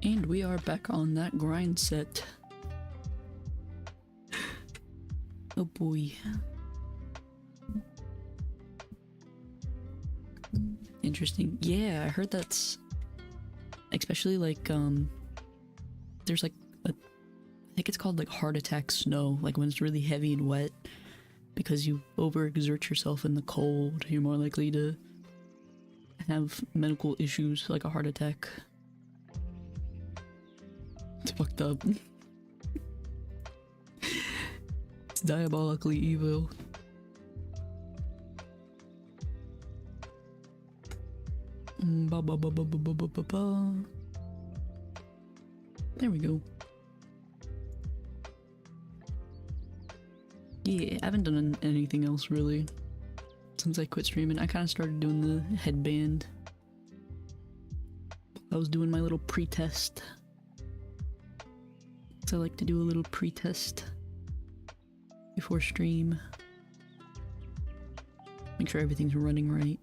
And we are back on that grind set. Oh boy. Interesting. Yeah, I heard that's especially like there's like I think it's called like heart attack snow, like when it's really heavy and wet because you overexert yourself in the cold, you're more likely to have medical issues like a heart attack. It's fucked up. It's diabolically evil. Ba ba ba ba ba ba ba ba ba. There we go. Yeah, I haven't done anything else really since I quit streaming. I kind of started doing the headband. I was doing my little pre-test. So I like to do a little pre-test before stream. Make sure everything's running right.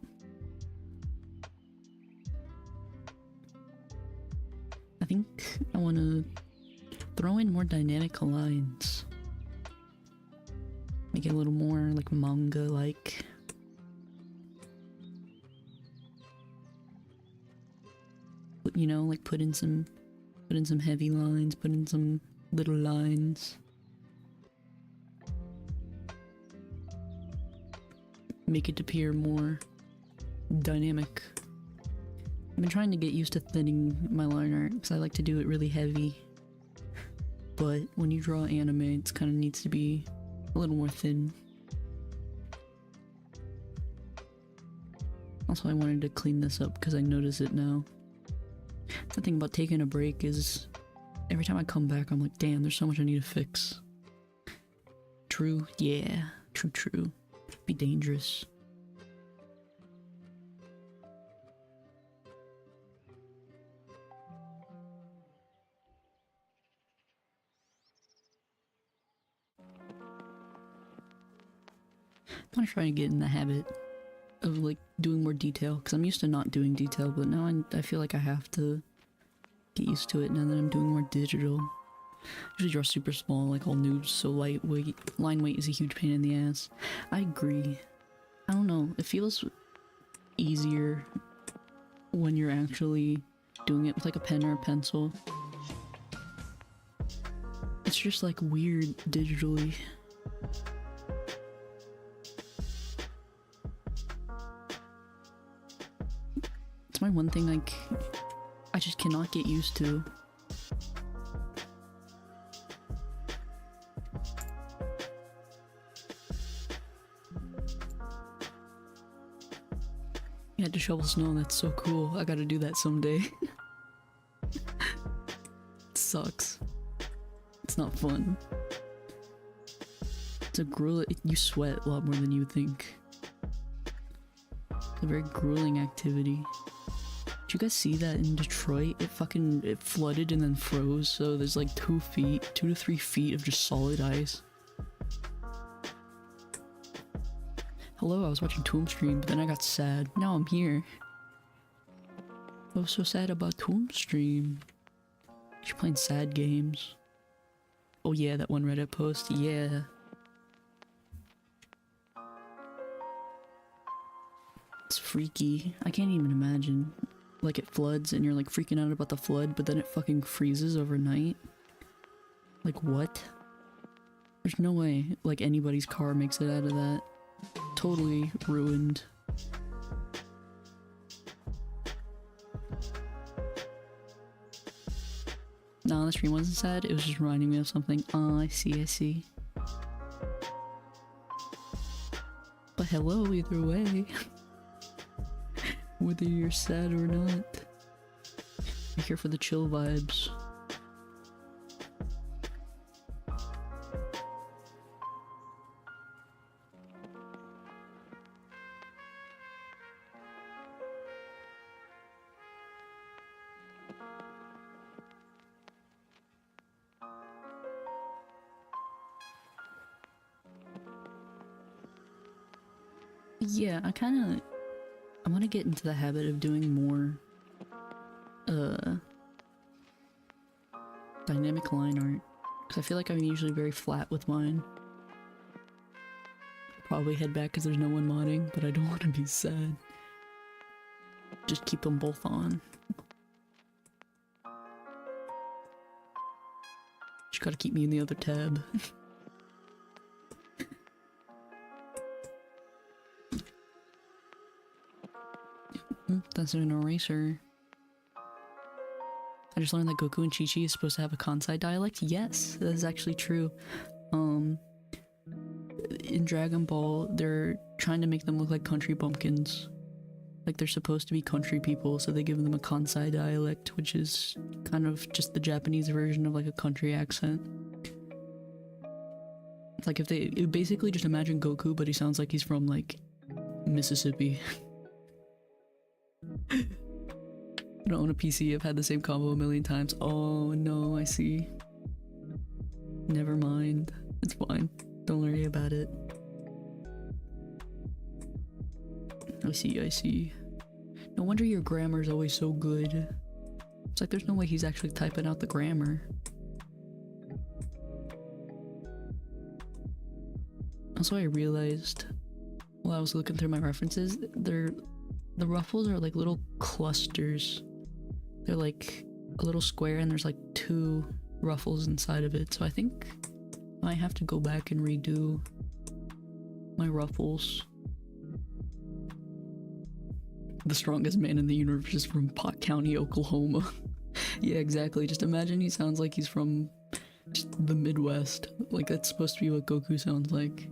I think I want to throw in more dynamic lines. Make it a little more like manga-like. You know, like put in some heavy lines, put in some little lines. Make it appear more dynamic. I've been trying to get used to thinning my line art because I like to do it really heavy. But when you draw anime, it kind of needs to be a little more thin. Also, I wanted to clean this up because I notice it now. The thing about taking a break is every time I come back, I'm like, damn, there's so much I need to fix. True? Yeah. True. Be dangerous. I'm gonna try and get in the habit of like doing more detail because I'm used to not doing detail, but now I feel like I have to get used to it now that I'm doing more digital. Usually draw super small, like all noobs, so lightweight. Line weight is a huge pain in the ass. I agree. I don't know, it feels easier when you're actually doing it with like a pen or a pencil. It's just like weird digitally. It's my one thing like I just cannot get used to. You had to shovel snow, that's so cool. I gotta do that someday. It sucks. It's not fun. It's a you sweat a lot more than you would think. It's a very grueling activity. Did you guys see that in Detroit? It flooded and then froze, so there's like 2 to 3 feet of just solid ice. Hello, I was watching Tomb Stream, but then I got sad. Now I'm here. I was so sad about Tomb Stream. You're playing sad games. Oh yeah, that one Reddit post, yeah. It's freaky. I can't even imagine. Like it floods and you're like freaking out about the flood, but then it fucking freezes overnight. Like what? There's no way like anybody's car makes it out of that. Totally ruined. No, the stream wasn't sad, it was just reminding me of something. Oh, I see. But hello either way. Whether you're sad or not. I'm here for the chill vibes. Yeah, I want to get into the habit of doing more, Dynamic line art. Because I feel like I'm usually very flat with mine. Probably head back because there's no one modding, but I don't want to be sad. Just keep them both on. Just gotta keep me in the other tab. That's an eraser. I just learned that Goku and Chi-Chi is supposed to have a Kansai dialect. Yes, that is actually true. In Dragon Ball, they're trying to make them look like country bumpkins. Like they're supposed to be country people, so they give them a Kansai dialect, which is kind of just the Japanese version of like a country accent. It's like if they basically just imagine Goku, but he sounds like he's from like Mississippi. I don't own a PC, I've had the same combo a million times. Oh no, I see. Never mind. It's fine. Don't worry about it. I see, I see. No wonder your grammar is always so good. It's like there's no way he's actually typing out the grammar. Also, I realized while I was looking through my references, the ruffles are like little clusters. They're like a little square and there's like 2 ruffles inside of it. So I think I might have to go back and redo my ruffles. The strongest man in the universe is from Pot County, Oklahoma. Yeah, exactly. Just imagine he sounds like he's from just the Midwest. Like that's supposed to be what Goku sounds like.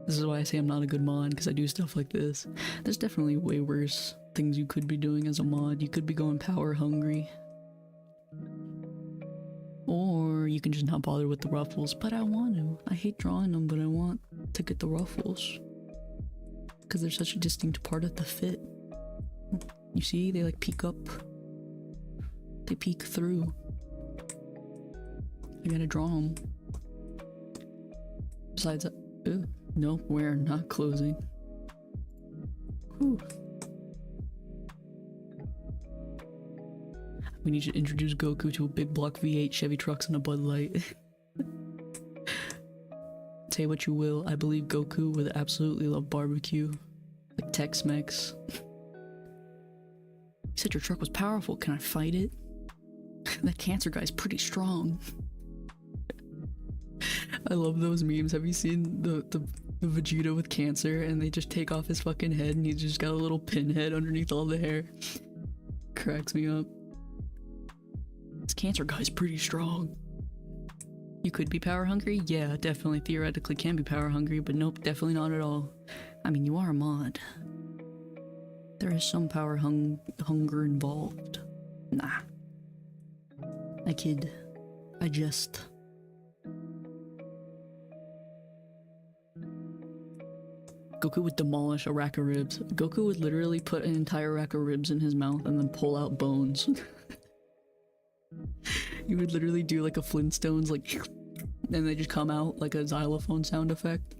This is why I say I'm not a good mod, because I do stuff like this. There's definitely way worse things you could be doing as a mod. You could be going power hungry. Or you can just not bother with the ruffles, but I want to. I hate drawing them, but I want to get the ruffles. Because they're such a distinct part of the fit. You see, they like peek up. They peek through. I gotta draw them. Besides that, nope, we're not closing. Whew. We need to introduce Goku to a big block V8 Chevy trucks and a Bud Light. Say what you will, I believe Goku would absolutely love barbecue. Like Tex-Mex. You said your truck was powerful, can I fight it? That cancer guy's pretty strong. I love those memes. Have you seen the Vegeta with cancer and they just take off his fucking head and he's just got a little pinhead underneath all the hair? Cracks me up. This cancer guy's pretty strong. You could be power hungry? Yeah, definitely theoretically can be power hungry, but nope, definitely not at all. I mean, you are a mod. There is some power hunger involved. Nah. I kid. I jest. Goku would demolish a rack of ribs. Goku would literally put an entire rack of ribs in his mouth and then pull out bones. He would literally do like a Flintstones, like, and they just come out like a xylophone sound effect.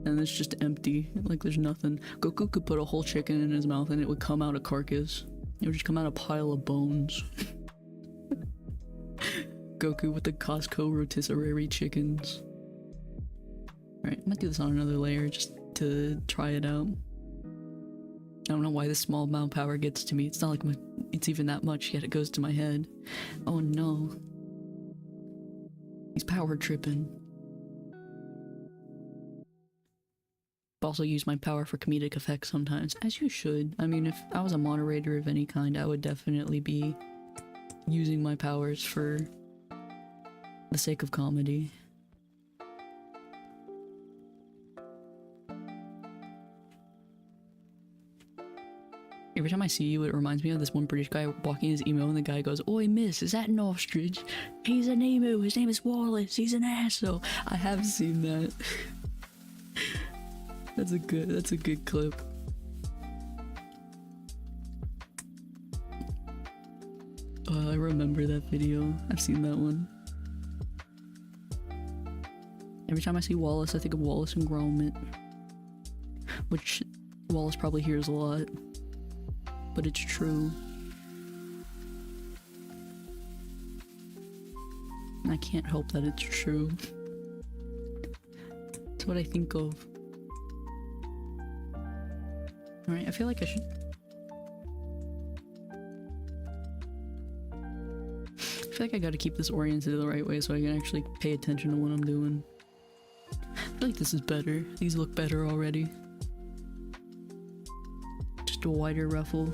And it's just empty, like there's nothing. Goku could put a whole chicken in his mouth and it would come out a carcass. It would just come out a pile of bones. Goku with the Costco rotisserie chickens. Alright, I might do this on another layer just to try it out. I don't know why this small amount of power gets to me. It's not like it's even that much, yet it goes to my head. Oh no. He's power tripping. I've also used my power for comedic effects sometimes, as you should. I mean, if I was a moderator of any kind, I would definitely be using my powers for the sake of comedy. Every time I see you, it reminds me of this one British guy walking his emo, and the guy goes, "Oi, miss, is that an ostrich? He's an emu, his name is Wallace, he's an asshole." I have seen that. That's a good clip. I remember that video. I've seen that one. Every time I see Wallace, I think of Wallace and Gromit. Which Wallace probably hears a lot. But it's true. I can't help that it's true. That's what I think of. Alright, I feel like I should... I feel like I gotta keep this oriented the right way so I can actually pay attention to what I'm doing. I feel like this is better. These look better already. Just a wider ruffle.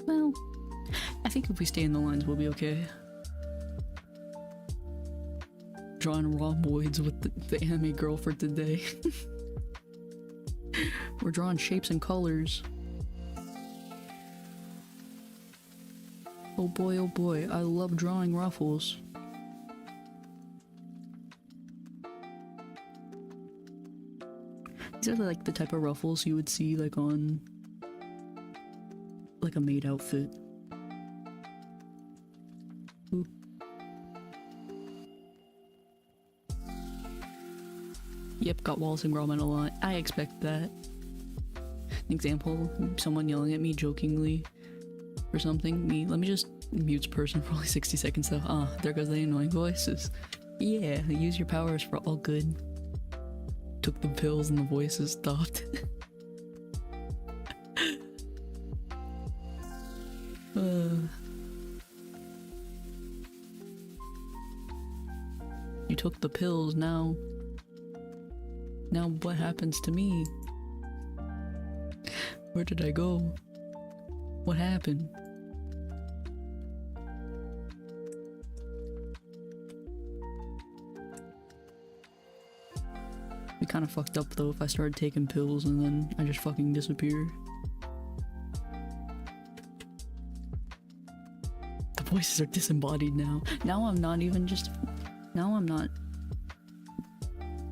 Well, I think if we stay in the lines we'll be okay. Drawing rhomboids with the anime girl for today. We're drawing shapes and colors. Oh boy, I love drawing ruffles. These are like the type of ruffles you would see like on like a maid outfit. Ooh. Yep, got Wallace and Gromit a lot. I expect that. An example, someone yelling at me jokingly or something. Let me just mute person for only 60 seconds though. Ah, there goes the annoying voices. Yeah, use your powers for all good. Took the pills and the voices stopped. You took the pills, now what happens to me? Where did I go? What happened? Be kinda fucked up though if I started taking pills and then I just fucking disappear. The voices are disembodied now. Now I'm not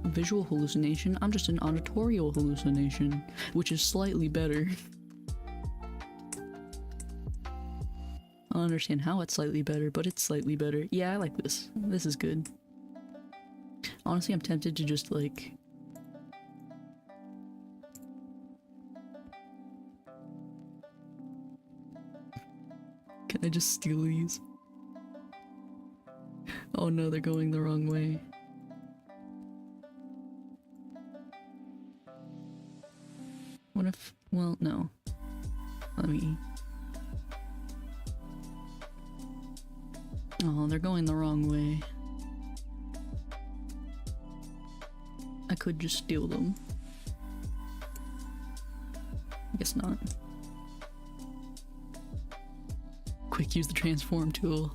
a visual hallucination, I'm just an auditorial hallucination, which is slightly better. I don't understand how it's slightly better, but it's slightly better. Yeah, I like this. This is good. Honestly, I'm tempted to just like... Can I just steal these? Oh no, they're going the wrong way. What if... well, no. Let me... oh, they're going the wrong way. I could just steal them. I guess not. Quick, use the transform tool.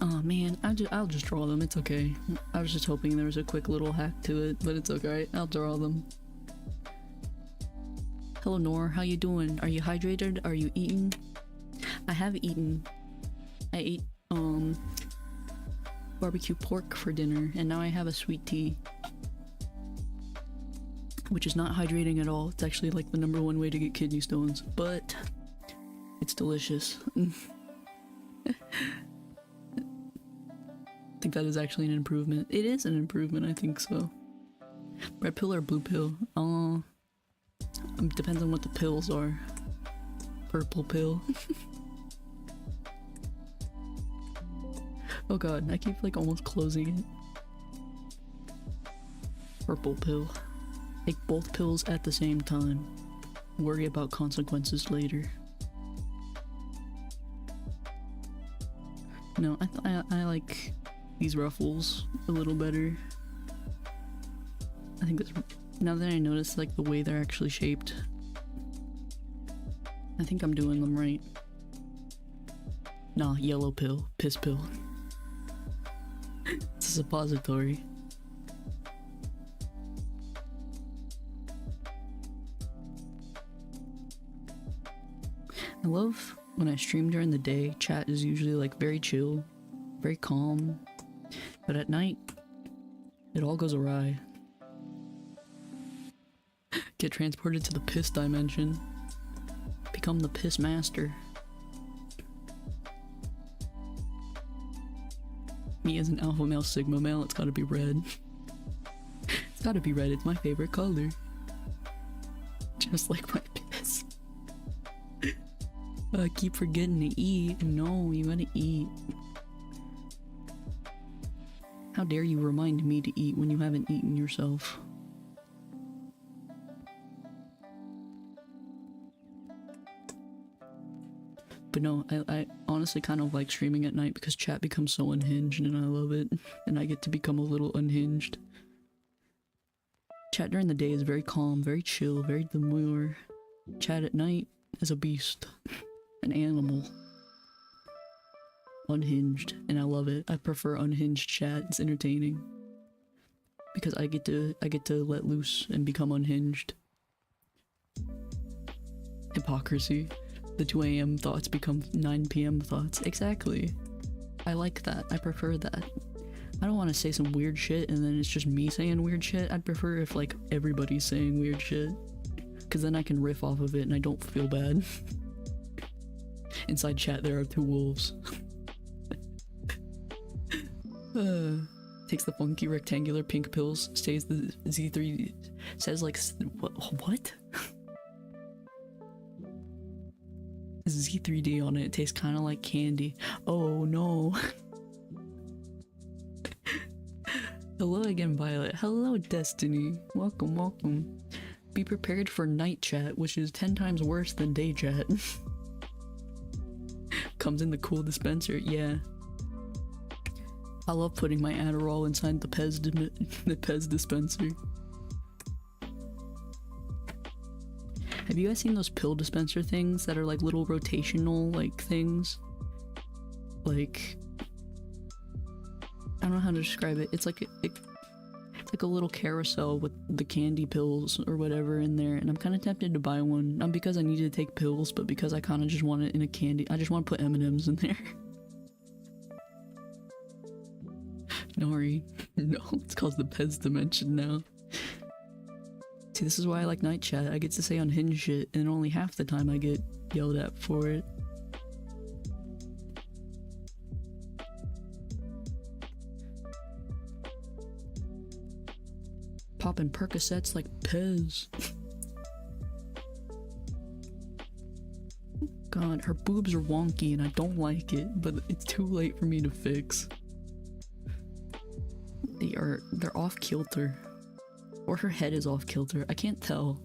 Oh man, I'll just draw them, it's okay. I was just hoping there was a quick little hack to it, but it's okay, I'll draw them. Hello Nor, how you doing? Are you hydrated? Are you eating? I have eaten. I ate, barbecue pork for dinner, and now I have a sweet tea. Which is not hydrating at all, it's actually like the #1 way to get kidney stones, but it's delicious. I think that is actually an improvement. It is an improvement, I think so. Red pill or blue pill? Depends on what the pills are. Purple pill. Oh god, I keep like almost closing it. Purple pill. Take both pills at the same time. Worry about consequences later. No, I like these ruffles a little better. I think that's, now that I notice like the way they're actually shaped, I think I'm doing them right. Nah, yellow pill, piss pill. It's a suppository. I love when I stream during the day, chat is usually like very chill, very calm, but at night, it all goes awry. Get transported to the piss dimension. Become the piss master. Me as an alpha male, sigma male, it's gotta be red. It's gotta be red, it's my favorite color. Just like my piss. I keep forgetting to eat. No, you gotta eat. How dare you remind me to eat when you haven't eaten yourself? But no, I honestly kind of like streaming at night because chat becomes so unhinged and I love it. And I get to become a little unhinged. Chat during the day is very calm, very chill, very demure. Chat at night is a beast. An animal. Unhinged. And I love it. I prefer unhinged chat. It's entertaining. Because I get to let loose and become unhinged. Hypocrisy. The 2 AM thoughts become 9 PM thoughts. Exactly. I like that. I prefer that. I don't want to say some weird shit and then it's just me saying weird shit. I'd prefer if like everybody's saying weird shit. Cause then I can riff off of it and I don't feel bad. Inside chat there are 2 wolves. Takes the funky rectangular pink pills, stays the Z3, says like, what? Z3D on it, it tastes kind of like candy. Oh no. Hello again, Violet. Hello, Destiny. Welcome, welcome. Be prepared for night chat, which is 10 times worse than day chat. Comes in the cool dispenser, yeah. I love putting my Adderall inside the Pez dispenser. Have you guys seen those pill dispenser things that are like little rotational like things? Like, I don't know how to describe it. It's like a little carousel with the candy pills or whatever in there, and I'm kind of tempted to buy one. Not because I need to take pills, but because I kind of just want it in a candy. I just want to put M&Ms in there. Mori. No, it's called the Pez dimension now. See, this is why I like night chat. I get to say unhinged shit, and only half the time I get yelled at for it. Popping Percocets like Pez. God, her boobs are wonky and I don't like it, but it's too late for me to fix. They're off kilter. Or her head is off kilter. I can't tell.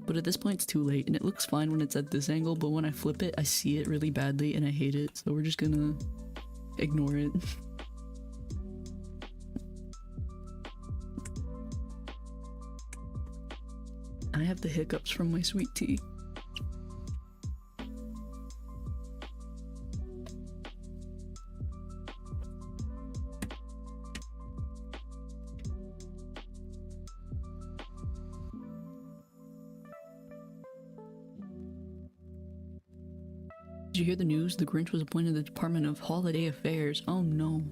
But at this point it's too late, and it looks fine when it's at this angle, but when I flip it, I see it really badly and I hate it, so we're just gonna ignore it. I have the hiccups from my sweet tea. Did you hear the news? The Grinch was appointed to the Department of Holiday Affairs. Oh no.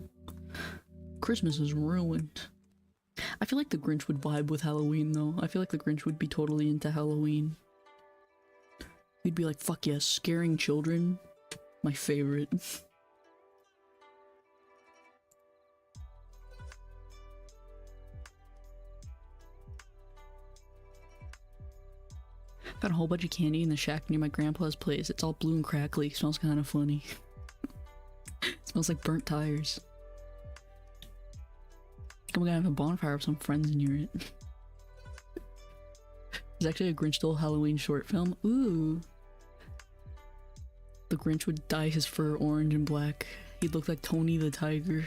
Christmas is ruined. I feel like the Grinch would vibe with Halloween though. I feel like the Grinch would be totally into Halloween. He'd be like, fuck yes, scaring children. My favorite. Got a whole bunch of candy in the shack near my grandpa's place. It's all blue and crackly. Smells kind of funny. Smells like burnt tires. I'm gonna have a bonfire with some friends near it. There's actually a Grinch stole Halloween short film. Ooh. The Grinch would dye his fur orange and black. He'd look like Tony the Tiger.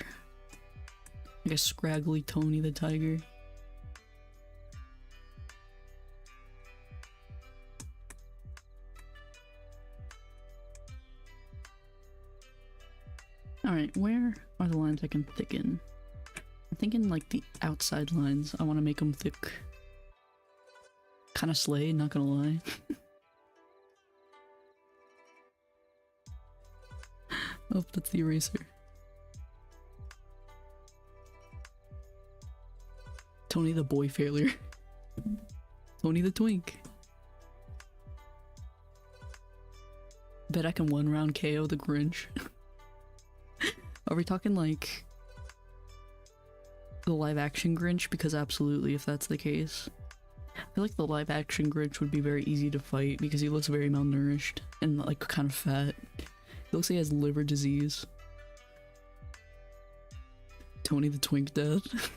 Like a scraggly Tony the Tiger. Alright, where are the lines I can thicken? I'm thinking like the outside lines. I want to make them thick. Kind of slay, not gonna lie. Oh, that's the eraser. Tony the boy failure. Tony the twink. Bet I can 1-round KO the Grinch. Are we talking like the live action Grinch? Because absolutely, if that's the case. feel like the live action Grinch would be very easy to fight because he looks very malnourished and like kind of fat. He looks like he has liver disease. Tony the Twink Death.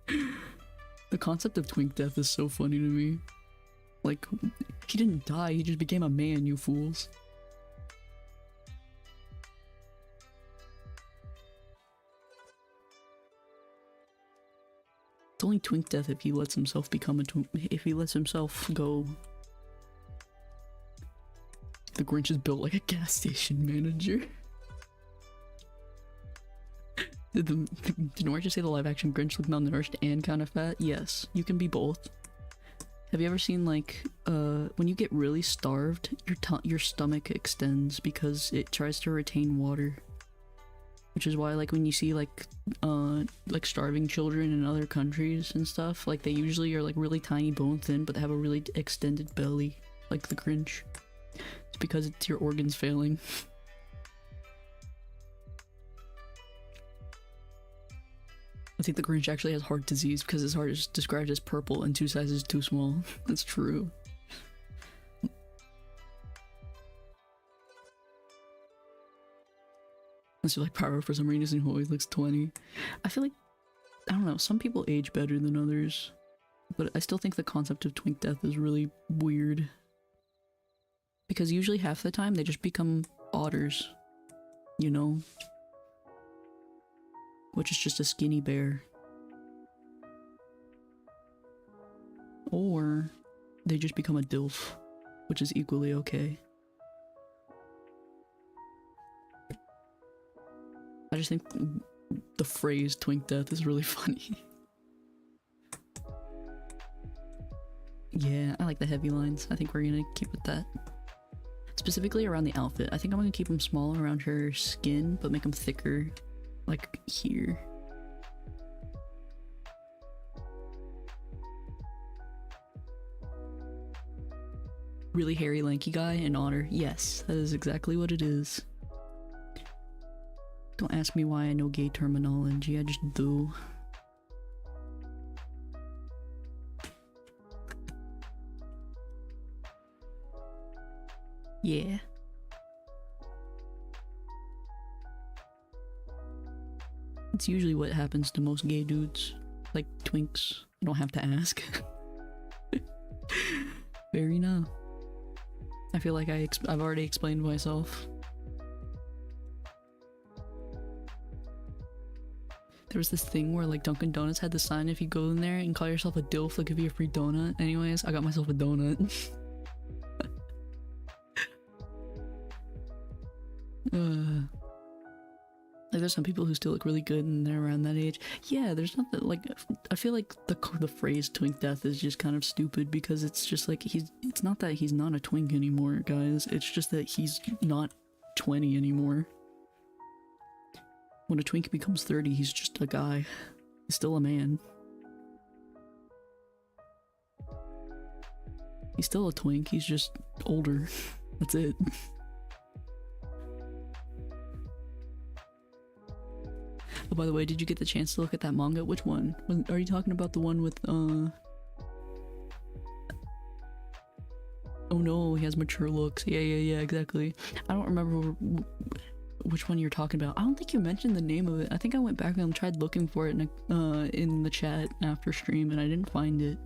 The concept of Twink Death is so funny to me. Like, he didn't die, he just became a man, you fools. It's only Twink Death if he lets himself become if he lets himself go. The Grinch is built like a gas station manager. Did Nora just say the live action Grinch look malnourished and kind of fat? Yes, you can be both. Have you ever seen like when you get really starved, your stomach extends because it tries to retain water. Which is why like when you see like starving children in other countries and stuff, like they usually are like really tiny bone thin, but they have a really extended belly, like the Grinch. It's because it's your organs failing. I think the Grinch actually has heart disease because his heart is described as purple and 2 sizes too small. That's true. Unless you like Pyro for some reason, who always looks 20. I feel like, I don't know, some people age better than others. But I still think the concept of Twink Death is really weird. Because usually half the time they just become otters. You know? Which is just a skinny bear. Or they just become a DILF, which is equally okay. I just think the phrase Twink Death is really funny. Yeah, I like the heavy lines. I think we're gonna keep with that. Specifically around the outfit. I think I'm gonna keep them small around her skin, but make them thicker. Like here. Really hairy lanky guy, an otter. Yes, that is exactly what it is. Don't ask me why I know gay terminology, I just do. Yeah. It's usually what happens to most gay dudes. Like twinks. You don't have to ask. Fair enough. I feel like I've already explained myself. There was this thing where like Dunkin' Donuts had the sign, if you go in there and call yourself a DILF, they'll give you a free donut. Anyways, I got myself a donut. Like there's some people who still look really good and they're around that age. Yeah, there's nothing like, I feel like the phrase Twink Death is just kind of stupid because it's just like it's not that he's not a twink anymore, guys. It's just that he's not 20 anymore. When a twink becomes 30, he's just a guy. He's still a man. He's still a twink, he's just older. That's it. Oh, by the way, did you get the chance to look at that manga? Which one? Are you talking about the one with, oh no, he has mature looks. Yeah, exactly. I don't remember which one you're talking about. I don't think you mentioned the name of it. I think I went back and tried looking for it in the chat after stream and I didn't find it.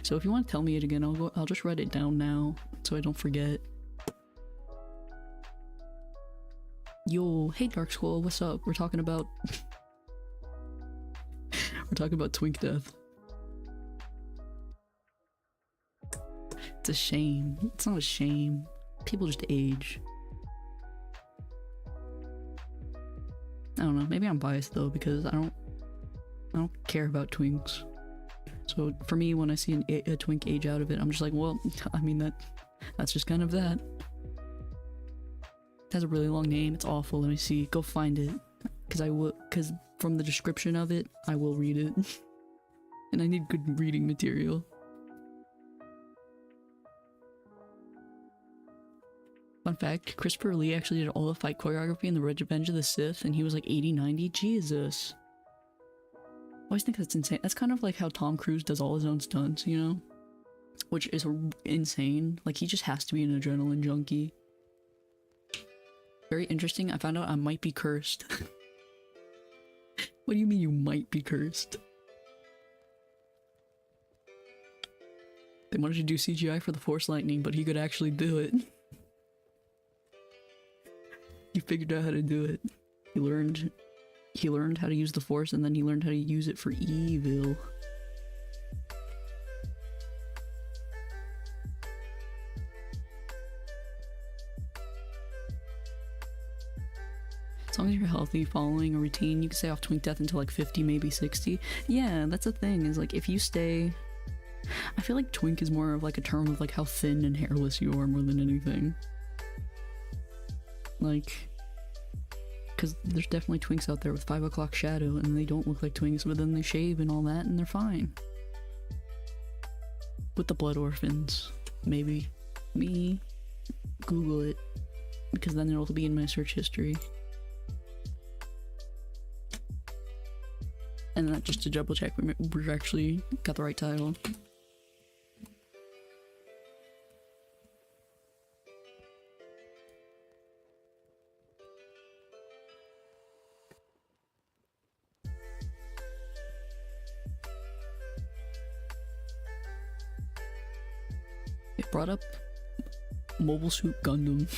So if you want to tell me it again, I'll just write it down now so I don't forget. Yo, hey Dark Skull, what's up? We're talking about Twink Death. It's a shame. It's not a shame. People just age. I don't know, maybe I'm biased though because I don't care about twinks. So for me, when I see a twink age out of it, I'm just like, well, I mean that's just kind of that. It has a really long name, it's awful. Let me see, go find it. Cause from the description of it, I will read it. And I need good reading material. Fun fact, Christopher Lee actually did all the fight choreography in The Revenge of the Sith, and he was like 80, 90. Jesus. always think that's insane. That's kind of like how Tom Cruise does all his own stunts, you know? Which is insane. Like, he just has to be an adrenaline junkie. Very interesting. I found out I might be cursed. What do you mean you might be cursed? They wanted to do CGI for the Force Lightning, but he could actually do it. He figured out how to do it. He learned how to use the Force, and then he learned how to use it for evil. As long as you're healthy, following a routine, you can stay off twink death until like 50, maybe 60. Yeah, that's the thing, is like if you stay... I feel like twink is more of like a term of like how thin and hairless you are more than anything. Like... because there's definitely twinks out there with 5 o'clock shadow and they don't look like twinks, but then they shave and all that and they're fine. With the blood orphans, maybe. Me, Google it, because then it'll be in my search history. And then just to double check, we actually got the right title. It brought up Mobile Suit Gundam.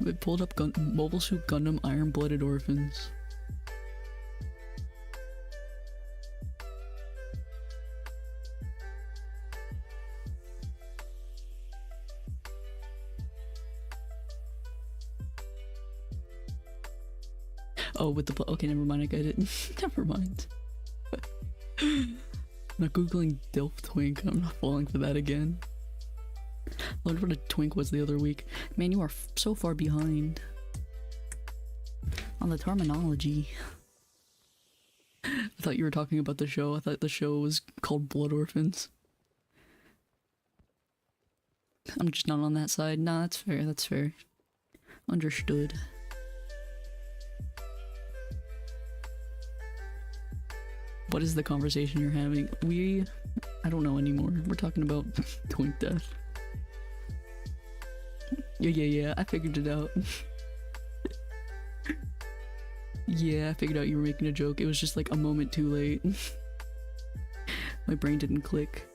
It pulled up Mobile Suit Gundam Iron-Blooded Orphans. Oh, with the okay, never mind, I get it. Never mind. I'm not googling Dilf Twink, I'm not falling for that again. Learned what a twink was the other week. Man, you are so far behind on the terminology. I thought you were talking about the show. I thought the show was called Blood Orphans. I'm just not on that side. Nah, that's fair, that's fair. Understood. What is the conversation you're having? I don't know anymore. We're talking about twink death. Yeah, I figured it out. Yeah, I figured out you were making a joke. It was just like a moment too late. My brain didn't click.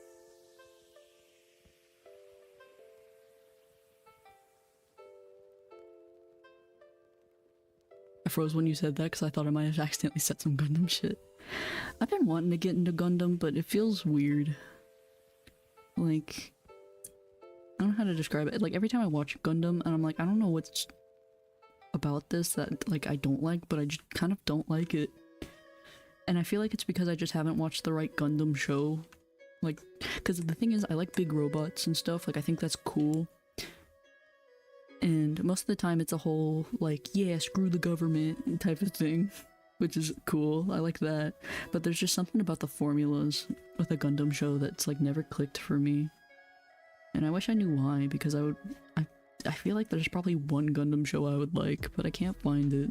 I froze when you said that because I thought I might have accidentally said some Gundam shit. I've been wanting to get into Gundam, but it feels weird. Like... I don't know how to describe it. Like, every time I watch Gundam, and I'm like, I don't know what's about this that, like, I don't like, but I just kind of don't like it. And I feel like it's because I just haven't watched the right Gundam show. Like, because the thing is, I like big robots and stuff. Like, I think that's cool. And most of the time, it's a whole, like, yeah, screw the government type of thing. Which is cool. I like that. But there's just something about the formulas with a Gundam show that's, like, never clicked for me. And I wish I knew why, because I feel like there's probably one Gundam show I would like, but I can't find it.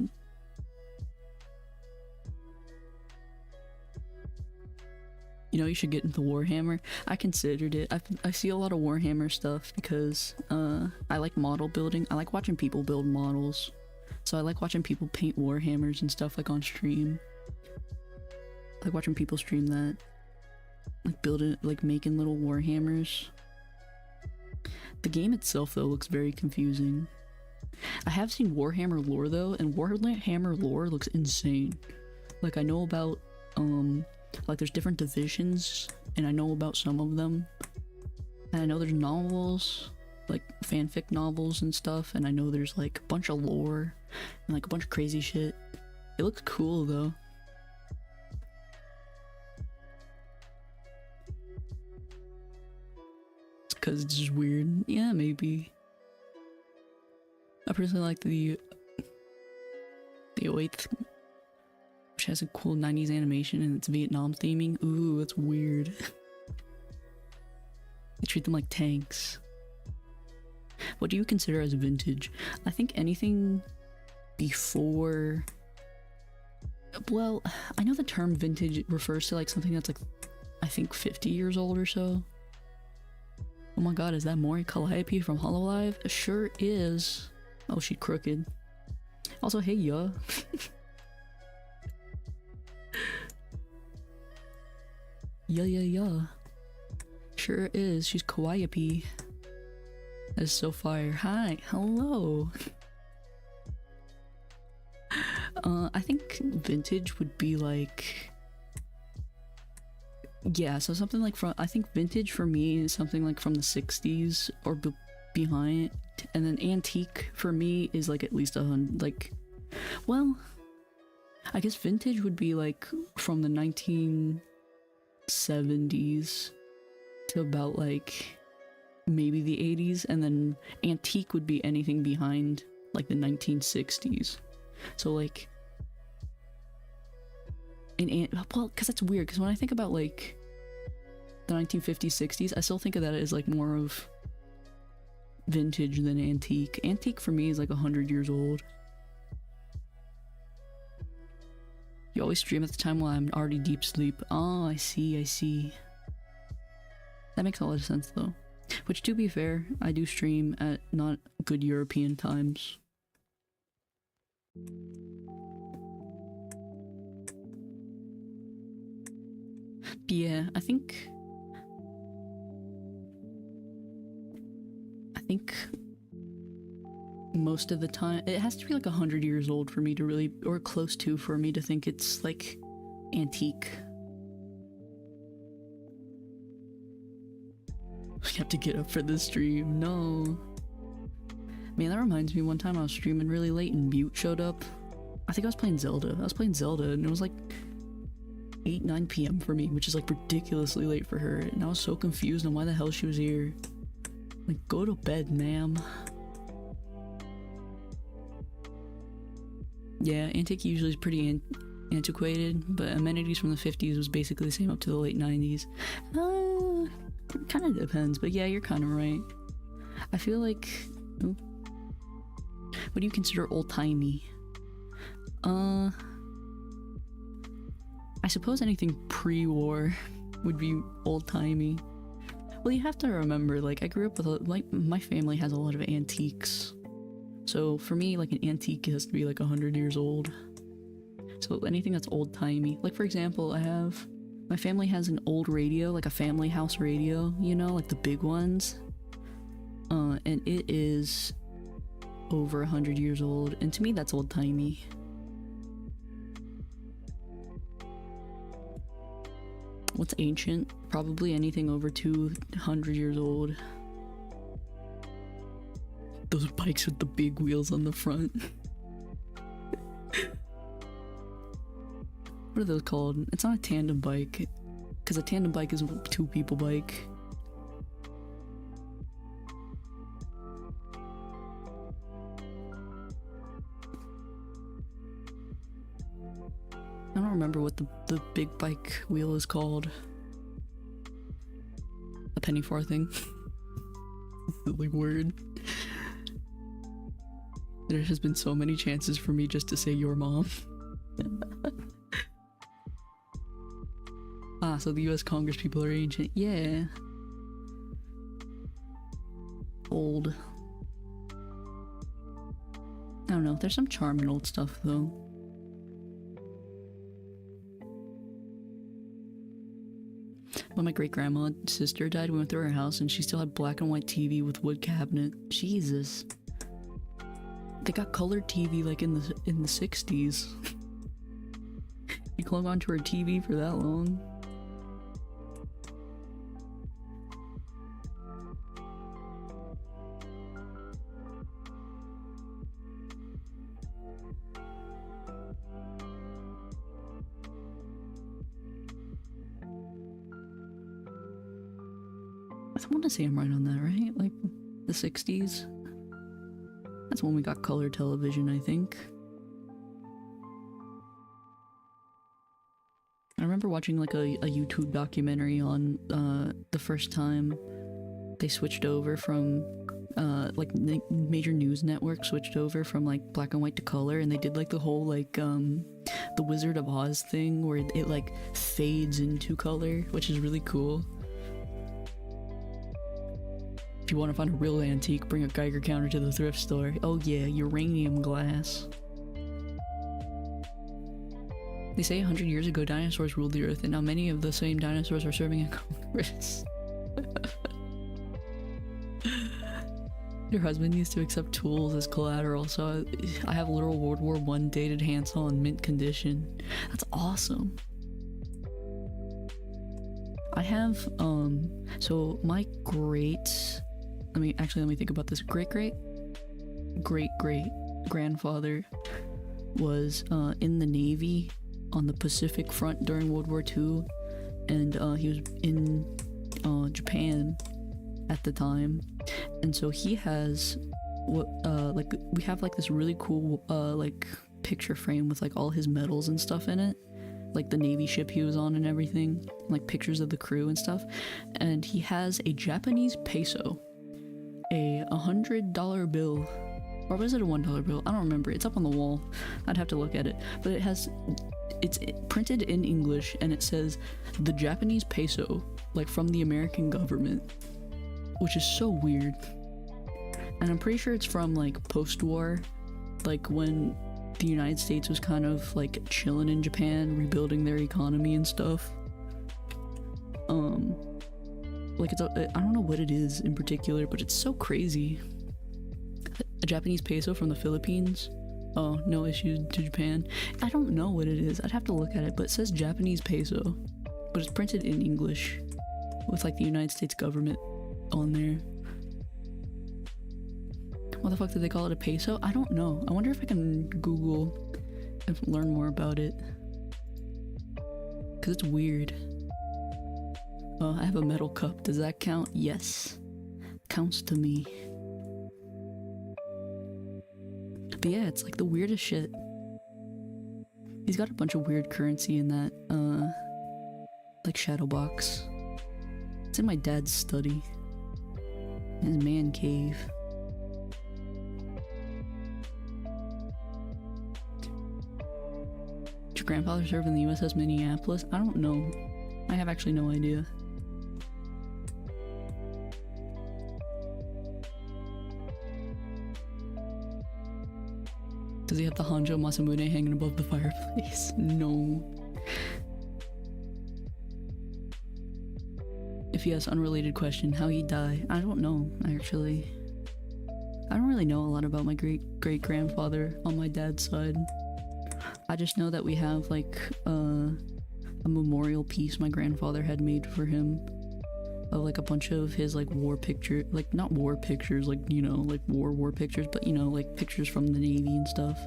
You know, you should get into Warhammer. I considered it. I see a lot of Warhammer stuff because I like model building. I like watching people build models. So I like watching people paint Warhammers and stuff, like on stream. I like watching people stream that. Like building, like making little Warhammers. The game itself, though, looks very confusing. I have seen Warhammer lore, though, and Warhammer lore looks insane. Like, I know about, like, there's different divisions, and I know about some of them. And I know there's novels, like, fanfic novels and stuff, and I know there's, like, a bunch of lore, and, like, a bunch of crazy shit. It looks cool, though. Because it's just weird. Yeah, maybe. I personally like the 08th, which has a cool 90s animation and it's Vietnam theming. Ooh, that's weird. They treat them like tanks. What do you consider as vintage? I think anything before Well, I know the term vintage refers to like something that's like, I think 50 years old or so. Oh my god, is that Mori Kawaiiope from Hololive? Sure is. Oh, she crooked. Also, hey, yeah. Yeah. Sure is. She's Kawaiiope. That is so fire. Hi, hello. I think vintage would be like... Yeah, so something like from... I think vintage for me is something like from the 60s or behind. And then antique for me is like at least 100, like... Well, I guess vintage would be like from the 1970s to about like maybe the 80s, and then antique would be anything behind like the 1960s. So like... well, because that's weird, because when I think about like the 1950s, 60s, I still think of that as like more of vintage than antique. Antique for me is like 100 years old. You always stream at the time while I'm already deep sleep. Oh, I see. That makes a lot of sense though. Which, to be fair, I do stream at not good European times. Yeah, I think most of the time it has to be like 100 years old for me to really, or close to, for me to think it's like antique. I have to get up for this stream. No. Man, that reminds me, one time I was streaming really late and Mute showed up. I think I was playing Zelda. And it was like 8, 9 p.m. for me, which is like ridiculously late for her, and I was so confused on why the hell she was here. Like, go to bed, ma'am. Yeah, antique usually is pretty antiquated, but amenities from the 50s was basically the same up to the late 90s. Kind of depends, but yeah, you're kind of right. I feel like... Ooh. What do you consider old-timey? I suppose anything pre-war would be old-timey. Well, you have to remember, like, I grew up with, like, my family has a lot of antiques. So for me, like, an antique has to be like 100 years old. So anything that's old-timey. Like, for example, my family has an old radio, like a family house radio, you know, like the big ones. And it is over 100 years old, and to me that's old-timey. What's ancient? Probably anything over 200 years old. Those bikes with the big wheels on the front. What are those called? It's not a tandem bike, because a tandem bike is a 2-people bike. I don't remember what the big bike wheel is called. A penny farthing. Silly word. There has been so many chances for me just to say your mom. Ah, so the US Congress people are ancient. Yeah. Old. I don't know, there's some charm in old stuff though. When my great-grandma's sister died, we went through her house and she still had black and white TV with wood cabinet. Jesus. They got colored TV like in the 60s. You clung onto her TV for that long? I want to say I'm right on that, right? Like, the 60s? That's when we got color television, I think. I remember watching like a YouTube documentary on the first time they switched over from like major news networks switched over from like black and white to color, and they did like the whole like the Wizard of Oz thing where it like fades into color, which is really cool. If you want to find a real antique, bring a Geiger counter to the thrift store. Oh yeah, uranium glass. They say 100 years ago dinosaurs ruled the earth, and now many of the same dinosaurs are serving in Congress. Your husband used to accept tools as collateral, so I have a literal World War I dated handsaw in mint condition. That's awesome. I have, so my let me think about this. Great-great-great-grandfather was in the Navy on the Pacific Front during World War II, and he was in Japan at the time, and so he has what like we have like this really cool like picture frame with like all his medals and stuff in it, like the Navy ship he was on and everything, and, like pictures of the crew and stuff. And he has a Japanese peso, a $100 bill, or was it a $1 bill? I don't remember. It's up on the wall. I'd have to look at it, but it's printed in English, and it says the Japanese peso, like from the American government, which is so weird. And I'm pretty sure it's from like post-war, like when the United States was kind of like chilling in Japan, rebuilding their economy and stuff. Like I don't know what it is in particular, but it's so crazy. A Japanese peso from the Philippines. Oh, no issues to Japan. I don't know what it is. I'd have to look at it, but it says Japanese peso, but it's printed in English with like the United States government on there. What the fuck did they call it, a peso? I don't know. I wonder if I can Google and learn more about it, because it's weird. I have a metal cup. Does that count? Yes. Counts to me. But yeah, it's like the weirdest shit. He's got a bunch of weird currency in that, like shadow box. It's in my dad's study. His man cave. Did your grandfather serve in the USS Minneapolis? I don't know. I have actually no idea. Does he have the Hanjo Masamune hanging above the fireplace? No. If yes, unrelated question, how he died? I don't know, actually. I don't really know a lot about my great-grandfather on my dad's side. I just know that we have, like, a memorial piece my grandfather had made for him of, like, a bunch of his, like, war picture, like, not war pictures, like, you know, like, war pictures, but, you know, like, pictures from the Navy and stuff.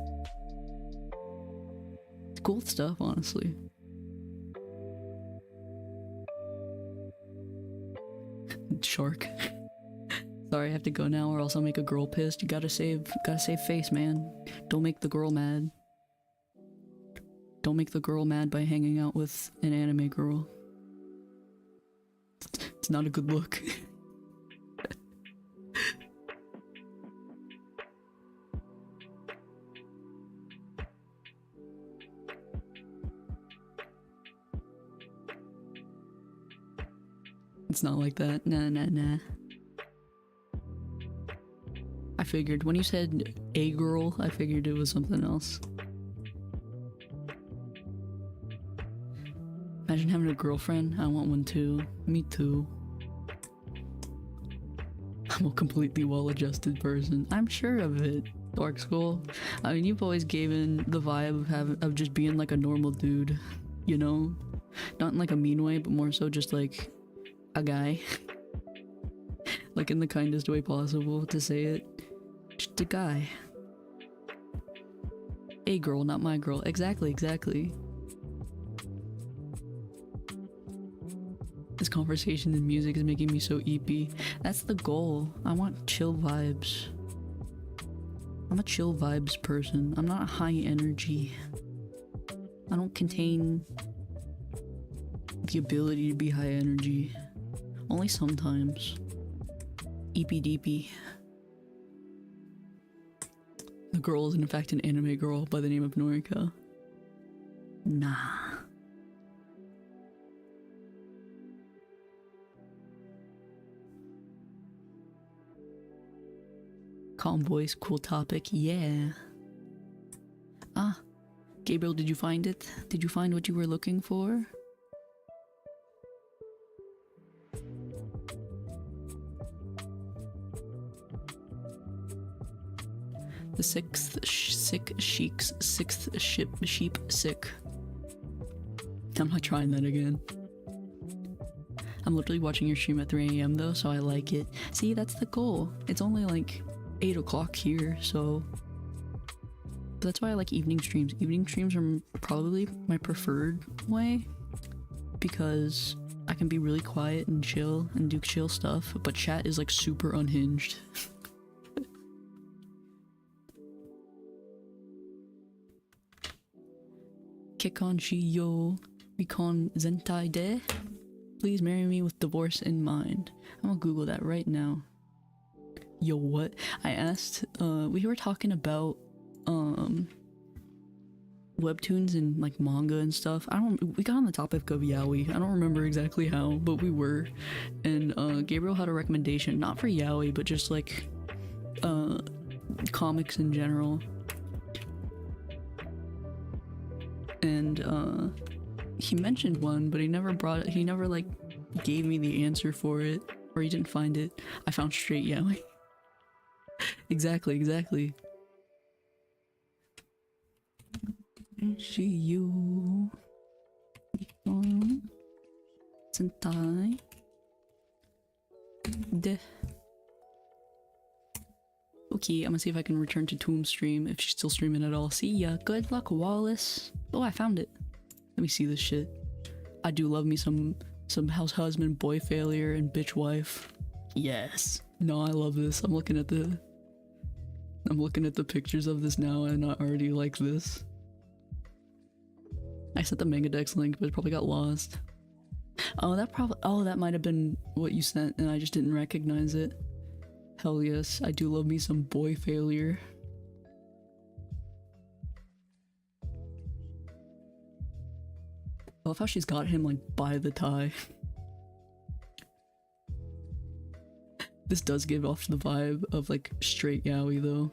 It's cool stuff, honestly. Shark. Sorry, I have to go now or else I'll make a girl pissed. You gotta save face, man. Don't make the girl mad. Don't make the girl mad by hanging out with an anime girl. It's not a good look. It's not like that. Nah. I figured when you said a girl, I figured it was something else. Imagine having a girlfriend. I want one too. Me too. I'm a completely well-adjusted person. I'm sure of it. Dark School. I mean, you've always given the vibe of just being like a normal dude, you know? Not in like a mean way, but more so just like a guy. Like in the kindest way possible to say it. Just a guy. A girl, not my girl. Exactly. This conversation and music is making me so eepy. That's the goal. I want chill vibes. I'm a chill vibes person. I'm not a high energy. I don't contain the ability to be high energy. Only sometimes. Eepy deepy. The girl is in fact an anime girl by the name of Norika. Nah. Calm voice, cool topic, yeah. Ah, Gabriel, did you find it? Did you find what you were looking for? The sixth sick sheik's sixth sheep sick. I'm not trying that again. I'm literally watching your stream at 3 AM though, so I like it. See, that's the goal. It's only like 8 o'clock here, so that's why I like evening streams. Evening streams are probably my preferred way because I can be really quiet and chill and do chill stuff, but chat is like super unhinged. Kekon Shiyo Rikon Zentai De. Please marry me with divorce in mind. I'm gonna Google that right now. Yo, what? I asked, we were talking about, webtoons and, like, manga and stuff. We got on the topic of yaoi. I don't remember exactly how, but we were. And, Gabriel had a recommendation, not for yaoi, but just, like, comics in general. And, he mentioned one, but he never like, gave me the answer for it. Or he didn't find it. I found straight yaoi. Exactly. Shiyu Sentai De. Okay, I'm gonna see if I can return to Tomb stream if she's still streaming at all. See ya. Good luck, Wallace. Oh, I found it. Let me see this shit. I do love me some house husband, boy failure, and bitch wife. Yes. No, I love this. I'm looking at the pictures of this now and I already like this. I sent the Mangadex link, but it probably got lost. Oh, that might have been what you sent and I just didn't recognize it. Hell yes, I do love me some boy failure. I love how she's got him like by the tie. This does give off the vibe of like straight yaoi though.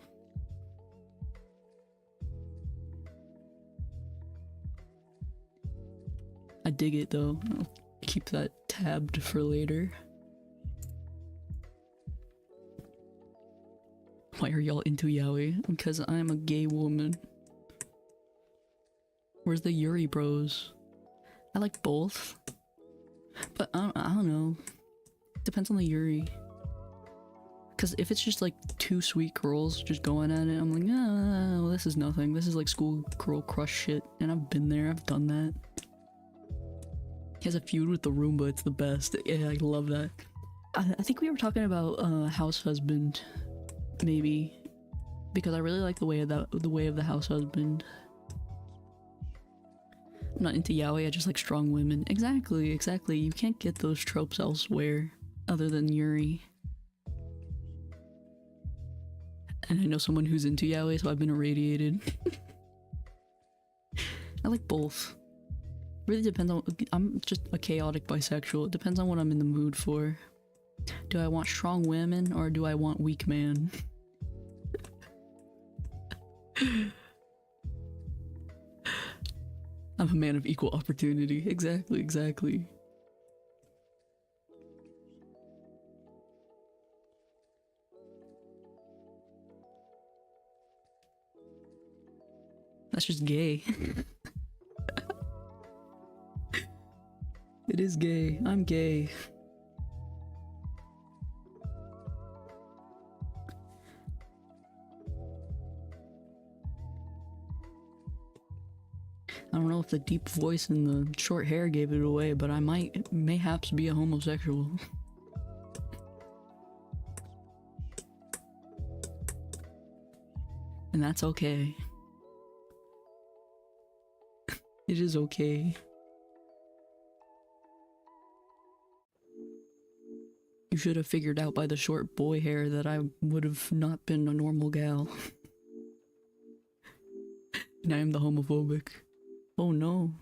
I dig it though. I'll keep that tabbed for later. Why are y'all into yaoi? Because I'm a gay woman. Where's the Yuri bros? I like both. But I don't know. Depends on the Yuri. Because if it's just like two sweet girls just going at it, I'm like, well, this is nothing. This is like schoolgirl crush shit. And I've been there, I've done that. He has a feud with the Roomba, it's the best. Yeah, I love that. I think we were talking about house husband, maybe. Because I really like the way of the house husband. I'm not into yaoi, I just like strong women. Exactly. You can't get those tropes elsewhere other than Yuri. And I know someone who's into yaoi, so I've been irradiated. I like both. Really depends on. I'm just a chaotic bisexual. It depends on what I'm in the mood for. Do I want strong women or do I want weak man? I'm a man of equal opportunity. Exactly. That's just gay. It is gay. I'm gay. I don't know if the deep voice and the short hair gave it away, but I might mayhaps be a homosexual. And that's okay. It is okay. You should have figured out by the short boy hair that I would have not been a normal gal. And I am the homophobic. Oh no.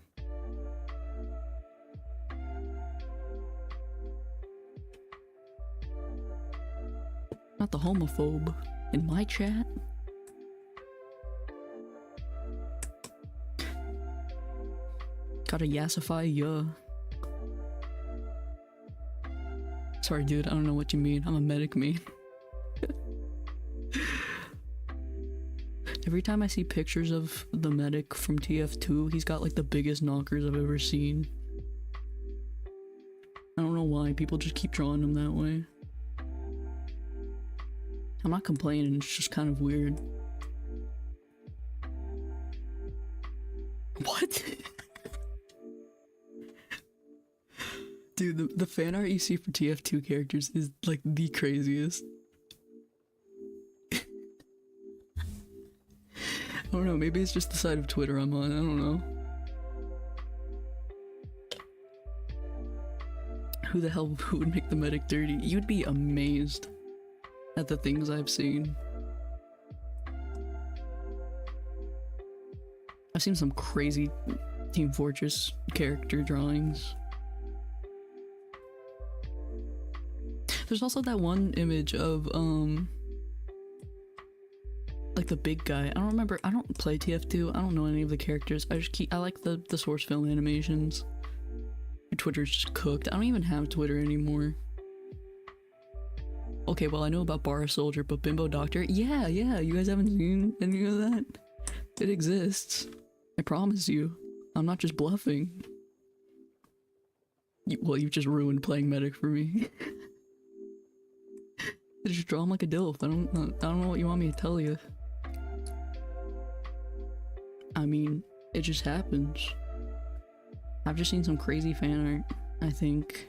Not the homophobe in my chat. Gotta yassify ya. Sorry dude, I don't know what you mean. I'm a medic, man. Every time I see pictures of the medic from TF2, he's got like the biggest knockers I've ever seen. I don't know why, people just keep drawing him that way. I'm not complaining, it's just kind of weird. What? Dude, the fan art you see for TF2 characters is like the craziest. I don't know, maybe it's just the side of Twitter I'm on, I don't know. Who the hell who would make the medic dirty? You'd be amazed at the things I've seen. I've seen some crazy Team Fortress character drawings. There's also that one image of like the big guy. I don't remember, I don't play TF2, I don't know any of the characters. I like the source film animations. Twitter's just cooked. I don't even have Twitter anymore. Okay, well I know about Bar Soldier, but Bimbo Doctor? Yeah, you guys haven't seen any of that? It exists. I promise you. I'm not just bluffing. Well, you just ruined playing medic for me. I just draw him like a dilf. I don't know what you want me to tell you. I mean, it just happens. I've just seen some crazy fan art, I think.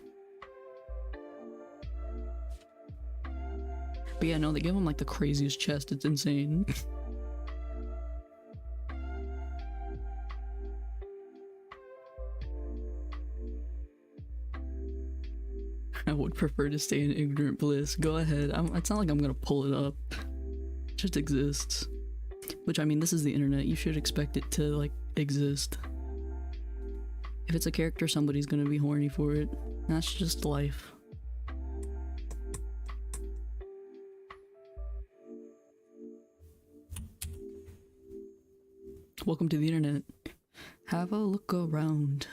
But yeah, no, they give him like the craziest chest, it's insane. I would prefer to stay in ignorant bliss. Go ahead. It's not like I'm gonna pull it up. It just exists. Which, I mean, this is the internet. You should expect it to, like, exist. If it's a character, somebody's gonna be horny for it. That's just life. Welcome to the internet. Have a look around.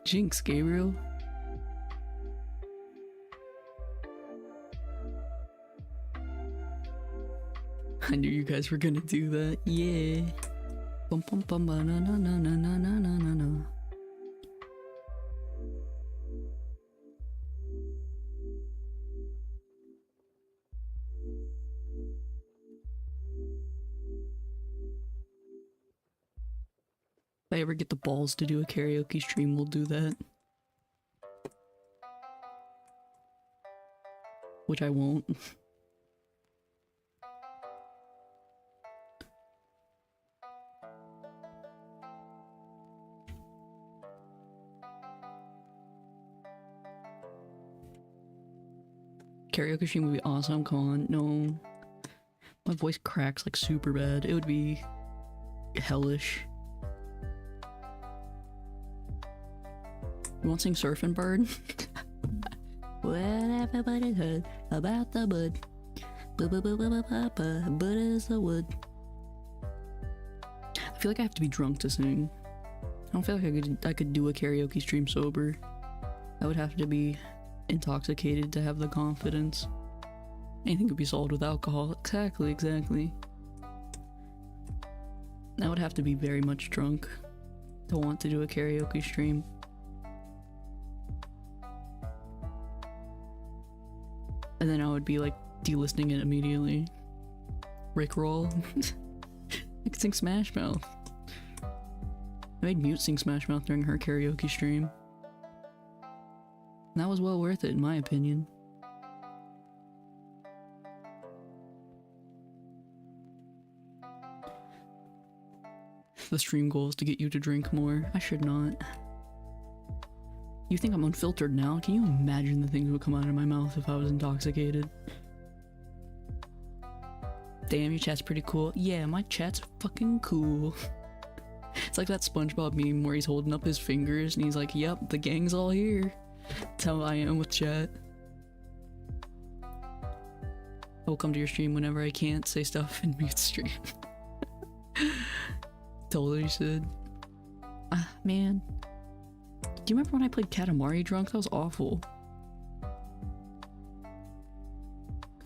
Jinx, Gabriel. I knew you guys were gonna do that. Yeah. Bum bum bum ba na na na na na na na na na. If I ever get the balls to do a karaoke stream, we'll do that. Which I won't. Karaoke stream would be awesome, come on. No. My voice cracks like super bad. It would be hellish. You want to sing Surfing Bird? What everybody heard about the bud. Bud is the wood. I feel like I have to be drunk to sing. I don't feel like I could do a karaoke stream sober. I would have to be intoxicated to have the confidence. Anything could be solved with alcohol. Exactly. I would have to be very much drunk to want to do a karaoke stream. And then I would be like delisting it immediately. Rickroll. I could sing Smash Mouth. I made Mute sing Smash Mouth during her karaoke stream. And that was well worth it, in my opinion. The stream goal is to get you to drink more. I should not. You think I'm unfiltered now? Can you imagine the things that would come out of my mouth if I was intoxicated? Damn, your chat's pretty cool. Yeah, my chat's fucking cool. It's like that SpongeBob meme where he's holding up his fingers and he's like, yep, the gang's all here. That's how I am with chat. I will come to your stream whenever I can't say stuff in mute stream. Totally should. Ah, man. Do you remember when I played Katamari drunk? That was awful.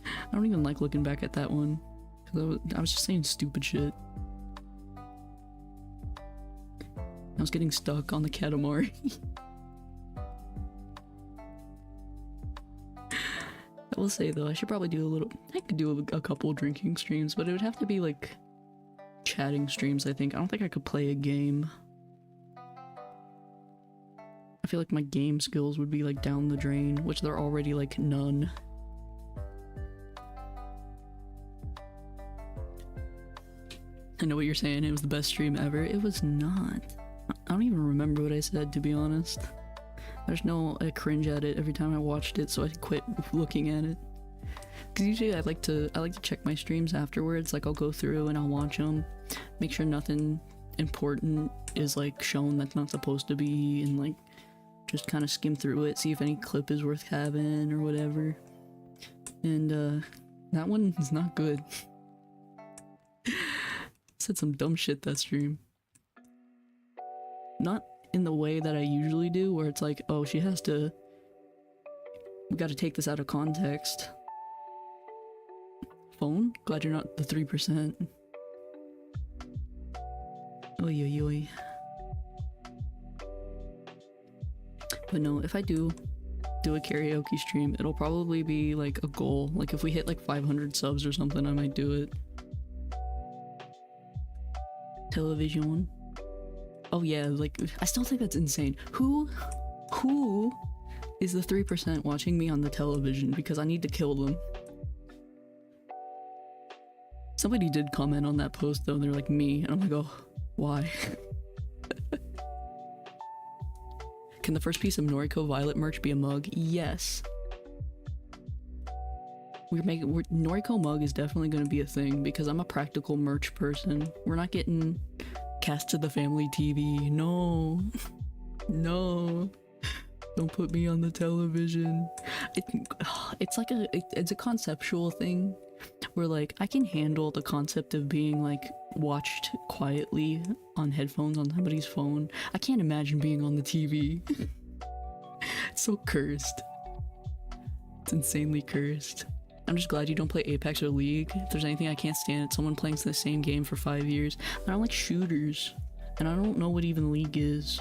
I don't even like looking back at that one. I was just saying stupid shit. I was getting stuck on the Katamari. I will say though, I should probably do a little... I could do a couple drinking streams, but it would have to be like chatting streams, I think. I don't think I could play a game. I feel like my game skills would be like down the drain, which they're already like none. I know what you're saying, it was the best stream ever. It was not. I don't even remember what I said, to be honest. I cringe at it every time I watched it, so I quit looking at it. Because usually I like to check my streams afterwards. Like I'll go through and I'll watch them, make sure nothing important is like shown that's not supposed to be, and like just kind of skim through it, see if any clip is worth having or whatever. And that one is not good. Said some dumb shit that stream. Not in the way that I usually do, where it's like, oh, we gotta take this out of context. Phone? Glad you're not the 3%. Oy oy oy. But no, if I do a karaoke stream, it'll probably be like a goal. Like if we hit like 500 subs or something, I might do it. Television. Oh yeah, like, I still think that's insane. Who is the 3% watching me on the television? Because I need to kill them. Somebody did comment on that post though, and they're like, me. And I'm like, oh, why? Can the first piece of Noriko Violet merch be a mug? Yes. Noriko mug is definitely going to be a thing, because I'm a practical merch person. We're not getting cast to the family TV. No. No. Don't put me on the television. It's like it's a conceptual thing where like I can handle the concept of being like watched quietly on headphones on somebody's phone. I can't imagine being on the TV. It's so cursed. It's insanely cursed. I'm just glad you don't play Apex or League. If there's anything I can't stand, it's someone playing the same game for 5 years. I don't like shooters, and I don't know what even League is.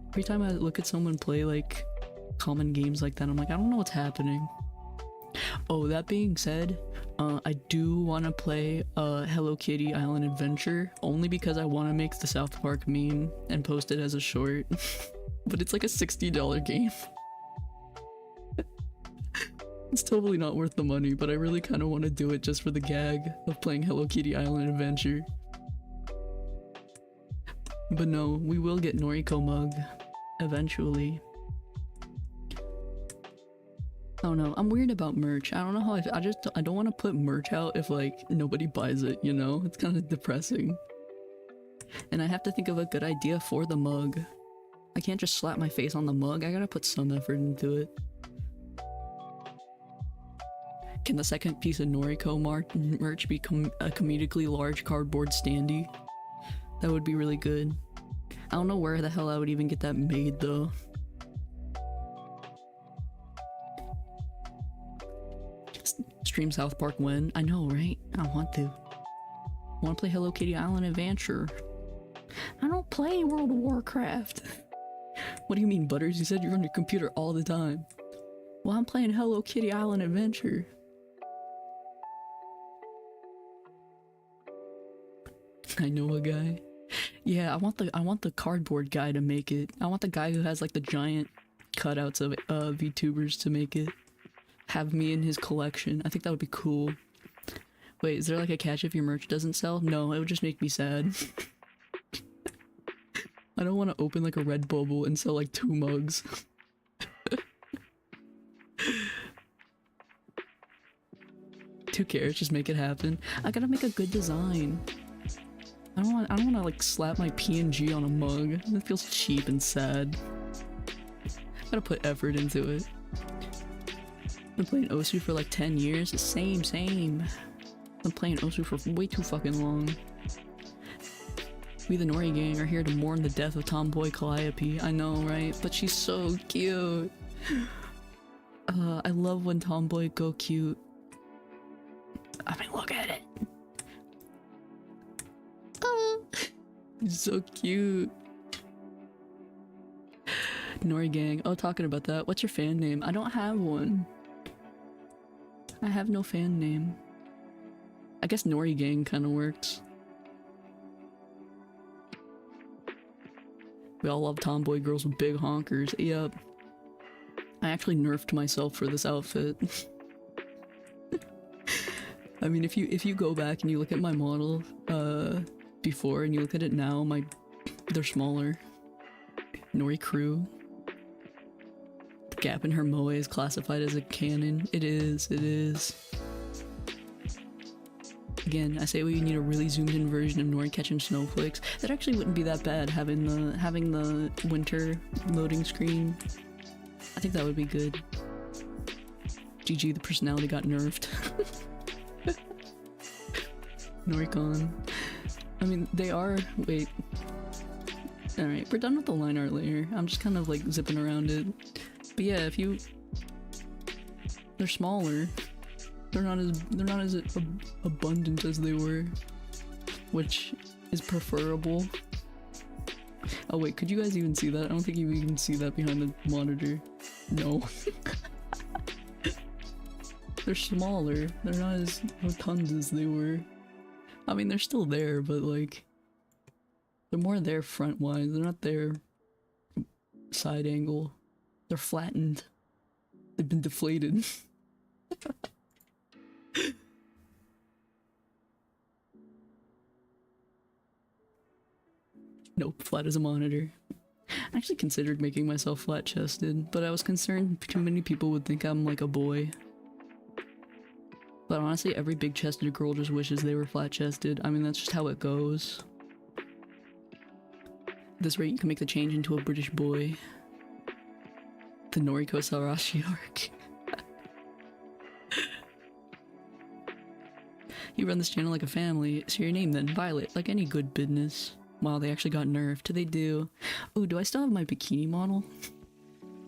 Every time I look at someone play like common games like that, I'm like, I don't know what's happening. Oh, that being said, I do want to play Hello Kitty Island Adventure, only because I want to make the South Park meme and post it as a short. But it's like a $60 game. It's totally not worth the money, but I really kind of want to do it just for the gag of playing Hello Kitty Island Adventure. But no, we will get Noriko mug eventually. I don't know, I'm weird about merch. I don't know how I don't want to put merch out if like nobody buys it, you know? It's kind of depressing. And I have to think of a good idea for the mug. I can't just slap my face on the mug, I gotta put some effort into it. Can the second piece of Noriko merch become a comedically large cardboard standee? That would be really good. I don't know where the hell I would even get that made though. Stream South Park when? I know, right? I want to. I want to play Hello Kitty Island Adventure. I don't play World of Warcraft. What do you mean, Butters? You said you're on your computer all the time. Well, I'm playing Hello Kitty Island Adventure. I know a guy. Yeah, I want the cardboard guy to make it. I want the guy who has like the giant cutouts of VTubers to make it. Have me in his collection. I think that would be cool. Wait, is there like a catch if your merch doesn't sell? No, it would just make me sad. I don't want to open like a Redbubble and sell like 2 mugs. Who cares? Just make it happen. I gotta make a good design. I don't want to like slap my PNG on a mug. That feels cheap and sad. Gotta put effort into it. Been playing Osu for like 10 years. Same. Been playing Osu for way too fucking long. We the Nori gang are here to mourn the death of tomboy Kawaiiope. I know, right? But she's so cute. I love when tomboy go cute. I mean, look at it. It's so cute. Nori gang. Oh, talking about that. What's your fan name? I don't have one. I have no fan name. I guess Nori gang kind of works. We all love tomboy girls with big honkers. Yep. I actually nerfed myself for this outfit. I mean, if you go back and you look at my model before and you look at it now, they're smaller. Nori crew. The gap in her moe is classified as a cannon. It is. Again, I say we need a really zoomed in version of Nori catching snowflakes. That actually wouldn't be that bad, having the winter loading screen. I think that would be good. GG, the personality got nerfed. Noricon. I mean, they are. Wait. Alright, we're done with the line art layer. I'm just kind of like zipping around it. But yeah, they're smaller. They're not as abundant as they were, which is preferable. Oh wait, could you guys even see that? I don't think you even see that behind the monitor. No. They're smaller. They're not as rotund as they were. I mean, they're still there, but like, they're more there front-wise. They're not there side angle. They're flattened. They've been deflated. Nope, flat as a monitor. I actually considered making myself flat-chested, but I was concerned too many people would think I'm like a boy. But honestly, every big-chested girl just wishes they were flat-chested. I mean, that's just how it goes. At this rate, you can make the change into a British boy. The Noriko Sarashi arc. You run this channel like a family, so your name then, Violet, like any good business. Wow, they actually got nerfed. They do. Ooh, do I still have my bikini model?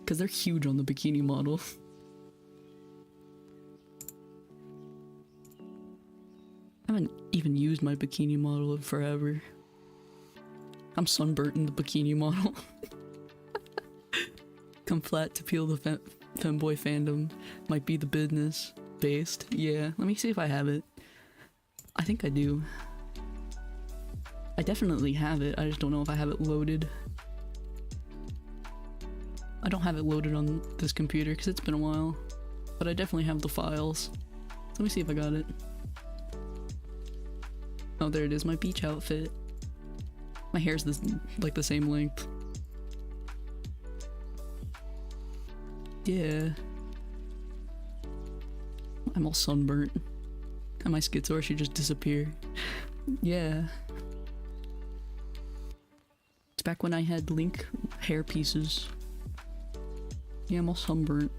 Because they're huge on the bikini model. I haven't even used my bikini model in forever. I'm sunburnt in the bikini model. Come flat to peel the femboy fandom. Might be the business. Based. Yeah, let me see if I have it. I think I do. I definitely have it, I just don't know if I have it loaded. I don't have it loaded on this computer because it's been a while. But I definitely have the files. Let me see if I got it. Oh, there it is, my beach outfit. My hair's like the same length. Yeah. I'm all sunburnt. And my schizo, or she just disappear. Yeah. It's back when I had Link hair pieces. Yeah, I'm all sunburnt.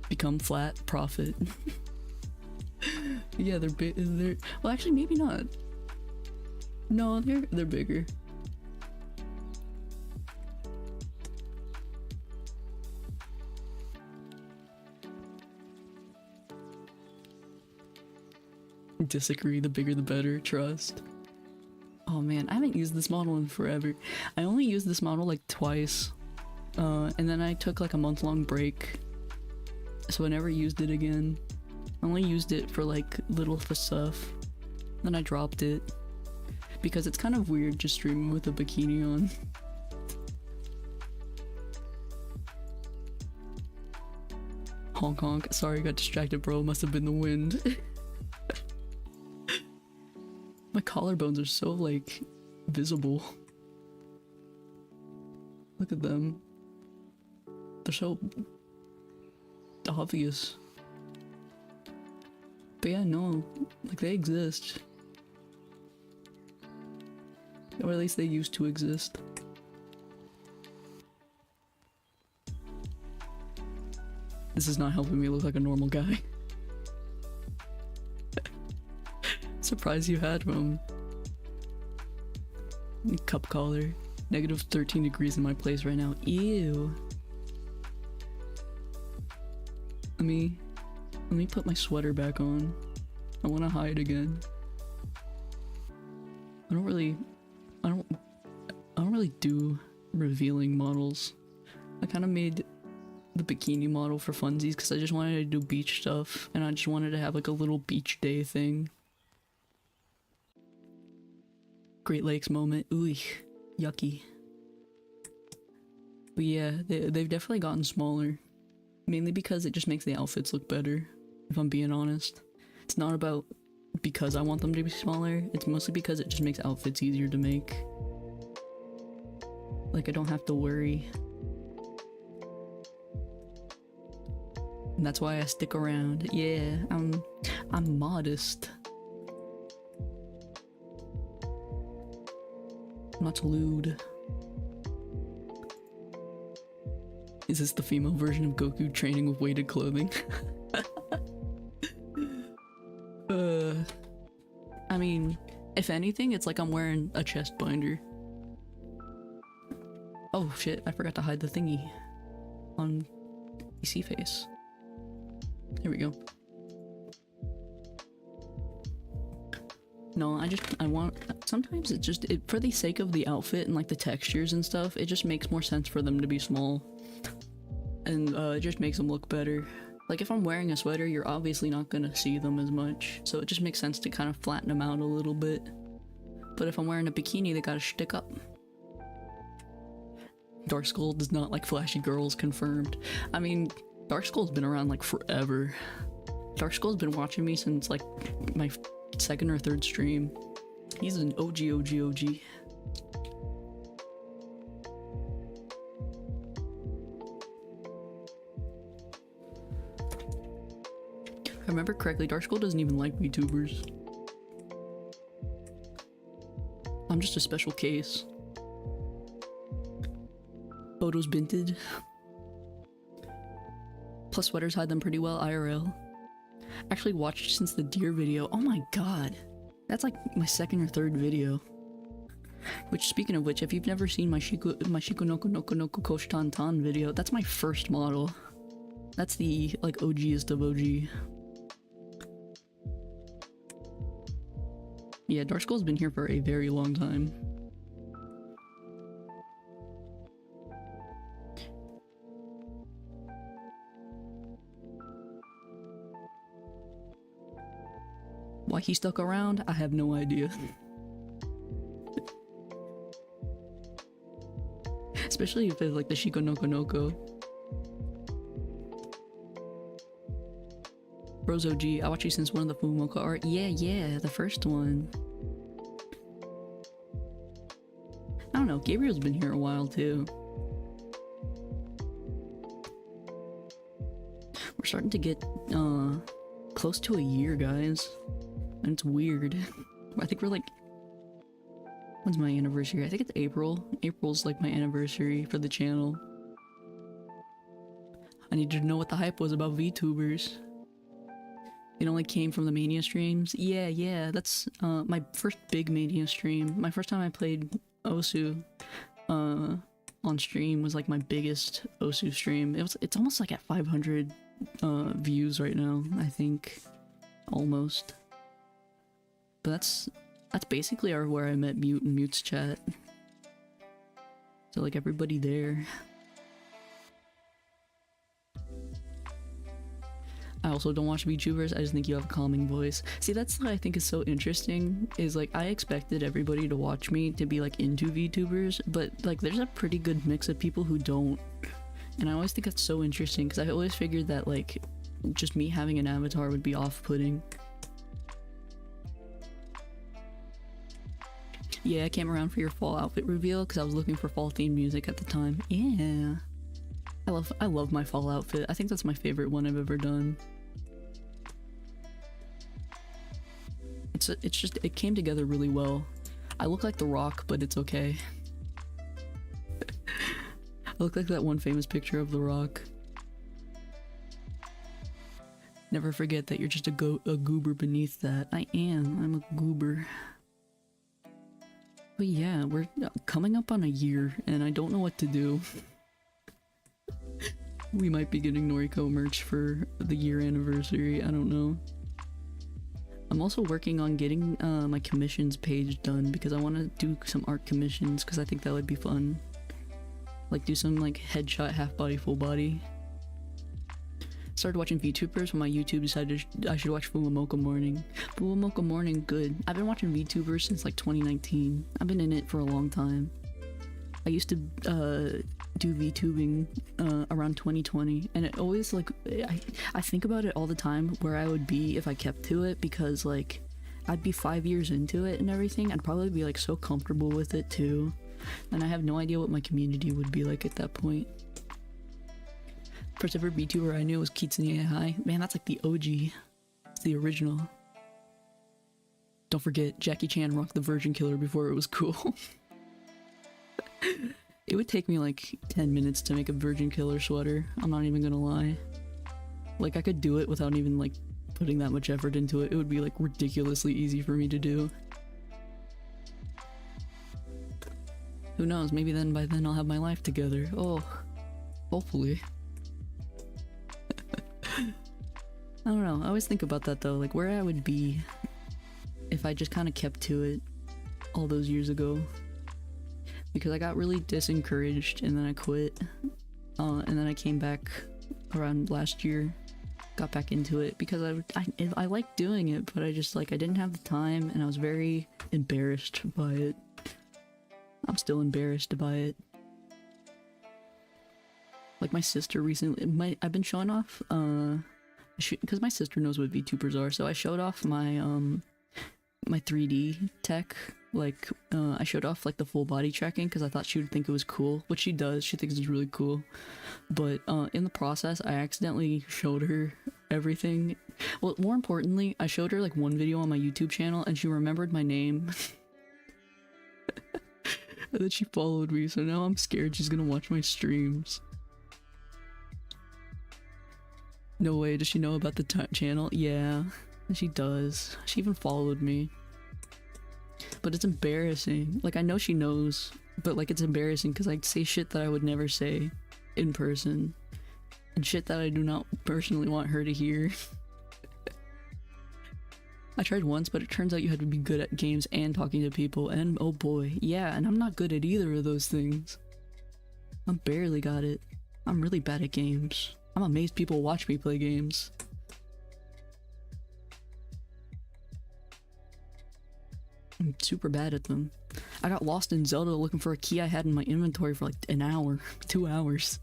Become flat, profit. Yeah, they're big. Well, actually, maybe not. No, they're bigger. Disagree, the bigger the better, trust. Oh man, I haven't used this model in forever. I only used this model like twice. And then I took like a month-long break. So I never used it again. I only used it for like little stuff. Then I dropped it. Because it's kind of weird just streaming with a bikini on. Honk honk. Sorry, I got distracted, bro. Must have been the wind. My collarbones are so, like, visible. Look at them. They're so obvious. But yeah, no, like, they exist. Or at least they used to exist. This is not helping me look like a normal guy. Surprised you had one. Cup collar. Negative 13 degrees in my place right now. Ew. Let me put my sweater back on. I want to hide again. I don't really do revealing models. I kind of made the bikini model for funsies because I just wanted to do beach stuff and I just wanted to have like a little beach day thing. Great Lakes moment. Ooh, yucky. But yeah, they've definitely gotten smaller. Mainly because it just makes the outfits look better, if I'm being honest. It's not about because I want them to be smaller, it's mostly because it just makes outfits easier to make. Like, I don't have to worry. And that's why I stick around. Yeah, I'm modest. I'm not lewd. Is this the female version of Goku training with weighted clothing? I mean, if anything, it's like I'm wearing a chest binder. Oh shit, I forgot to hide the thingy on PC face. There we go. No, I want, sometimes it just, for the sake of the outfit and like the textures and stuff, it just makes more sense for them to be small. And it just makes them look better. Like if I'm wearing a sweater, you're obviously not gonna see them as much, so it just makes sense to kind of flatten them out a little bit. But if I'm wearing a bikini, they gotta stick up. Dark Skull does not like flashy girls, confirmed. I mean, Dark Skull's been around like forever. Dark Skull's been watching me since like my second or third stream. He's an OG. If I remember correctly, Dark Skull doesn't even like VTubers. I'm just a special case. Photos binted. Plus sweaters hide them pretty well IRL. Actually watched since the deer video. Oh my god. That's like my second or third video. Which, speaking of which, if you've never seen my Shiko Noko Koshtan video, that's my first model. That's the like OGest of OG. Yeah, Dark Skull's been here for a very long time. Why he stuck around, I have no idea. Especially if it's like the Shiko Noko. Bros OG, I watched you since one of the Fumoka art. Yeah, the first one. I don't know, Gabriel's been here a while too. We're starting to get close to a year, guys. And it's weird. I think we're like, when's my anniversary? I think it's April. April's like my anniversary for the channel. I need to know what the hype was about VTubers. It only came from the Mania streams. Yeah, that's my first big Mania stream. My first time I played Osu on stream was like my biggest Osu stream. It's almost like at 500 views right now, I think. Almost. But that's basically where I met Mute and Mute's chat. So like everybody there. I also don't watch VTubers, I just think you have a calming voice. See, that's what I think is so interesting, is like I expected everybody to watch me to be like into VTubers, but like there's a pretty good mix of people who don't. And I always think that's so interesting, because I always figured that like just me having an avatar would be off-putting. Yeah, I came around for your fall outfit reveal because I was looking for fall themed music at the time. Yeah. I love my fall outfit. I think that's my favorite one I've ever done. It's just, it came together really well. I look like The Rock, but it's okay. I look like that one famous picture of The Rock. Never forget that you're just a goober beneath that. I am. I'm a goober. But yeah, we're coming up on a year, and I don't know what to do. We might be getting Noriko merch for the year anniversary. I don't know. I'm also working on getting my commissions page done because I want to do some art commissions because I think that would be fun. Like do some like headshot, half body, full body. Started watching VTubers when my YouTube decided I should watch Fumamoka Morning. Fumamoka Morning, good. I've been watching VTubers since like 2019. I've been in it for a long time. I used to do VTubing around 2020, and it always like I think about it all the time where I would be if I kept to it, because like I'd be 5 years into it and everything. I'd probably be like so comfortable with it too, and I have no idea what my community would be like at that point. First ever VTuber I knew was Kitsune High. Man, that's like the OG. It's the original. Don't forget, Jackie Chan rocked the Virgin Killer before it was cool. It would take me like 10 minutes to make a Virgin Killer sweater. I'm not even gonna lie. Like, I could do it without even like putting that much effort into it. It would be like ridiculously easy for me to do. Who knows, maybe then by then I'll have my life together. Oh, hopefully. I don't know, I always think about that though, like where I would be if I just kind of kept to it all those years ago. Because I got really disencouraged and then I quit. And then I came back around last year, got back into it because I liked doing it, but I just like, I didn't have the time and I was very embarrassed by it. I'm still embarrassed by it. Like my sister recently, I've been showing off, because my sister knows what VTubers are, so I showed off my, my 3D tech. Like, I showed off like the full body tracking because I thought she would think it was cool, which she does. She thinks it's really cool. But in the process, I accidentally showed her everything. Well, more importantly, I showed her like one video on my YouTube channel and she remembered my name. And then she followed me, so now I'm scared she's gonna watch my streams. No way, does she know about the channel? Yeah, she does. She even followed me. But it's embarrassing. Like, I know she knows, but like it's embarrassing because I say shit that I would never say in person. And shit that I do not personally want her to hear. I tried once, but it turns out you had to be good at games and talking to people, and oh boy, yeah, and I'm not good at either of those things. I barely got it. I'm really bad at games. I'm amazed people watch me play games. I'm super bad at them. I got lost in Zelda looking for a key I had in my inventory for like an hour, 2 hours.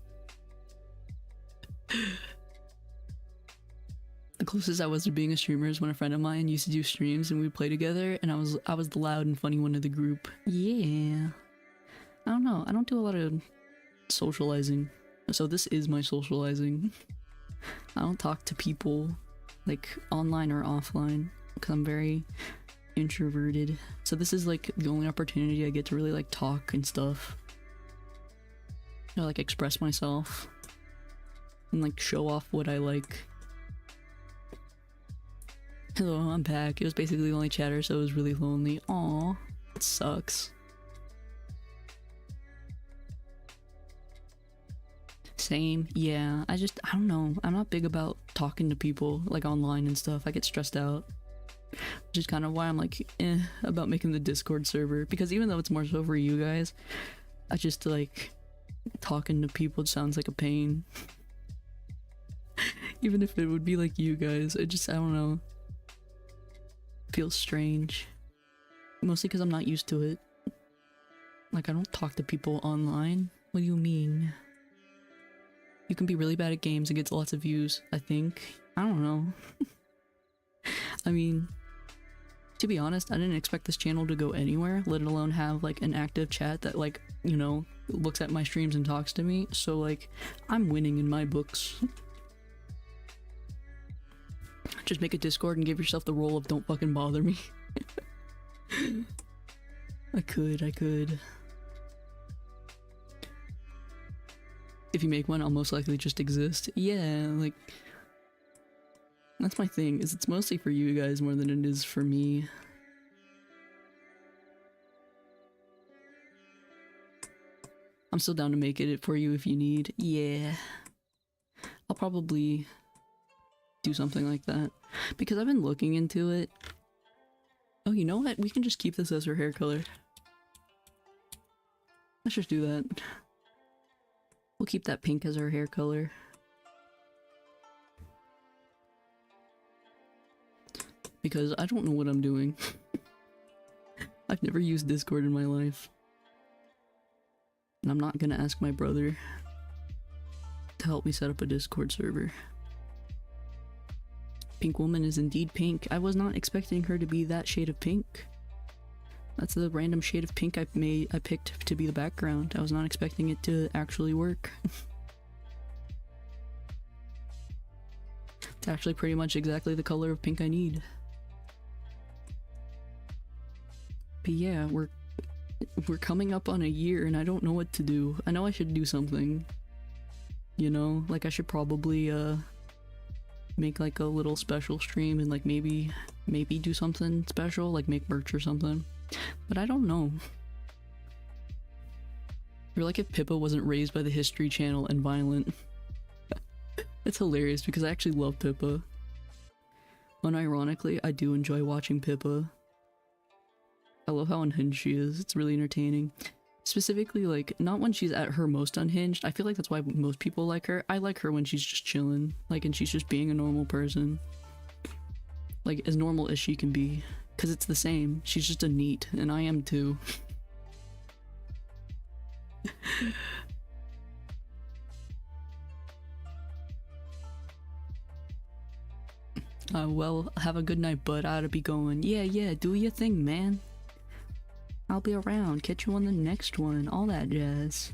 The closest I was to being a streamer is when a friend of mine used to do streams and we'd play together, and I was the loud and funny one of the group. Yeah. I don't know, I don't do a lot of socializing. So this is my socializing. I don't talk to people like online or offline because I'm very introverted. So this is like the only opportunity I get to really like talk and stuff. You know, like express myself and like show off what I like. Hello, I'm back. It was basically the only chatter, so it was really lonely. Aw, it sucks. Same, yeah. I don't know. I'm not big about talking to people like online and stuff. I get stressed out. Which is kind of why I'm like, about making the Discord server. Because even though it's more so for you guys, I just like talking to people sounds like a pain. Even if it would be like you guys, I don't know. Feels strange. Mostly because I'm not used to it. Like, I don't talk to people online. What do you mean? You can be really bad at games and get lots of views, I think. I don't know. I mean, To be honest, I didn't expect this channel to go anywhere, let alone have like an active chat that like, you know, looks at my streams and talks to me. So like, I'm winning in my books. Just make a Discord and give yourself the role of don't fucking bother me. I could. If you make one, I'll most likely just exist. Yeah, like... That's my thing, is it's mostly for you guys more than it is for me. I'm still down to make it for you if you need. Yeah. I'll probably do something like that. Because I've been looking into it. Oh, you know what? We can just keep this as her hair color. Let's just do that. We'll keep that pink as our hair color. Because I don't know what I'm doing. I've never used Discord in my life. And I'm not gonna ask my brother to help me set up a Discord server. Pink woman is indeed pink. I was not expecting her to be that shade of pink. That's the random shade of pink I picked to be the background. I was not expecting it to actually work. It's actually pretty much exactly the color of pink I need. But yeah, we're coming up on a year and I don't know what to do. I know I should do something. You know, like I should probably make like a little special stream and like maybe do something special, like make merch or something. But I don't know. You're like if Pippa wasn't raised by the History Channel and violent. It's hilarious because I actually love Pippa. Unironically, I do enjoy watching Pippa. I love how unhinged she is. It's really entertaining. Specifically, like, not when she's at her most unhinged. I feel like that's why most people like her. I like her when she's just chilling. Like, and she's just being a normal person. Like, as normal as she can be. Because it's the same. She's just a NEET, and I am too. Well, have a good night, bud. I oughta be going. Yeah, do your thing, man. I'll be around. Catch you on the next one. All that jazz.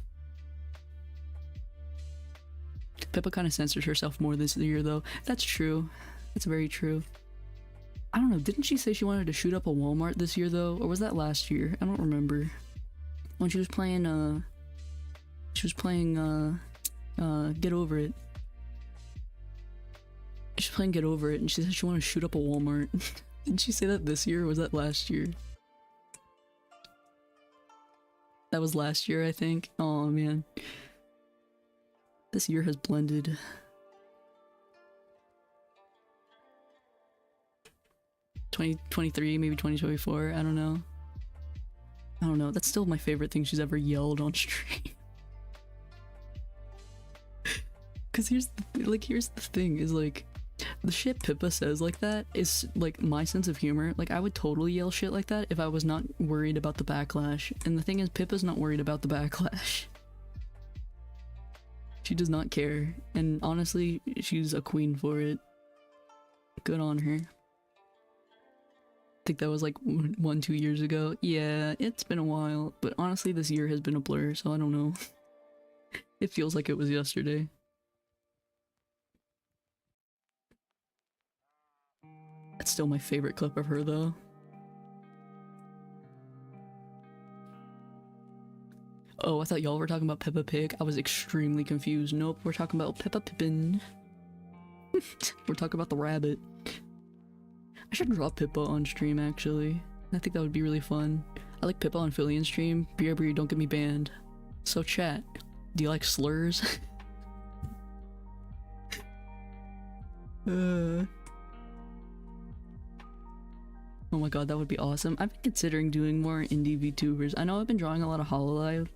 Pippa kind of censored herself more this year, though. That's true. That's very true. I don't know. Didn't she say she wanted to shoot up a Walmart this year, though? Or was that last year? I don't remember. When she was playing, Get Over It. She was playing Get Over It, and she said she wanted to shoot up a Walmart. Didn't she say that this year, or was that last year? That was last year, I think. Oh man. This year has blended. '23, maybe 2024, I don't know. I don't know, that's still my favorite thing she's ever yelled on stream. Cause here's the thing, is like, the shit Pippa says like that is like my sense of humor. Like I would totally yell shit like that if I was not worried about the backlash. And the thing is, Pippa's not worried about the backlash. She does not care. And honestly, she's a queen for it. Good on her. I think that was like 1-2 years ago. Yeah, it's been a while. But honestly, this year has been a blur, so I don't know. It feels like it was yesterday. That's still my favorite clip of her, though. Oh, I thought y'all were talking about Peppa Pig. I was extremely confused. Nope, we're talking about Peppa Pippin. We're talking about the rabbit. I should draw Pippa on stream, actually. I think that would be really fun. I like Pippa on Philly stream. Beer, don't get me banned. So chat, do you like slurs? Oh my god, that would be awesome. I've been considering doing more indie VTubers. I know I've been drawing a lot of Hololive,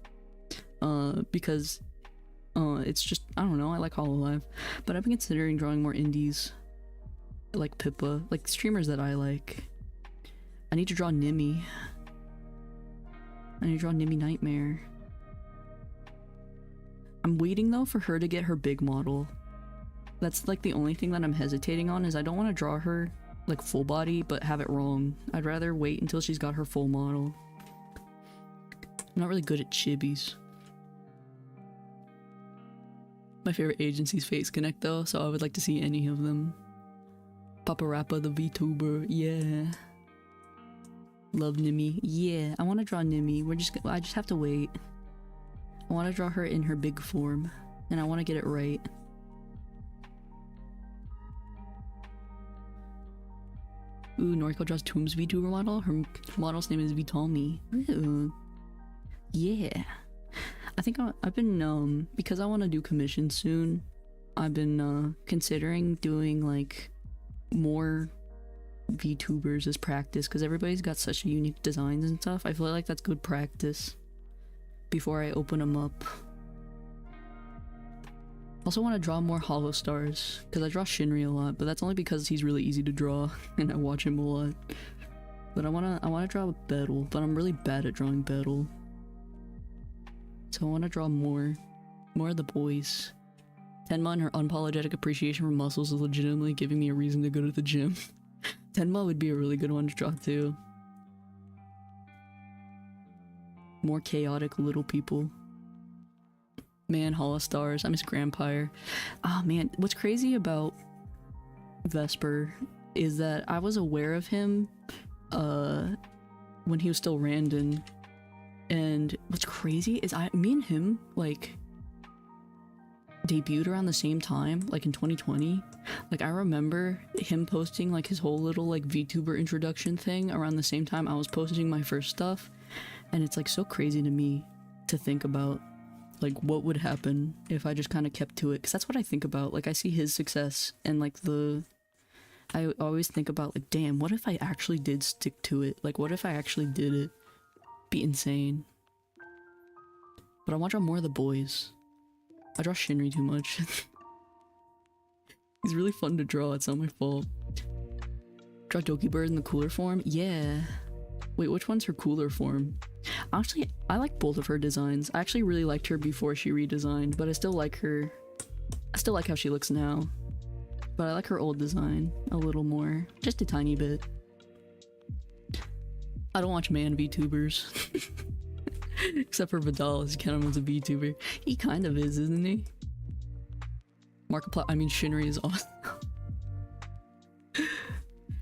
because, it's just, I don't know, I like Hololive. But I've been considering drawing more indies, like Pippa, like streamers that I like. I need to draw Nimmy. I need to draw Nimmy Nightmare. I'm waiting though for her to get her big model. That's like the only thing that I'm hesitating on, is I don't want to draw her like full body, but have it wrong. I'd rather wait until she's got her full model. I'm not really good at chibis. My favorite agency's Face Connect though, so I would like to see any of them. Papa Rappa the VTuber, yeah. Love Nimi, yeah. I want to draw Nimi. I just have to wait. I want to draw her in her big form, and I want to get it right. Ooh, Noriko draws Tomb's VTuber model. Her model's name is Vitami. Ooh. Yeah. I think I've been, because I want to do commissions soon, I've been, considering doing, like, more VTubers as practice, because everybody's got such unique designs and stuff. I feel like that's good practice before I open them up. Also want to draw more Hollow Stars, because I draw Shinri a lot, but that's only because he's really easy to draw, and I watch him a lot. But I wanna draw Betel, but I'm really bad at drawing Betel. So I want to draw more of the boys. Tenma and her unapologetic appreciation for muscles is legitimately giving me a reason to go to the gym. Tenma would be a really good one to draw too. More chaotic little people. Man, Hollow Stars. I miss Grandpire. Ah, man, what's crazy about Vesper is that I was aware of him when he was still Randon. And what's crazy is me and him, like, debuted around the same time, like in 2020. Like, I remember him posting, like, his whole little, like, VTuber introduction thing around the same time I was posting my first stuff. And it's, like, so crazy to me to think about, like, what would happen if I just kind of kept to it. Because that's what I think about. Like, I see his success and, like, I always think about, like, damn, what if I actually did stick to it? Like, what if I actually did it? Be insane. But I want to draw more of the boys. I draw Shinri too much. He's really fun to draw, it's not my fault. Draw Doki Bird in the cooler form? Yeah. Wait, which one's her cooler form? Actually, I like both of her designs. I actually really liked her before she redesigned, but I still like her. I still like how she looks now. But I like her old design a little more. Just a tiny bit. I don't watch man VTubers. Except for Vidal, as you count him as a VTuber. He kind of is, isn't he? Shinri is awesome.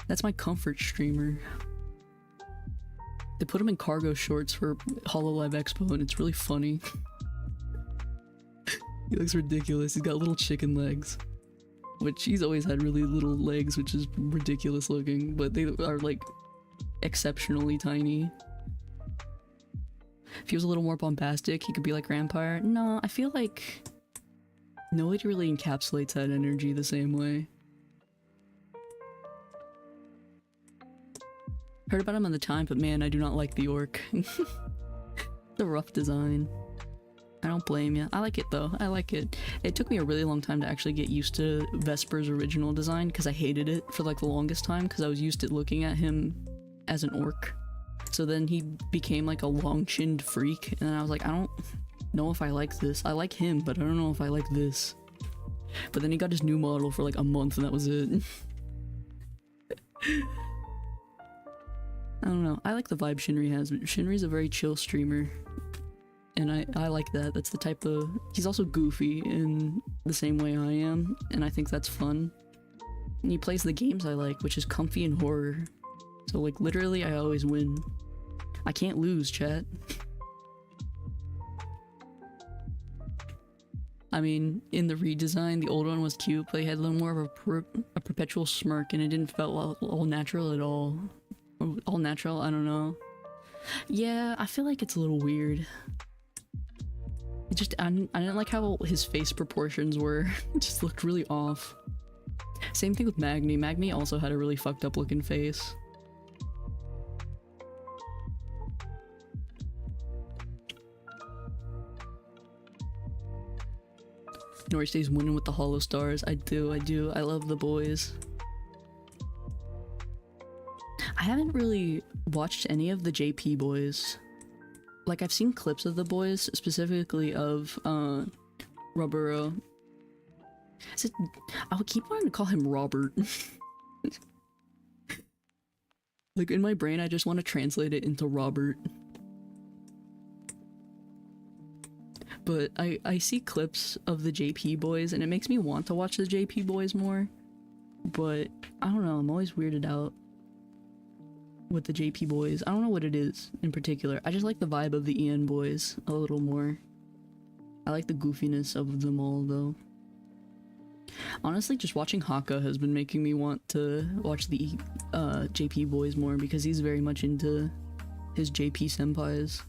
That's my comfort streamer. They put him in cargo shorts for HoloLive Expo and it's really funny. He looks ridiculous. He's got little chicken legs. Which he's always had really little legs, which is ridiculous looking, but they are like exceptionally tiny. If he was a little more bombastic, he could be like Rampire. No, I feel like nobody really encapsulates that energy the same way. Heard about him on the time, but man, I do not like the orc. The rough design. I don't blame you. I like it though. I like it. It took me a really long time to actually get used to Vesper's original design because I hated it for like the longest time because I was used to looking at him as an orc. So then he became like a long-chinned freak and I was like, I don't know if I like this. I like him, but I don't know if I like this. But then he got his new model for like a month and that was it. I don't know. I like the vibe Shinri has. Shinri's a very chill streamer. And I like that. That's the type of... He's also goofy in the same way I am. And I think that's fun. And he plays the games I like, which is comfy and horror. So like literally I always win. I can't lose, chat. I mean, in the redesign, the old one was cute, but he had a little more of a perpetual smirk and it didn't feel all natural at all. All natural, I don't know. Yeah, I feel like it's a little weird. It just, I didn't like how his face proportions were. It just looked really off. Same thing with Magni. Magni also had a really fucked up looking face. Nori stays winning with the hollow stars. I do. I love the boys. I haven't really watched any of the JP boys. Like, I've seen clips of the boys, specifically of, Roburo. I would keep wanting to call him Robert. Like in my brain, I just want to translate it into Robert. But I see clips of the JP boys and it makes me want to watch the JP boys more. But I don't know, I'm always weirded out with the JP boys. I don't know what it is in particular. I just like the vibe of the Ian boys a little more. I like the goofiness of them all though. Honestly, just watching Haka has been making me want to watch the JP boys more because he's very much into his JP senpais.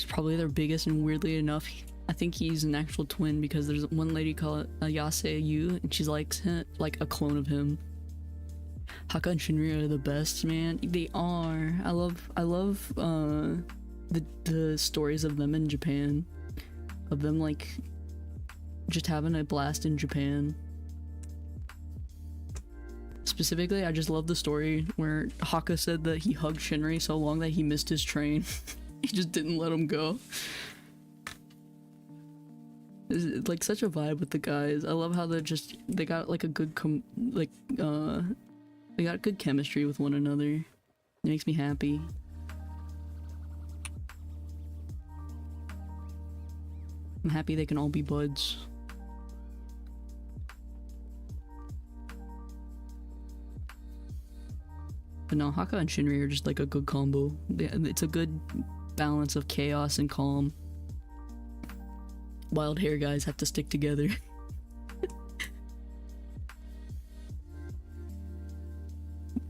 Probably their biggest, and weirdly enough, I think he's an actual twin because there's one lady called Ayase Yu and she's like a clone of him. Haka and Shinri are the best, man. They are. I love the stories of them in Japan, of them like just having a blast in Japan. Specifically, I just love the story where Haka said that he hugged Shinri so long that he missed his train. He just didn't let him go. It's like such a vibe with the guys. I love how they got like a good they got good chemistry with one another. It makes me happy. I'm happy they can all be buds. But no, Haka and Shinri are just like a good combo. It's a good balance of chaos and calm. Wild hair guys have to stick together.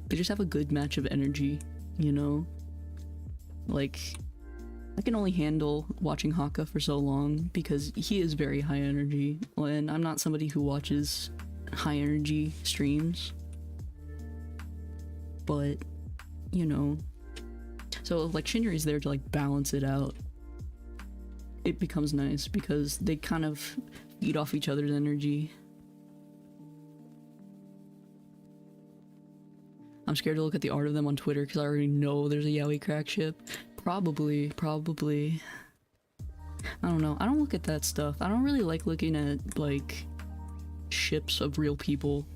They just have a good match of energy, you know? Like, I can only handle watching Haka for so long because he is very high energy, and I'm not somebody who watches high energy streams. But, you know, so like Shinri's there to like balance it out. It becomes nice because they kind of feed off each other's energy. I'm scared to look at the art of them on Twitter because I already know there's a yaoi crack ship. Probably. I don't know. I don't look at that stuff. I don't really like looking at like ships of real people.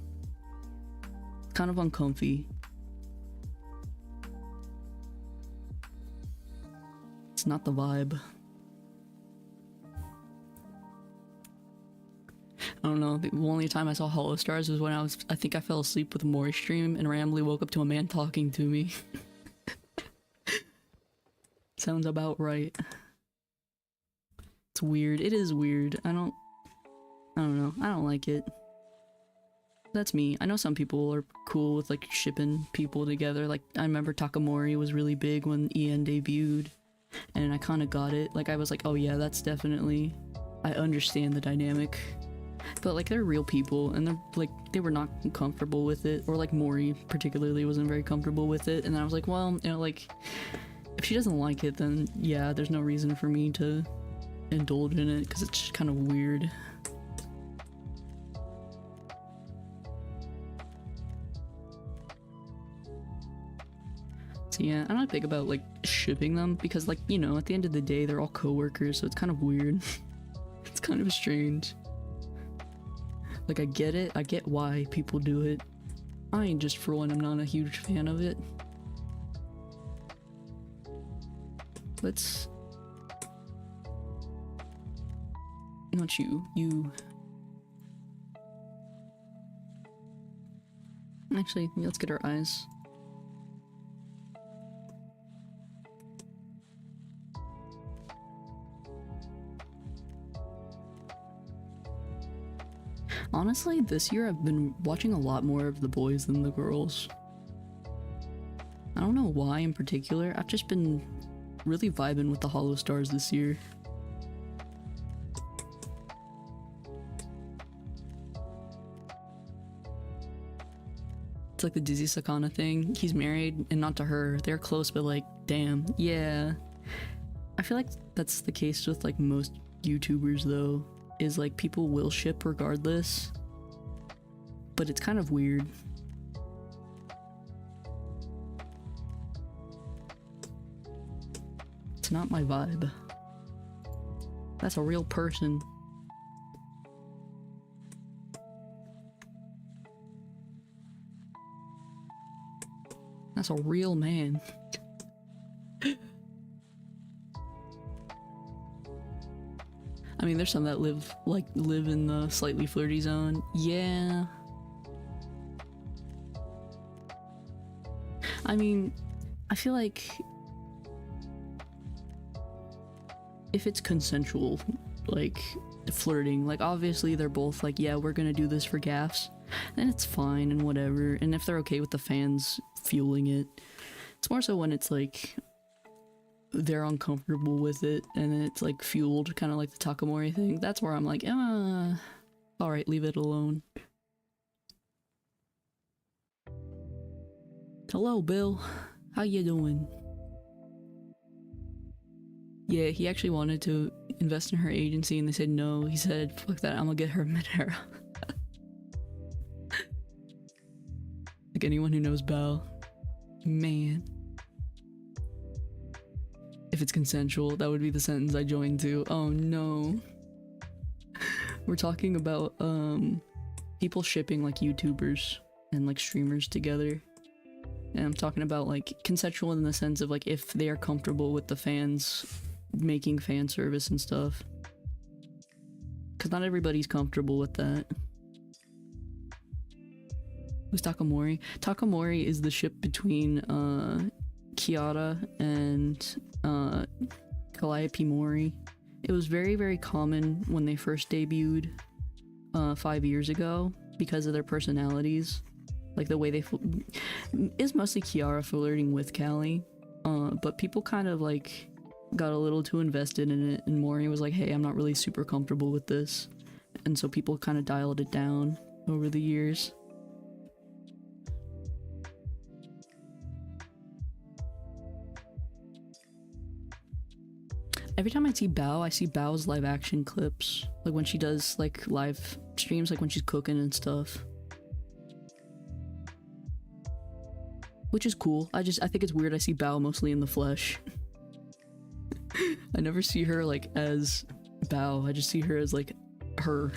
It's kind of uncomfy. It's not the vibe. I don't know, the only time I saw Hollow Stars was when I think I fell asleep with a Mori stream and randomly woke up to a man talking to me. Sounds about right. It's weird. It is weird. I don't know. I don't like it. That's me. I know some people are cool with like shipping people together. Like I remember Takamori was really big when EN debuted. And I kind of got it. Like I was like, oh yeah, that's definitely, I understand the dynamic. But like they're real people and they're like, they were not comfortable with it. Or like Mori particularly wasn't very comfortable with it. And then I was like, well, you know, like if she doesn't like it, then yeah, there's no reason for me to indulge in it because it's just kind of weird. So yeah, I'm not big about like shipping them because like, you know, at the end of the day, they're all co-workers, so it's kind of weird. It's kind of strange. Like I get it, I get why people do it. I ain't just for one, I'm not a huge fan of it. Let's... Not you, you... Actually, let's get our eyes. Honestly, this year I've been watching a lot more of the boys than the girls. I don't know why in particular, I've just been really vibing with the Hollow Stars this year. It's like the Dizzy Sakana thing. He's married and not to her. They're close, but like, damn, yeah. I feel like that's the case with like most YouTubers though. Is like people will ship regardless, but it's kind of weird. It's not my vibe. That's a real person. That's a real man. I mean, there's some that live in the slightly flirty zone. Yeah. I mean, I feel like if it's consensual, like flirting, like obviously they're both like, yeah, we're gonna do this for gaffes, then it's fine and whatever. And if they're okay with the fans fueling it, it's more so when it's like they're uncomfortable with it and then it's like fueled, kind of like the Takamori thing. That's where I'm like, alright, leave it alone. Hello, Bill. How you doing? Yeah, he actually wanted to invest in her agency and they said no. He said, fuck that, I'm gonna get her Minera. Like anyone who knows Bao. Man. If it's consensual, that would be the sentence I join to. Oh no. We're talking about people shipping like YouTubers and like streamers together. And I'm talking about like consensual in the sense of like if they are comfortable with the fans making fan service and stuff. Cause not everybody's comfortable with that. Who's Takamori? Takamori is the ship between Kiara and Kawaiiope Mori. It was very, very common when they first debuted 5 years ago because of their personalities. Like the way they is mostly Kiara flirting with Cali, but people kind of like got a little too invested in it, and Mori was like, hey, I'm not really super comfortable with this, and so people kind of dialed it down over the years. Every time I see Bao's live action clips, like when she does like live streams, like when she's cooking and stuff. Which is cool. I think it's weird I see Bao mostly in the flesh. I never see her like as Bao, I just see her as like her.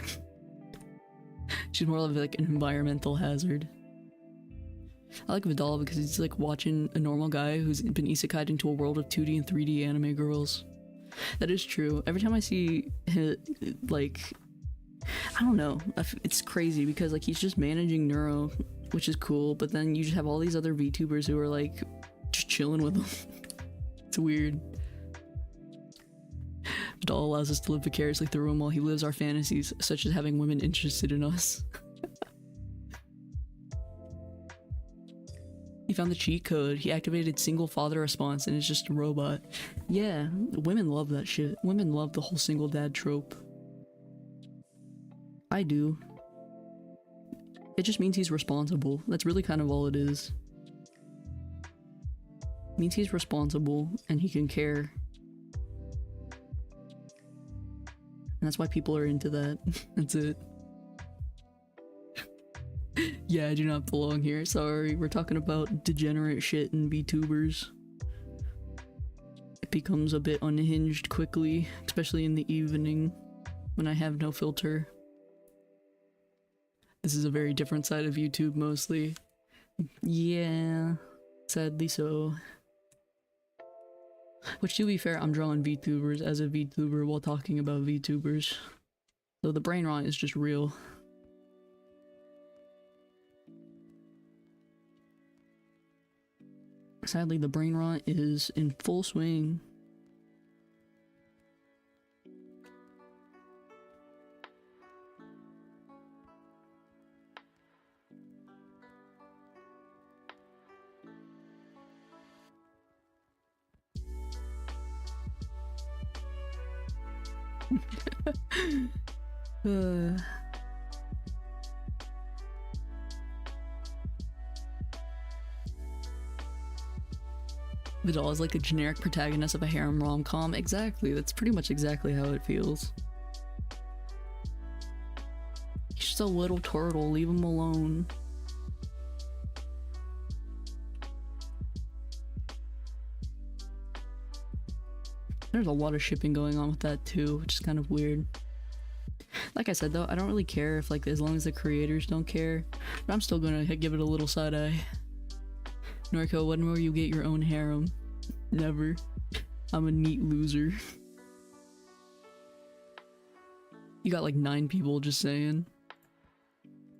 She's more of like an environmental hazard. I like Vidal because he's like watching a normal guy who's been isekai'd into a world of 2D and 3D anime girls. That is true. Every time I see him, like, I don't know, it's crazy because like he's just managing Neuro, which is cool, but then you just have all these other VTubers who are like just chilling with him. It's weird. Vidal allows us to live vicariously through him while he lives our fantasies, such as having women interested in us. He found the cheat code. He activated single father response and it's just a robot. Yeah, women love that shit. Women love the whole single dad trope. I do. It just means he's responsible. That's really kind of all it is. It means he's responsible and he can care. And that's why people are into that. That's it. Yeah, I do not belong here. Sorry, we're talking about degenerate shit and VTubers. It becomes a bit unhinged quickly, especially in the evening when I have no filter. This is a very different side of YouTube mostly. Yeah, sadly so. Which, to be fair, I'm drawing VTubers as a VTuber while talking about VTubers. So the brain rot is just real. Sadly, the brain rot is in full swing. Vidal is like a generic protagonist of a harem rom-com. Exactly, that's pretty much exactly how it feels. He's just a little turtle, leave him alone. There's a lot of shipping going on with that too, which is kind of weird. Like I said though, I don't really care if like as long as the creators don't care, but I'm still gonna give it a little side eye. Norco, when will you get your own harem? Never. I'm a neat loser. You got like 9 people just saying.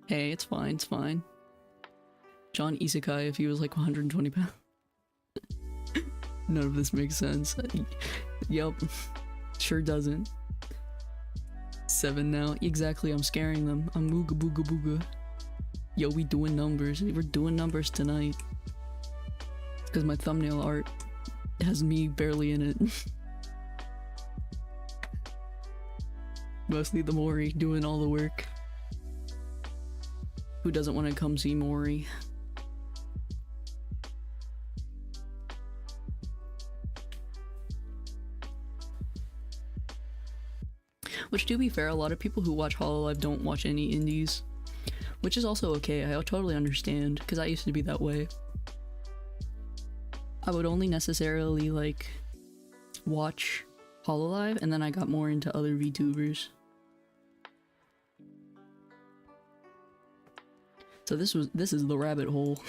Hey, it's fine, it's fine. John Isekai if he was like 120 pounds. None of this makes sense. Yup. Sure doesn't. 7 now. Exactly, I'm scaring them. I'm ooga booga booga. Yo, we doing numbers. We're doing numbers tonight. Because my thumbnail art has me barely in it. Mostly the Mori doing all the work. Who doesn't want to come see Mori? Which, to be fair, a lot of people who watch Hololive don't watch any indies. Which is also okay, I totally understand, because I used to be that way. I would only necessarily, like, watch Hololive, and then I got more into other VTubers. So this is the rabbit hole.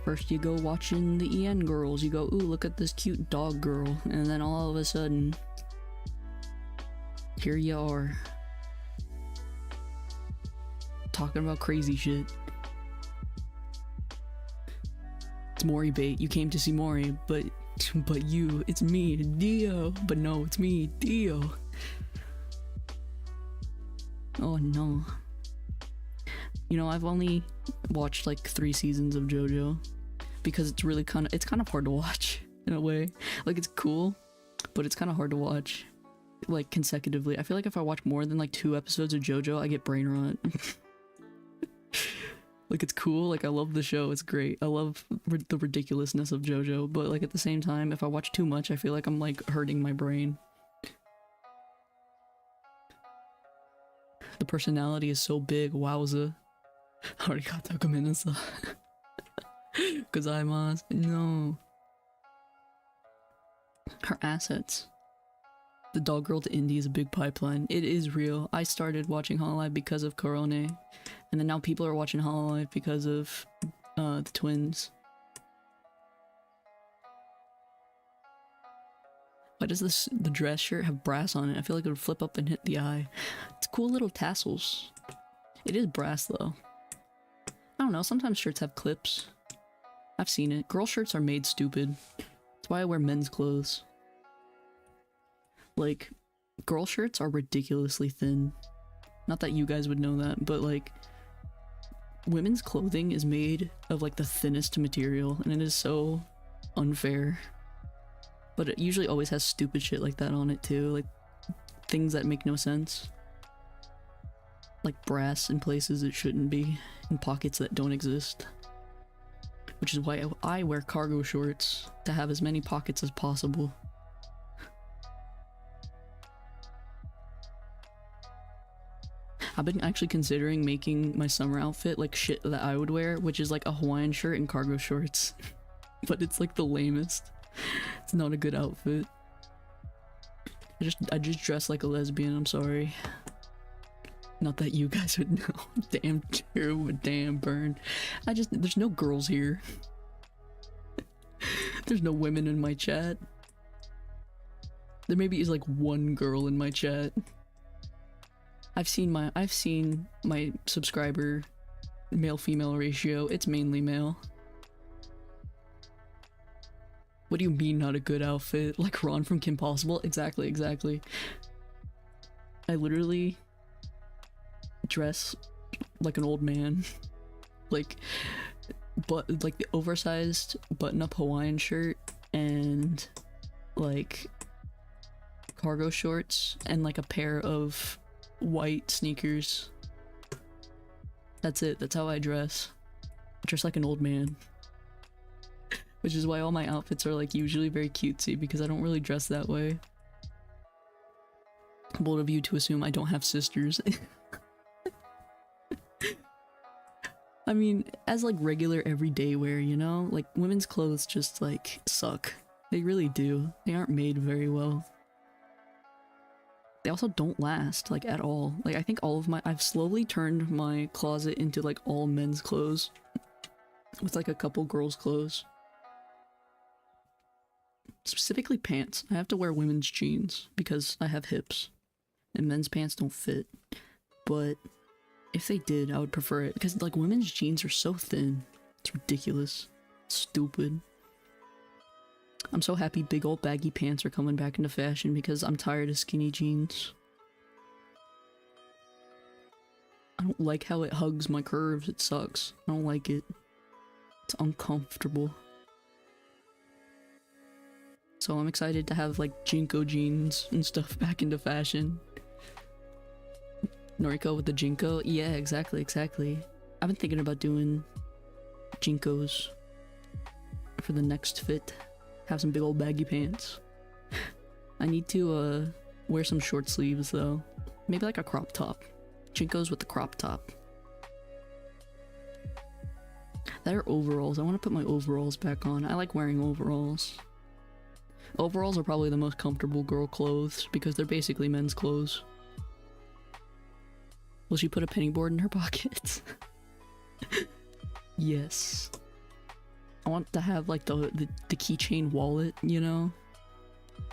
First you go watching the EN girls, you go, ooh, look at this cute dog girl, and then all of a sudden, here you are. Talking about crazy shit. It's Mori bait, you came to see Mori, but you, it's me, Dio. But no, it's me, Dio. Oh no. You know, I've only watched like 3 seasons of JoJo. Because it's really kind of hard to watch in a way. Like it's cool, but it's kind of hard to watch like consecutively. I feel like if I watch more than like 2 episodes of JoJo, I get brain rot. Like it's cool, like I love the show, it's great. I love the ridiculousness of JoJo, but like at the same time, if I watch too much, I feel like I'm like hurting my brain. The personality is so big, wowza. Arigato gomenasai. Gozaimasu. No. Her assets. The dog girl to indie is a big pipeline. It is real. I started watching Hololive because of Corone, and then now people are watching Hololive because of the twins. Why does the dress shirt have brass on it? I feel like it would flip up and hit the eye. It's cool little tassels. It is brass though. I don't know, sometimes shirts have clips. I've seen it. Girl shirts are made stupid. That's why I wear men's clothes. Like, girl shirts are ridiculously thin. Not that you guys would know that, but like, women's clothing is made of like the thinnest material, and it is so unfair. But it usually always has stupid shit like that on it too, like things that make no sense. Like brass in places it shouldn't be, in pockets that don't exist. Which is why I wear cargo shorts, to have as many pockets as possible. I've been actually considering making my summer outfit like shit that I would wear, which is like a Hawaiian shirt and cargo shorts. But it's like the lamest. It's not a good outfit. I just dress like a lesbian, I'm sorry. Not that you guys would know. Damn true, damn burn. There's no girls here. There's no women in my chat. There maybe is like 1 girl in my chat. I've seen my subscriber male-female ratio. It's mainly male. What do you mean not a good outfit? Like Ron from Kim Possible? Exactly, exactly. I literally dress like an old man. Like the oversized button-up Hawaiian shirt and like cargo shorts and like a pair of white sneakers. That's it. That's how I dress. I dress like an old man. Which is why all my outfits are like usually very cutesy, because I don't really dress that way. Bold of you to assume I don't have sisters. I mean, as like regular everyday wear, you know? Like women's clothes just like suck. They really do. They aren't made very well. They also don't last, like, at all. Like, I think all of I've slowly turned my closet into, like, all men's clothes. With, like, a couple girls' clothes. Specifically pants. I have to wear women's jeans because I have hips. And men's pants don't fit. But if they did, I would prefer it. Because, like, women's jeans are so thin. It's ridiculous. Stupid. I'm so happy big old baggy pants are coming back into fashion because I'm tired of skinny jeans. I don't like how it hugs my curves, it sucks. I don't like it. It's uncomfortable. So I'm excited to have like Jinko jeans and stuff back into fashion. Noriko with the Jinko? Yeah, exactly. I've been thinking about doing Jinkos for the next fit. Have some big old baggy pants. I need to wear some short sleeves though. Maybe like a crop top. Jinkos with the crop top. That are overalls. I want to put my overalls back on. I like wearing overalls. Overalls are probably the most comfortable girl clothes because they're basically men's clothes. Will she put a penny board in her pocket? Yes. I want to have like the keychain wallet, you know?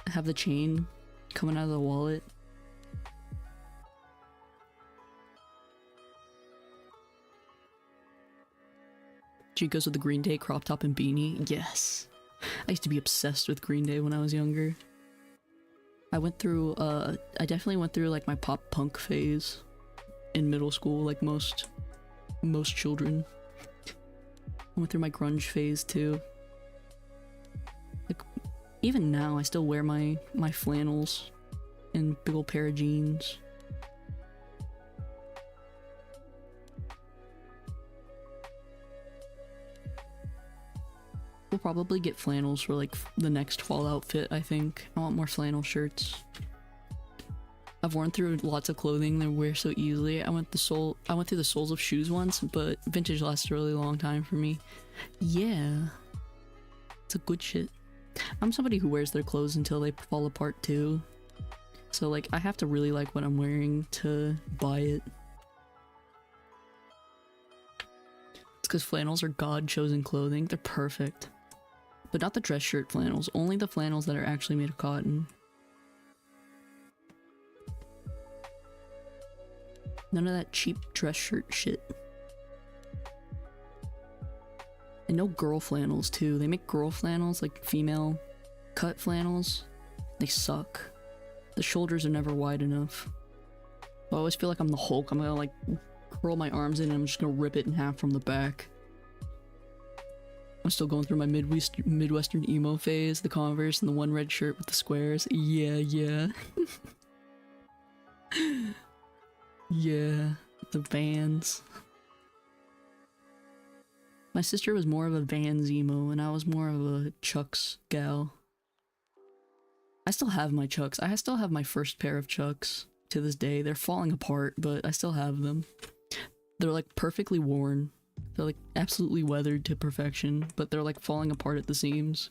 Have the chain coming out of the wallet. Chico's with the Green Day crop top and beanie. Yes. I used to be obsessed with Green Day when I was younger. I definitely went through like my pop punk phase in middle school, like most children. I went through my grunge phase too. Like, even now, I still wear my flannels and big ol' pair of jeans. We'll probably get flannels for like the next fall outfit, I think. I want more flannel shirts. I've worn through lots of clothing that I wear so easily. I went through the soles of shoes once, but vintage lasts a really long time for me. Yeah. It's a good shit. I'm somebody who wears their clothes until they fall apart too. So like, I have to really like what I'm wearing to buy it. It's because flannels are God-chosen clothing. They're perfect. But not the dress shirt flannels, only the flannels that are actually made of cotton. None of that cheap dress shirt shit. And no girl flannels too. They make girl flannels, like female cut flannels. They suck. The shoulders are never wide enough. I always feel like I'm the Hulk. I'm gonna like curl my arms in and I'm just gonna rip it in half from the back. I'm still going through my Midwestern emo phase, the Converse and the one red shirt with the squares. Yeah. Yeah, the Vans. My sister was more of a Vans emo and I was more of a Chucks gal. I still have my Chucks. I still have my first pair of Chucks to this day. They're falling apart, but I still have them. They're like perfectly worn. They're like absolutely weathered to perfection, but they're like falling apart at the seams.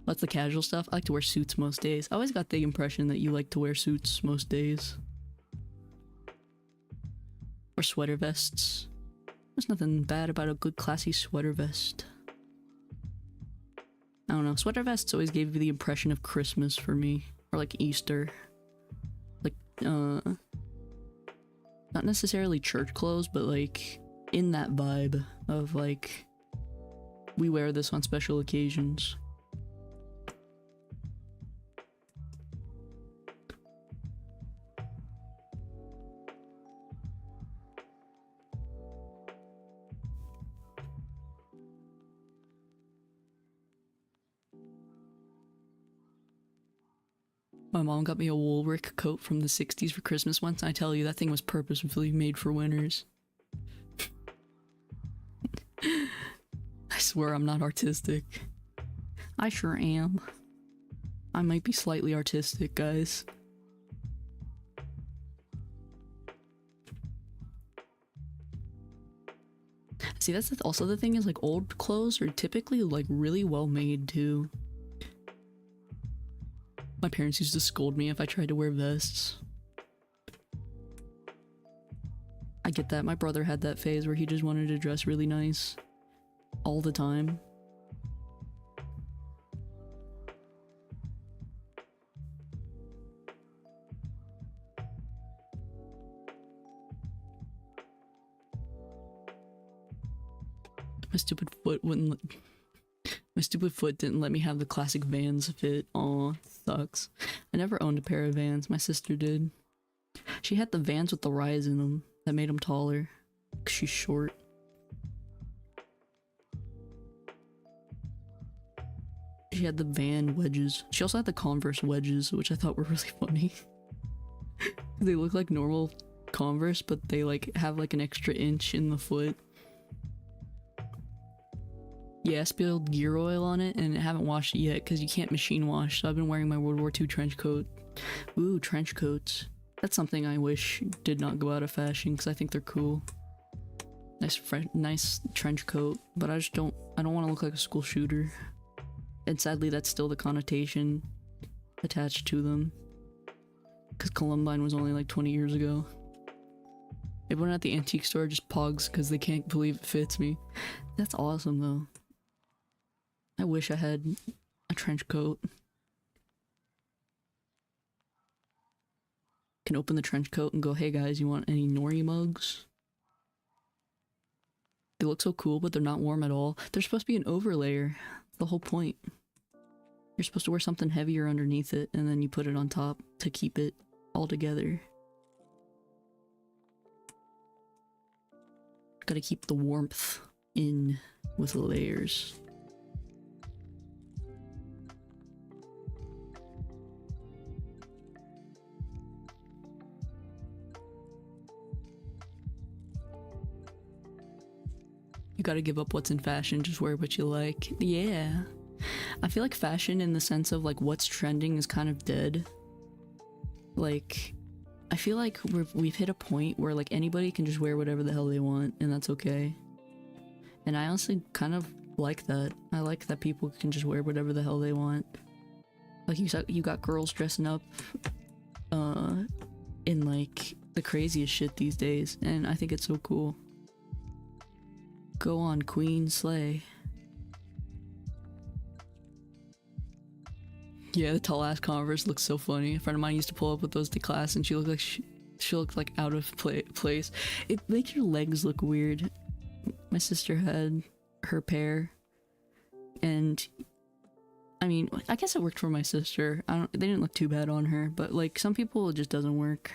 That's the casual stuff. I like to wear suits most days. I always got the impression that you like to wear suits most days. Or sweater vests. There's nothing bad about a good classy sweater vest. I don't know, sweater vests always gave you the impression of Christmas for me. Or like Easter. Like, not necessarily church clothes, but like in that vibe of like, we wear this on special occasions. My mom got me a Woolrich coat from the 60s for Christmas once, and I tell you, that thing was purposefully made for winters. I swear I'm not artistic. I sure am. I might be slightly artistic, guys. See, that's also the thing is like old clothes are typically like really well made too. My parents used to scold me if I tried to wear vests. I get that. My brother had that phase where he just wanted to dress really nice all the time. My stupid foot wouldn't my stupid foot didn't let me have the classic Vans fit. Aw, sucks. I never owned a pair of Vans. My sister did. She had the Vans with the rise in them that made them taller. 'Cause she's short. She had the Van wedges. She also had the Converse wedges, which I thought were really funny. They look like normal Converse, but they like have like an extra inch in the foot. Yeah, I spilled gear oil on it and I haven't washed it yet because you can't machine wash, so I've been wearing my World War II trench coat. Ooh, trench coats. That's something I wish did not go out of fashion because I think they're cool. Nice trench coat, but I don't want to look like a school shooter. And sadly, that's still the connotation attached to them. Because Columbine was only like 20 years ago. Everyone at the antique store just pogs because they can't believe it fits me. That's awesome though. I wish I had a trench coat. Can open the trench coat and go, hey guys, you want any nori mugs? They look so cool, but they're not warm at all. They're supposed to be an overlayer. That's the whole point. You're supposed to wear something heavier underneath it, and then you put it on top to keep it all together. Gotta keep the warmth in with the layers. You gotta give up what's in fashion, just wear what you like. Yeah. I feel like fashion in the sense of like what's trending is kind of dead. Like, I feel like we've hit a point where like anybody can just wear whatever the hell they want and that's okay. And I honestly kind of like that. I like that people can just wear whatever the hell they want. Like you got girls dressing up in like the craziest shit these days and I think it's so cool. Go on, queen, slay. Yeah, the tall ass Converse looks so funny. A friend of mine used to pull up with those to class and she looked like she looked like out of place. It makes your legs look weird. My sister had her pair and I mean, I guess it worked for my sister. They didn't look too bad on her, but like some people it just doesn't work.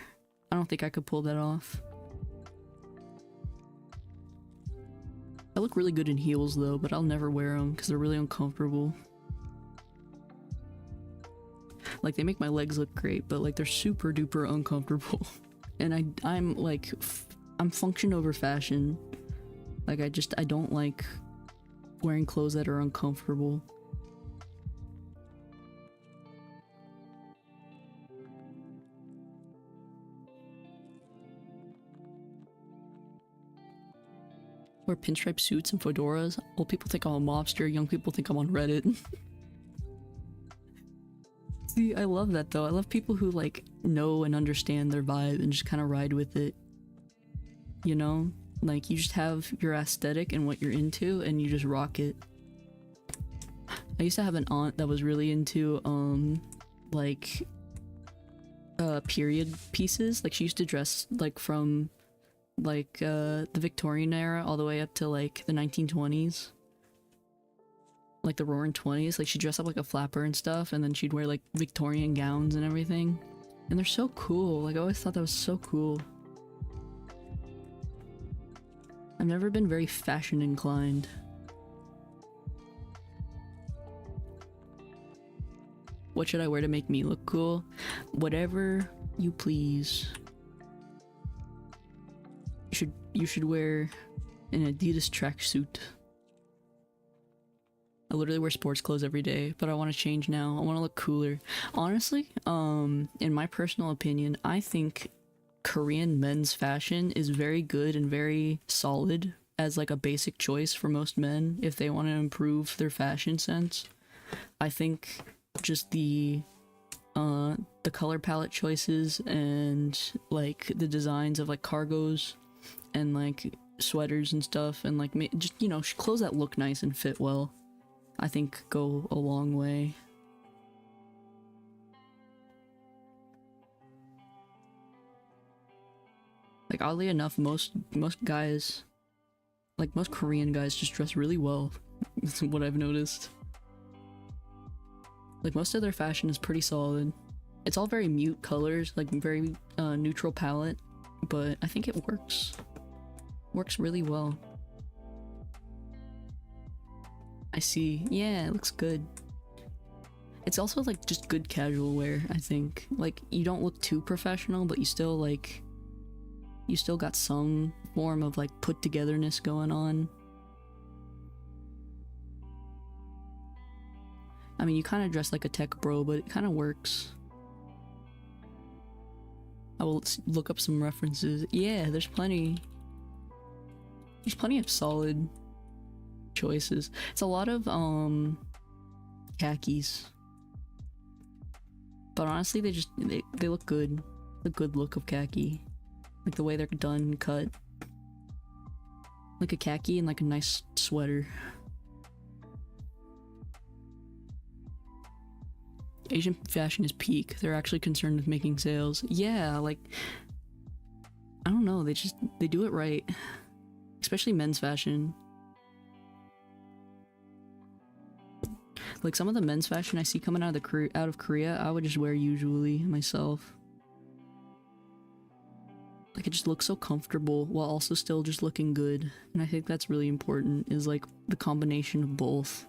I don't think I could pull that off. I look really good in heels though, but I'll never wear them because they're really uncomfortable. Like they make my legs look great, but like they're super duper uncomfortable. And I'm like, I'm function over fashion. Like I don't like wearing clothes that are uncomfortable. Wear pinstripe suits and fedoras. Old people think I'm a mobster, young people think I'm on Reddit. See, I love that though. I love people who like know and understand their vibe and just kind of ride with it. You know? Like you just have your aesthetic and what you're into and you just rock it. I used to have an aunt that was really into like period pieces. Like she used to dress like from like the Victorian era all the way up to like the 1920s, like the roaring 20s. Like she'd dress up like a flapper and stuff and then she'd wear like Victorian gowns and everything, and they're so cool. Like I always thought that was so cool. I've never been very fashion inclined. What should I wear to make me look cool? Whatever you please. You should wear an Adidas tracksuit. I literally wear sports clothes every day, but I want to change now. I want to look cooler. Honestly, in my personal opinion, I think Korean men's fashion is very good and very solid as like a basic choice for most men if they want to improve their fashion sense. I think just the color palette choices and like the designs of like cargos and like sweaters and stuff and like just, you know, clothes that look nice and fit well, I think go a long way. Like oddly enough, most guys, like most Korean guys, just dress really well. That's what I've noticed. Like most of their fashion is pretty solid. It's all very mute colors, like very neutral palette, but I think it works. Works really well. I see. Yeah, it looks good. It's also like just good casual wear, I think. Like you don't look too professional, but you still like you still got some form of like put togetherness going on. I mean, you kind of dress like a tech bro, but it kind of works. I will look up some references. Yeah, there's plenty. There's plenty of solid choices. It's a lot of khakis. But honestly, they look good. The good look of khaki. Like the way they're done and cut. Like a khaki and like a nice sweater. Asian fashion is peak. They're actually concerned with making sales. Yeah, like I don't know, they do it right. Especially men's fashion. Like some of the men's fashion I see coming out of Korea, I would just wear usually myself. Like it just looks so comfortable while also still just looking good. And I think that's really important, is like the combination of both.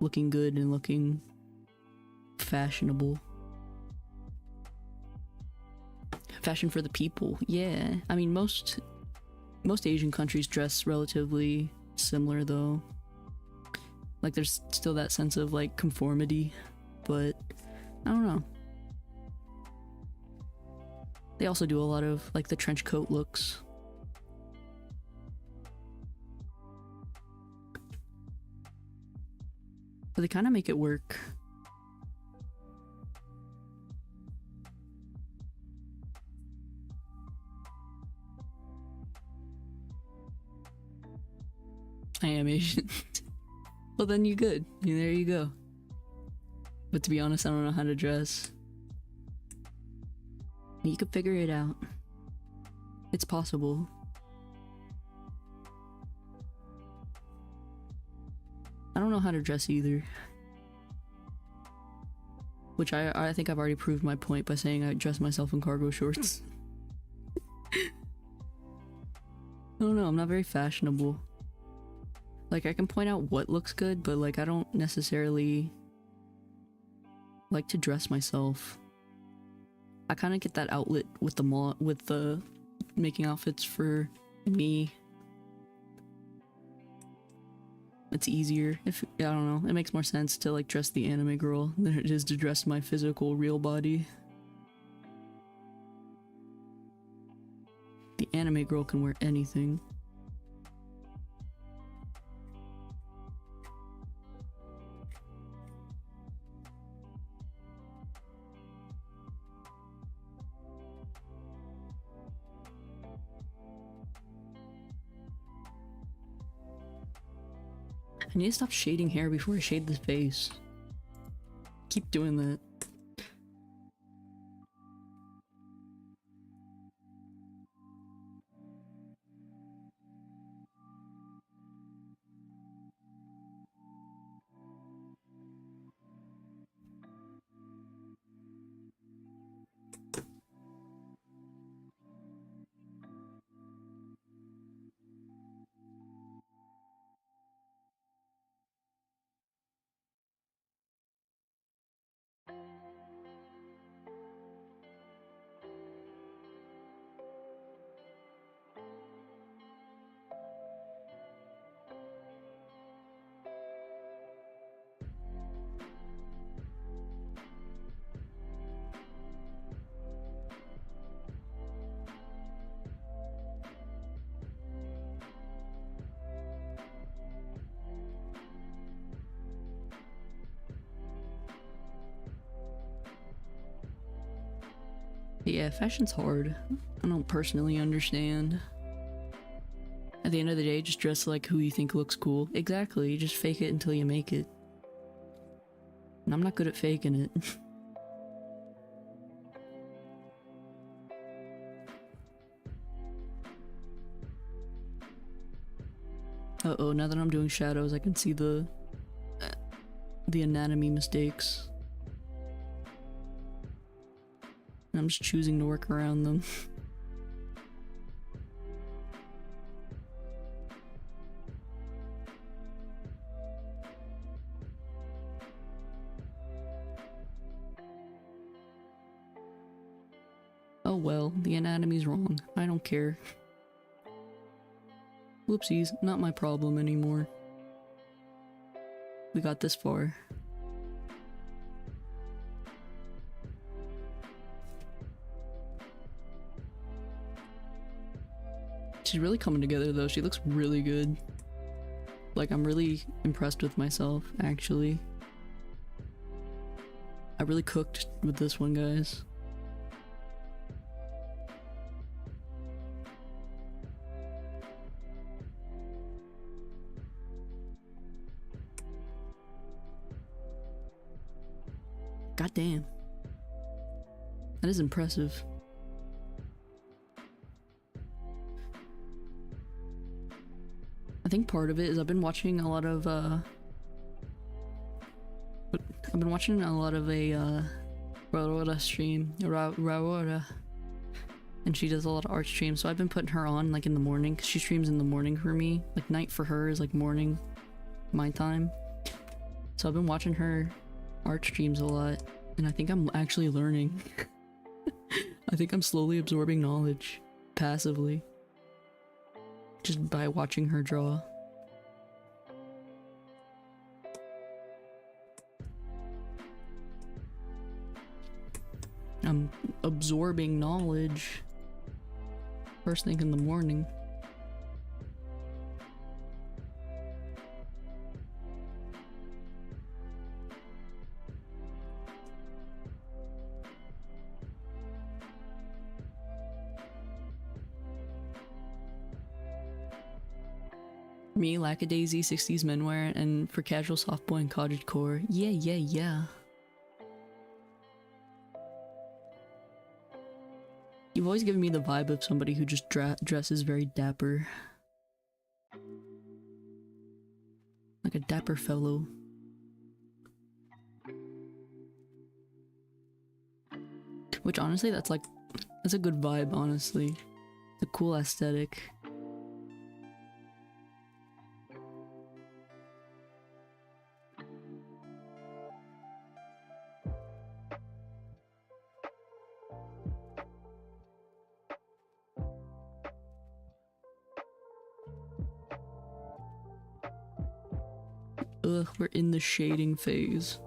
Looking good and looking fashionable. Fashion for the people. Yeah. I mean most Asian countries dress relatively similar though. Like there's still that sense of like conformity, but I don't know. They also do a lot of like the trench coat looks. But they kind of make it work. I am Asian. Well then you good. Yeah, there you go. But to be honest, I don't know how to dress. You could figure it out. It's possible. I don't know how to dress either. Which I think I've already proved my point by saying I dress myself in cargo shorts. I don't know, I'm not very fashionable. Like, I can point out what looks good, but like, I don't necessarily like to dress myself. I kind of get that outlet with the making outfits for me. It's easier if I don't know. It makes more sense to like dress the anime girl than it is to dress my physical real body. The anime girl can wear anything. I need to stop shading hair before I shade the face. Keep doing that. But yeah, fashion's hard. I don't personally understand. At the end of the day, just dress like who you think looks cool. Exactly, you just fake it until you make it. And I'm not good at faking it. Uh-oh, now that I'm doing shadows, I can see the anatomy mistakes. And I'm just choosing to work around them. Oh well, the anatomy's wrong. I don't care. Whoopsies, not my problem anymore. We got this far. She's really coming together though, she looks really good. Like, I'm really impressed with myself, actually. I really cooked with this one, guys. God damn. That is impressive. I think part of it is I've been watching a lot of a Raora stream, Raora, and she does a lot of art streams, so I've been putting her on like in the morning, because she streams in the morning for me. Like night for her is like morning my time. So I've been watching her art streams a lot, and I think I'm actually learning. I think I'm slowly absorbing knowledge passively just by watching her draw. I'm absorbing knowledge first thing in the morning. Me, lackadaisy, 60s menwear, and for casual softboy and cottagecore. Yeah. You've always given me the vibe of somebody who just dresses very dapper. Like a dapper fellow. Which honestly, that's a good vibe, honestly. It's a cool aesthetic. Ugh, we're in the shading phase.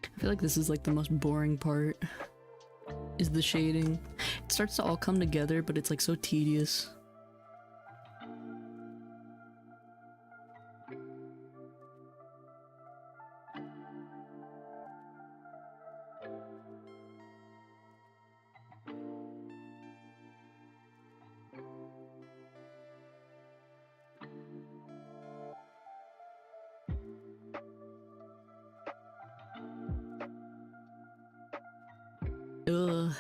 I feel like this is like the most boring part, is the shading. It starts to all come together, but it's like so tedious. Ugh.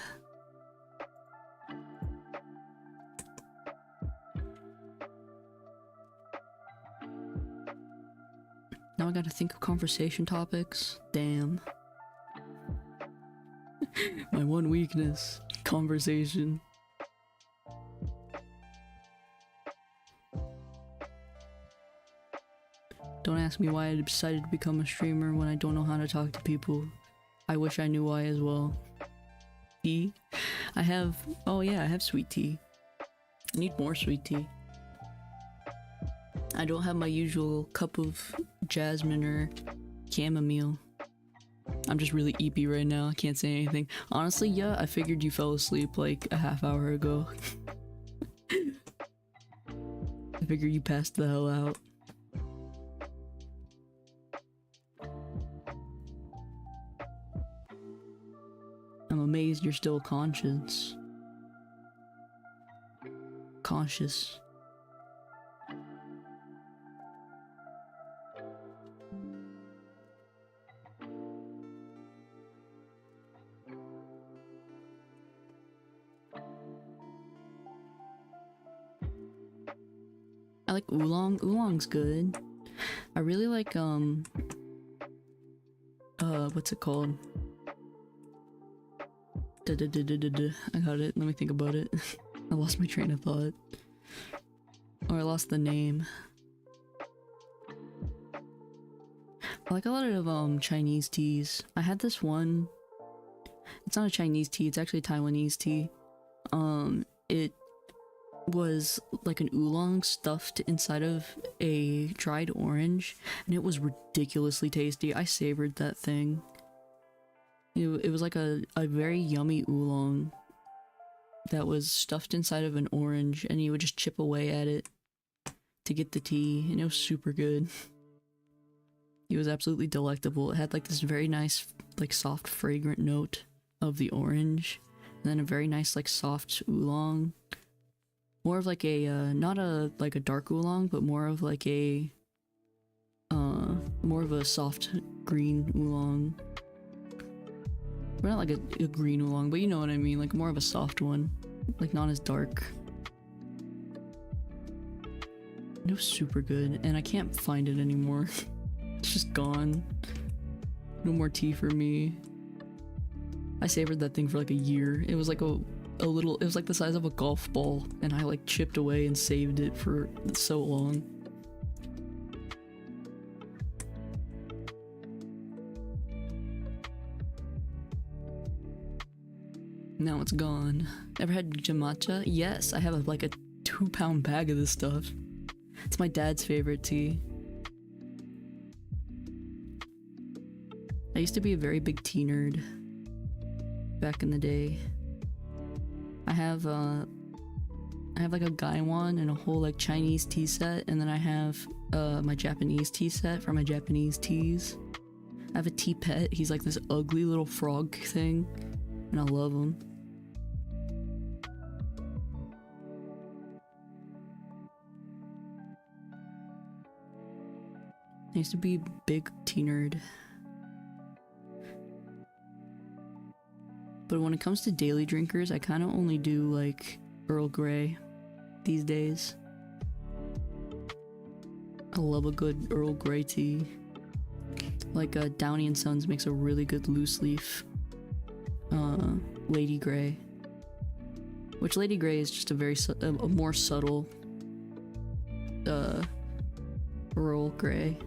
Now I gotta think of conversation topics. Damn. My one weakness. Conversation. Don't ask me why I decided to become a streamer when I don't know how to talk to people. I wish I knew why as well. Tea? I have... oh yeah, I have sweet tea. I need more sweet tea. I don't have my usual cup of jasmine or chamomile. I'm just really eepy right now. I can't say anything. Honestly, yeah, I figured you fell asleep like a half hour ago. I figured you passed the hell out. I'm amazed you're still conscious. Conscious. I like oolong. Oolong's good. I really like what's it called? I got it. Let me think about it. I lost my train of thought. Or I lost the name. I like a lot of Chinese teas. I had this one. It's not a Chinese tea, it's actually Taiwanese tea. It was like an oolong stuffed inside of a dried orange, and it was ridiculously tasty. I savored that thing. It was like a very yummy oolong that was stuffed inside of an orange, and you would just chip away at it to get the tea, and it was super good. It was absolutely delectable. It had like this very nice, like soft, fragrant note of the orange, and then a very nice, like soft oolong. More of like a, not a, like a dark oolong, but more of like a, more of a soft green oolong. But not like a green oolong, but you know what I mean, like more of a soft one. Like not as dark. It was super good, and I can't find it anymore. It's just gone. No more tea for me. I savored that thing for like a year. It was like a little, it was like the size of a golf ball, and I like chipped away and saved it for so long. Now it's gone. Ever had matcha? Yes, I have like a 2-pound bag of this stuff. It's my dad's favorite tea. I used to be a very big tea nerd back in the day. I have like a gaiwan and a whole like Chinese tea set, and then I have my Japanese tea set for my Japanese teas. I have a tea pet. He's like this ugly little frog thing, and I love him. I used to be a big tea nerd. But when it comes to daily drinkers, I kind of only do like Earl Grey these days. I love a good Earl Grey tea. Like Downey and Sons makes a really good loose leaf Lady Grey. Which Lady Grey is just a very a more subtle Earl Grey.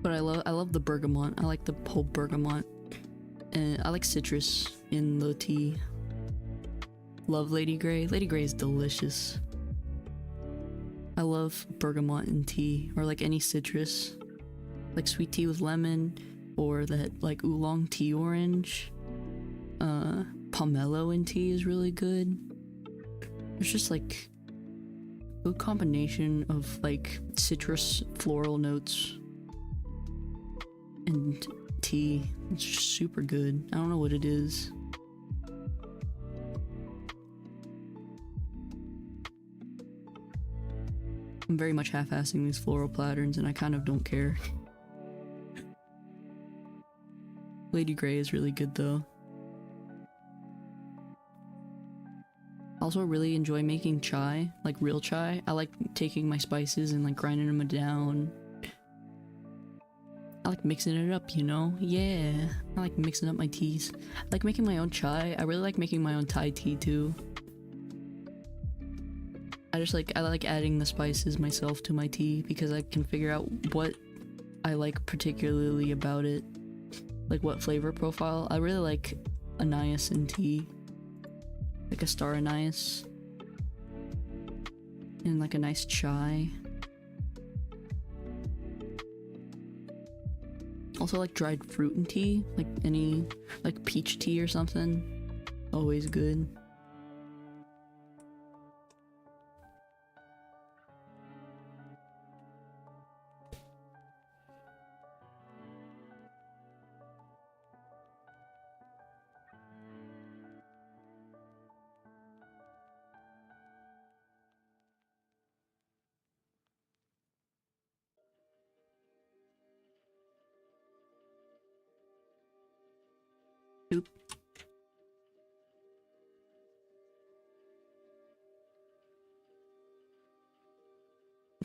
But I love the bergamot. I like the whole bergamot, and I like citrus in the tea. Love Lady Grey. Lady Grey is delicious. I love bergamot in tea, or like any citrus, like sweet tea with lemon, or that like oolong tea orange. Pomelo in tea is really good. It's just like a good combination of like citrus floral notes and tea. It's just super good. I don't know what it is. I'm very much half-assing these floral patterns, and I kind of don't care. Lady Grey is really good though. Also really enjoy making chai, like real chai. I like taking my spices and like grinding them down. I like mixing it up, you know? Yeah, I like mixing up my teas. I like making my own chai. I really like making my own Thai tea too. I like adding the spices myself to my tea because I can figure out what I like particularly about it. Like what flavor profile. I really like anise in tea. like a star anise, and like a nice chai. Also like dried fruit and tea, like any, like peach tea or something. Always good. Oop.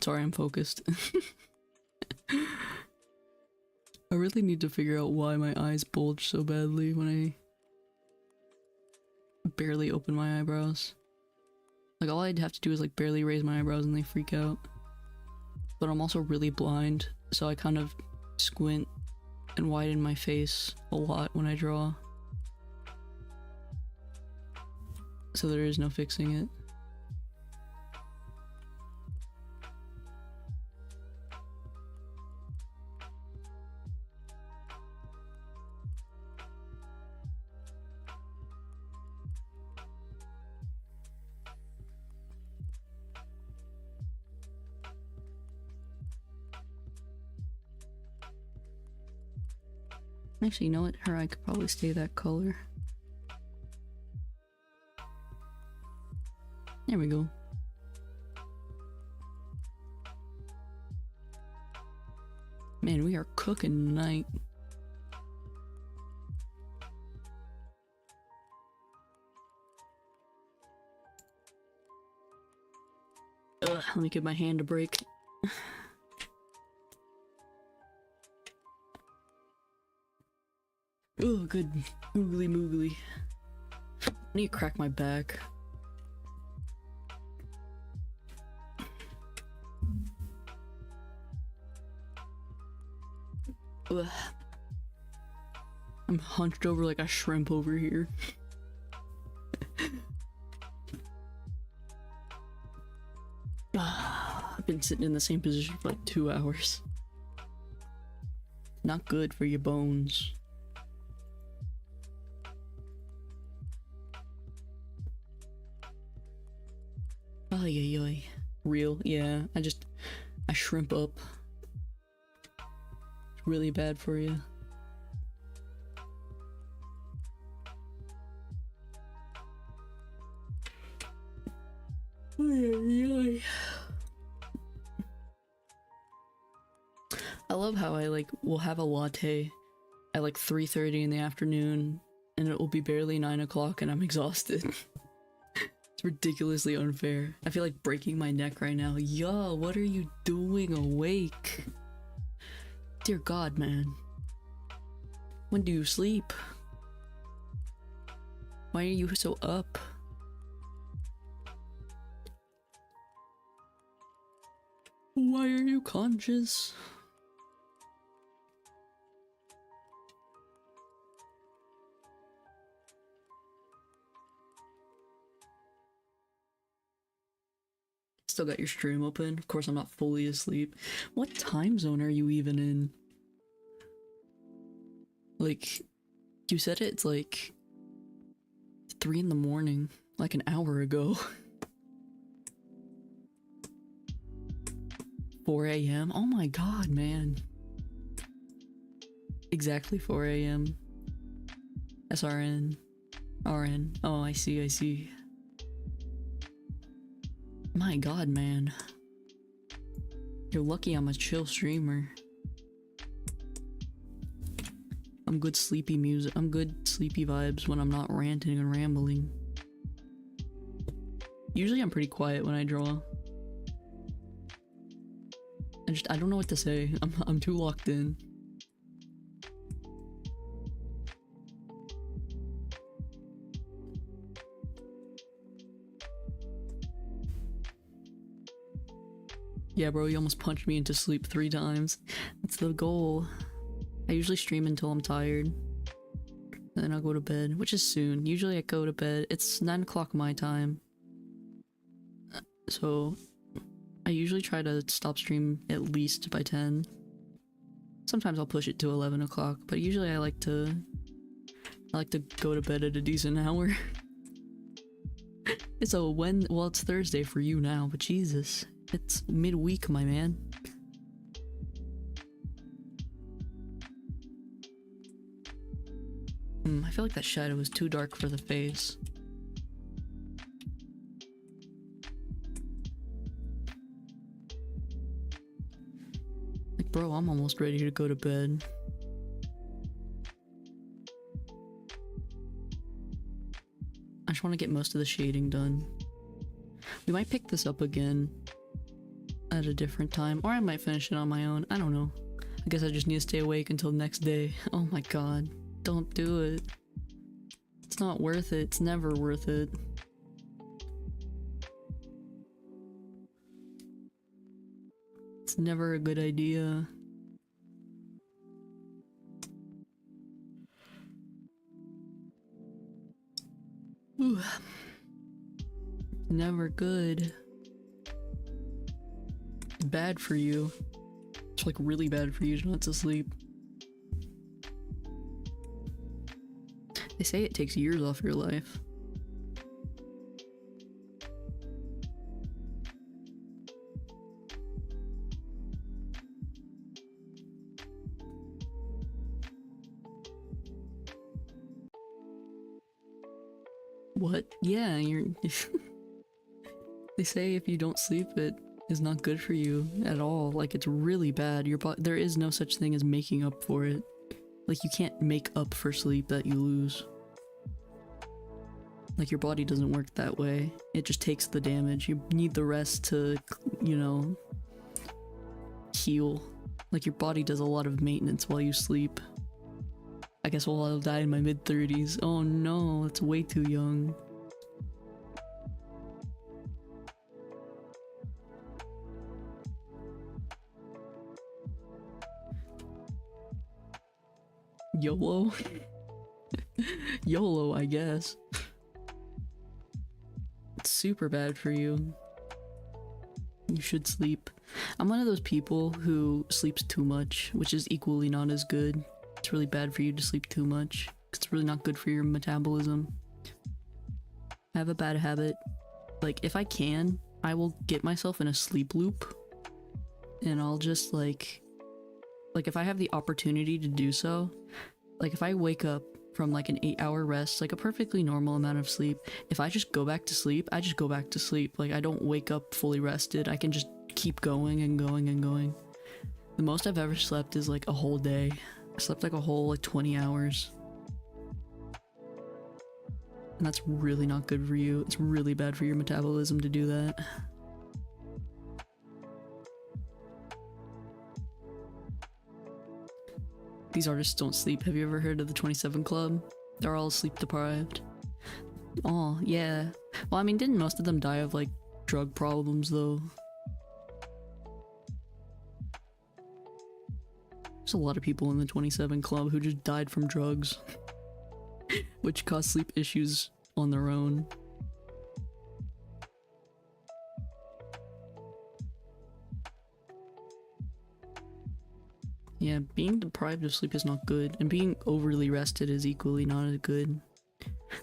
Sorry, I'm focused. I really need to figure out why my eyes bulge so badly when I barely open my eyebrows. Like, all I'd have to do is like barely raise my eyebrows and they freak out. But I'm also really blind, so I kind of squint and widen my face a lot when I draw. So there is no fixing it. Actually, you know what? Her eye could probably stay that color. There we go. Man, we are cooking tonight. Ugh, let me give my hand a break. Oh, good. Googly moogly. I need to crack my back. Ugh. I'm hunched over like a shrimp over here. I've been sitting in the same position for like 2 hours. Not good for your bones. Ay ay ay. Real, yeah. I shrimp up. It's really bad for you. Ay ay ay. I love how I will have a latte at like 3:30 in the afternoon and it will be barely 9 o'clock and I'm exhausted. It's ridiculously unfair. I feel like breaking my neck right now. Yo, what are you doing awake? Dear God, man. When do you sleep? Why are you so up? Why are you conscious? Still got your stream open. Of course, I'm not fully asleep. What time zone are you even in? Like, you said it's like 3 in the morning, like an hour ago. 4 a.m.? Oh my God, man. Exactly 4 a.m. SRN. RN. Oh, I see, I see. My God, man. You're lucky I'm a chill streamer. I'm good sleepy music. I'm good sleepy vibes when I'm not ranting and rambling. Usually I'm pretty quiet when I draw. I don't know what to say. I'm too locked in. Yeah, bro, you almost punched me into sleep 3 times. That's the goal. I usually stream until I'm tired. and then I'll go to bed, which is soon. Usually I go to bed, it's 9 o'clock my time. So I usually try to stop stream at least by 10. Sometimes I'll push it to 11 o'clock, but usually I like to go to bed at a decent hour. Well, it's Thursday for you now, but Jesus, it's midweek, my man. I feel like that shadow is too dark for the face. Like, bro, I'm almost ready to go to bed. I just want to get most of the shading done. We might pick this up again at a different time, or I might finish it on my own. I don't know. I guess I just need to stay awake until next day. Oh my god. Don't do it. It's not worth it. It's never worth it. It's never a good idea. Ooh. Never good. Bad for you. It's like really bad for you not to sleep. They say it takes years off your life. What? Yeah, you're... They say if you don't sleep, it is not good for you at all. Like, it's really bad. There is no such thing as making up for it. Like, you can't make up for sleep that you lose. Like, your body doesn't work that way. It just takes the damage. You need the rest to, you know, heal. Like, your body does a lot of maintenance while you sleep. I guess I'll die in my mid-30s. Oh no, that's way too young. YOLO? YOLO, I guess. It's super bad for you. You should sleep. I'm one of those people who sleeps too much, which is equally not as good. It's really bad for you to sleep too much. It's really not good for your metabolism. I have a bad habit. Like, if I can, I will get myself in a sleep loop. And I'll just like if I have the opportunity to do so, like if I wake up from like an 8-hour rest, like a perfectly normal amount of sleep, if I just go back to sleep, I just go back to sleep. Like, I don't wake up fully rested. I can just keep going and going and going. The most I've ever slept is like a whole day. I slept like a whole like 20 hours. And that's really not good for you. It's really bad for your metabolism to do that. These artists don't sleep. Have you ever heard of the 27 Club? They're all sleep deprived. Oh, yeah. Well, I mean, didn't most of them die of, like, drug problems, though? There's a lot of people in the 27 Club who just died from drugs. Which cause sleep issues on their own. Yeah, being deprived of sleep is not good, and being overly rested is equally not as good.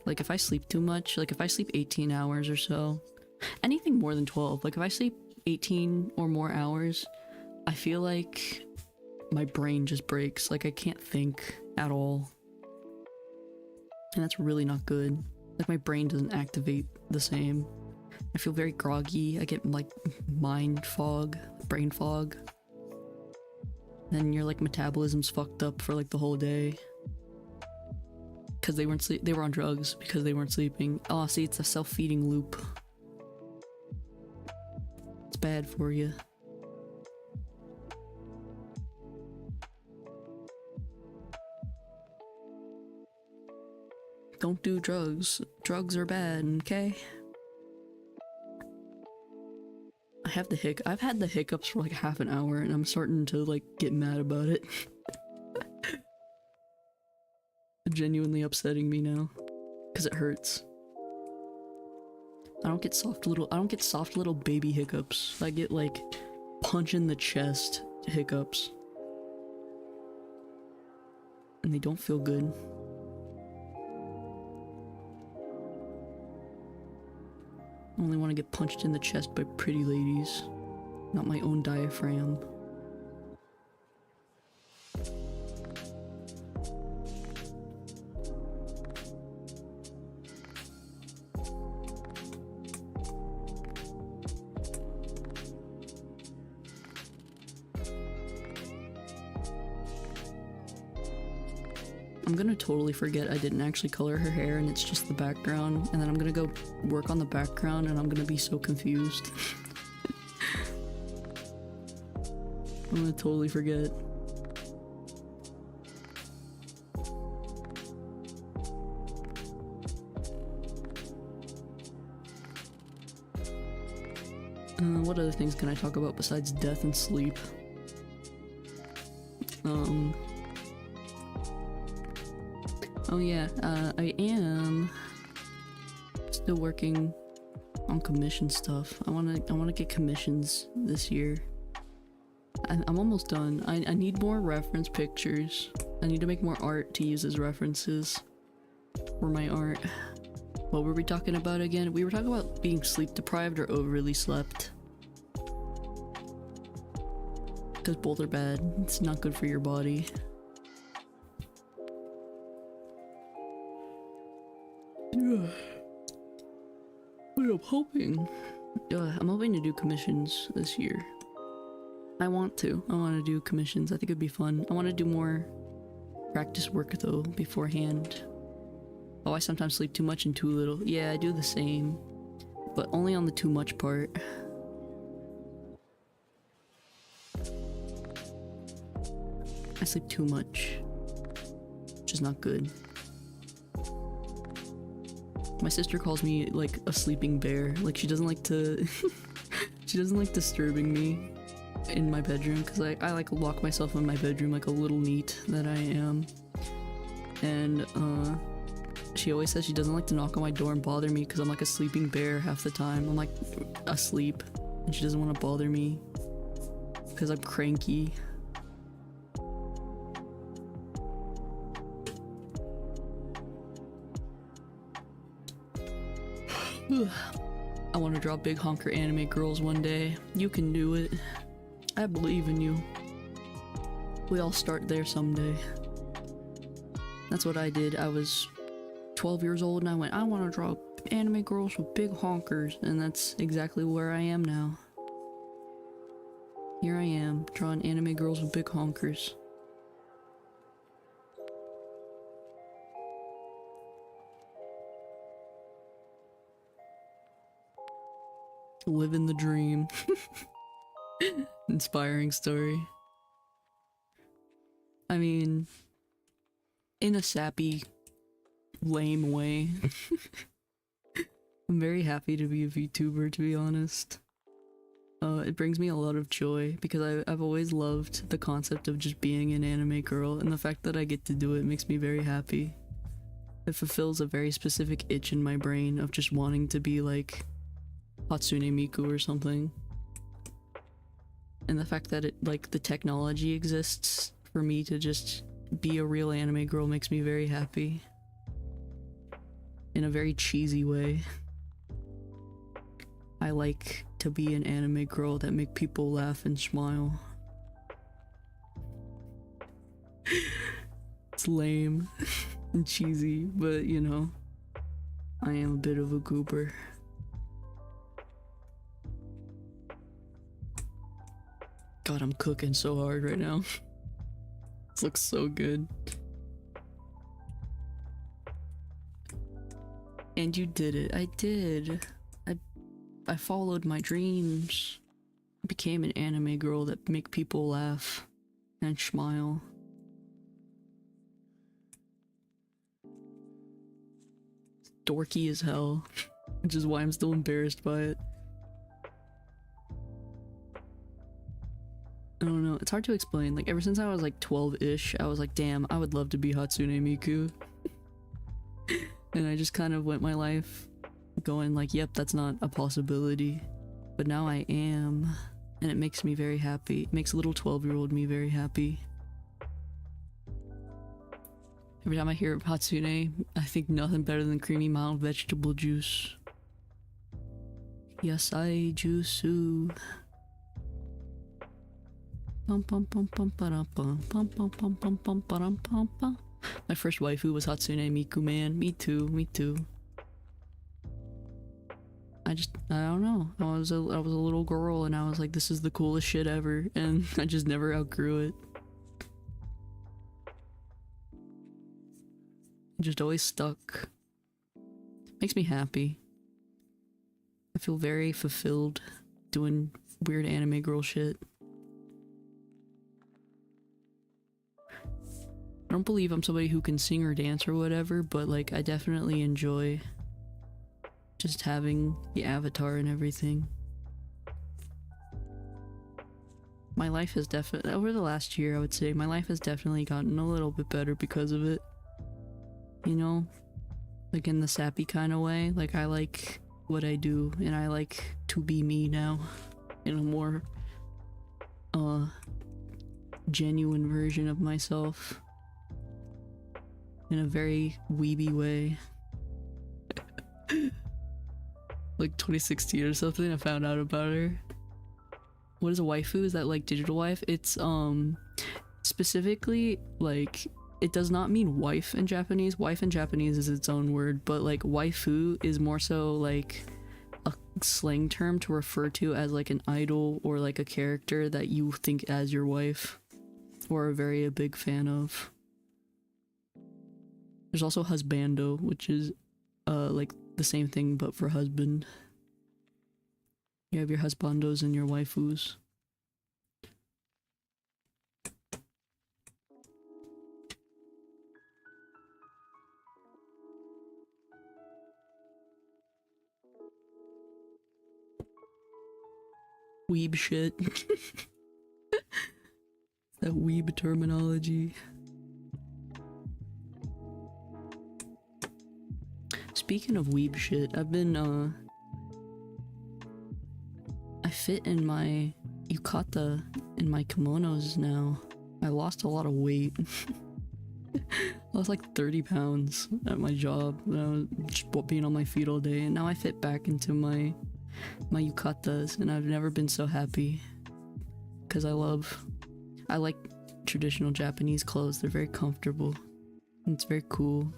Like, if I sleep too much, like if I sleep 18 hours or so, anything more than 12, like if I sleep 18 or more hours, I feel like my brain just breaks. Like, I can't think at all. And that's really not good. Like, my brain doesn't activate the same. I feel very groggy. I get, like, mind fog, brain fog. Then your, like, metabolism's fucked up for, like, the whole day. Because they were on drugs because they weren't sleeping. Oh, see, it's a self-feeding loop. It's bad for you. Don't do drugs. Drugs are bad, okay? I've had the hiccups for like half an hour and I'm starting to like get mad about it. genuinely upsetting me now. Because it hurts. I don't get soft little baby hiccups. I get like punch in the chest hiccups. And they don't feel good. I only want to get punched in the chest by pretty ladies, not my own diaphragm. I'm gonna totally forget I didn't actually color her hair and it's just the background, and then I'm gonna go work on the background and I'm gonna be so confused. I'm gonna totally forget. What other things can I talk about besides death and sleep? Oh yeah, I am still working on commission stuff. I wanna get commissions this year. I'm almost done. I need more reference pictures. I need to make more art to use as references for my art. What were we talking about again? We were talking about being sleep deprived or overly slept. Because both are bad. It's not good for your body. But I'm hoping to do commissions this year. I want to do commissions. I think it'd be fun. I want to do more practice work though beforehand. Oh, I sometimes sleep too much and too little. Yeah, I do the same, but only on the too much part. I sleep too much, which is not good. My sister calls me like a sleeping bear. Like she doesn't like to she doesn't like disturbing me in my bedroom because I like lock myself in my bedroom like a little neat that I am. And she always says she doesn't like to knock on my door and bother me because I'm like a sleeping bear half the time. I'm like asleep and she doesn't want to bother me because I'm cranky. I want to draw big honker anime girls one day. You can do it. I believe in you. We all start there someday. That's what I did. I was 12 years old and I went, I want to draw anime girls with big honkers, and that's exactly where I am now. Here I am, drawing anime girls with big honkers. Living the dream. Inspiring story. I mean, in a sappy, lame way. I'm very happy to be a VTuber, to be honest. It brings me a lot of joy because I've always loved the concept of just being an anime girl, and the fact that I get to do it makes me very happy. It fulfills a very specific itch in my brain of just wanting to be like Hatsune Miku or something. And the fact that the technology exists for me to just be a real anime girl makes me very happy. In a very cheesy way. I like to be an anime girl that make people laugh and smile. It's lame and cheesy, but you know, I am a bit of a goober. God, I'm cooking so hard right now. This looks so good. And you did it. I did. I followed my dreams. I became an anime girl that make people laugh and smile. Dorky as hell, which is why I'm still embarrassed by it. I don't know, it's hard to explain. Like, ever since I was like 12-ish, I was like, damn, I would love to be Hatsune Miku. And I just kind of went my life going like, yep, that's not a possibility. But now I am, and it makes me very happy. It makes little 12-year-old me very happy. Every time I hear of Hatsune, I think nothing better than creamy mild vegetable juice. Yasai juice. Pum pum pum pum pum pum pum pum pum pum pum pum pum pum. My first waifu was Hatsune Miku, man. Me too, me too. I don't know. I was a little girl and I was like, this is the coolest shit ever, and I just never outgrew it. Just always stuck. Makes me happy. I feel very fulfilled doing weird anime girl shit. I don't believe I'm somebody who can sing or dance or whatever, but like I definitely enjoy just having the avatar and everything. My life has definitely, over the last year I would say, my life has definitely gotten a little bit better because of it. You know? Like in the sappy kind of way. Like I like what I do and I like to be me now. In a more genuine version of myself. In a very weeby way. Like 2016 or something, I found out about her. What is a waifu? Is that like digital wife? It's specifically like, it does not mean wife in Japanese. Wife in Japanese is its own word, but like waifu is more so like a slang term to refer to as like an idol or like a character that you think as your wife or are very a big fan of. There's also husbando, which is like the same thing but for husband. You have your husbandos and your waifus. Weeb shit. That weeb terminology. Speaking of weeb shit, I've been I fit in my yukata in my kimonos now. I lost a lot of weight. I lost like 30 pounds at my job. I was just being on my feet all day, and now I fit back into my yukatas, and I've never been so happy. Because I like traditional Japanese clothes. They're very comfortable. And it's very cool.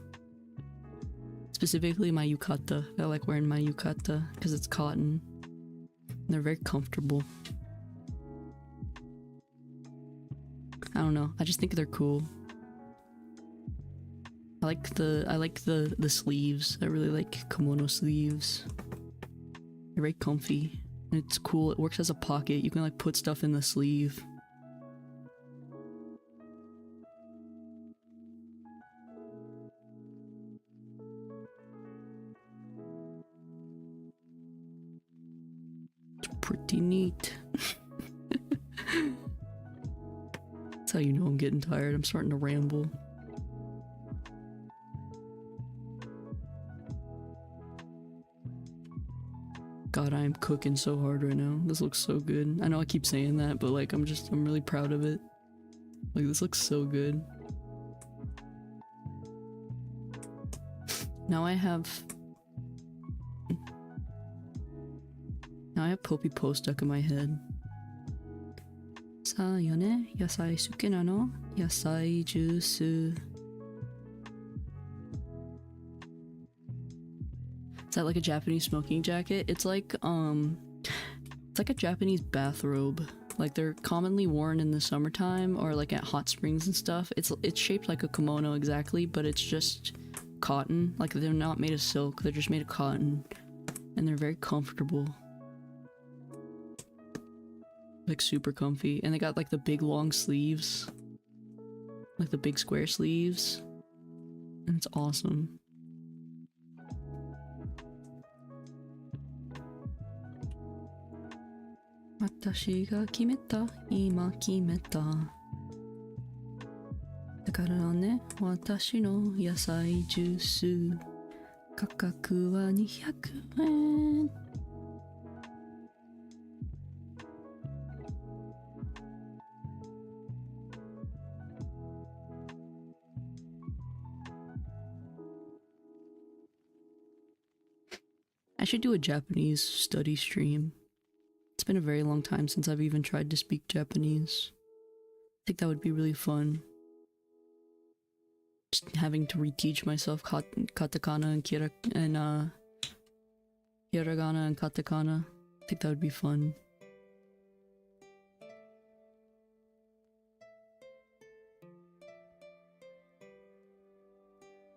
Specifically my yukata. I like wearing my yukata because it's cotton. And they're very comfortable. I don't know. I just think they're cool. I like the sleeves. I really like kimono sleeves. They're very comfy. And it's cool. It works as a pocket. You can like put stuff in the sleeve. It's pretty neat. That's how you know I'm getting tired. I'm starting to ramble. God, I am cooking so hard right now. This looks so good. I know I keep saying that, but like I'm really proud of it. Like this looks so good. Now I have Poppy Po stuck in my head. Sayone, yasai suke nano, yasai juice. Is that like a Japanese smoking jacket? It's like a Japanese bathrobe. Like they're commonly worn in the summertime or like at hot springs and stuff. It's shaped like a kimono exactly, but it's just cotton. Like they're not made of silk, they're just made of cotton. And they're very comfortable. Like super comfy. And they got like the big long sleeves. Like the big square sleeves. And it's awesome. Watashi ga kimeta, ima kimeta. Dakara ne, watashi no yasai juice. 価格は200円。I should do a Japanese study stream. It's been a very long time since I've even tried to speak Japanese. I think that would be really fun. Just having to reteach myself katakana and hiragana and katakana. I think that would be fun.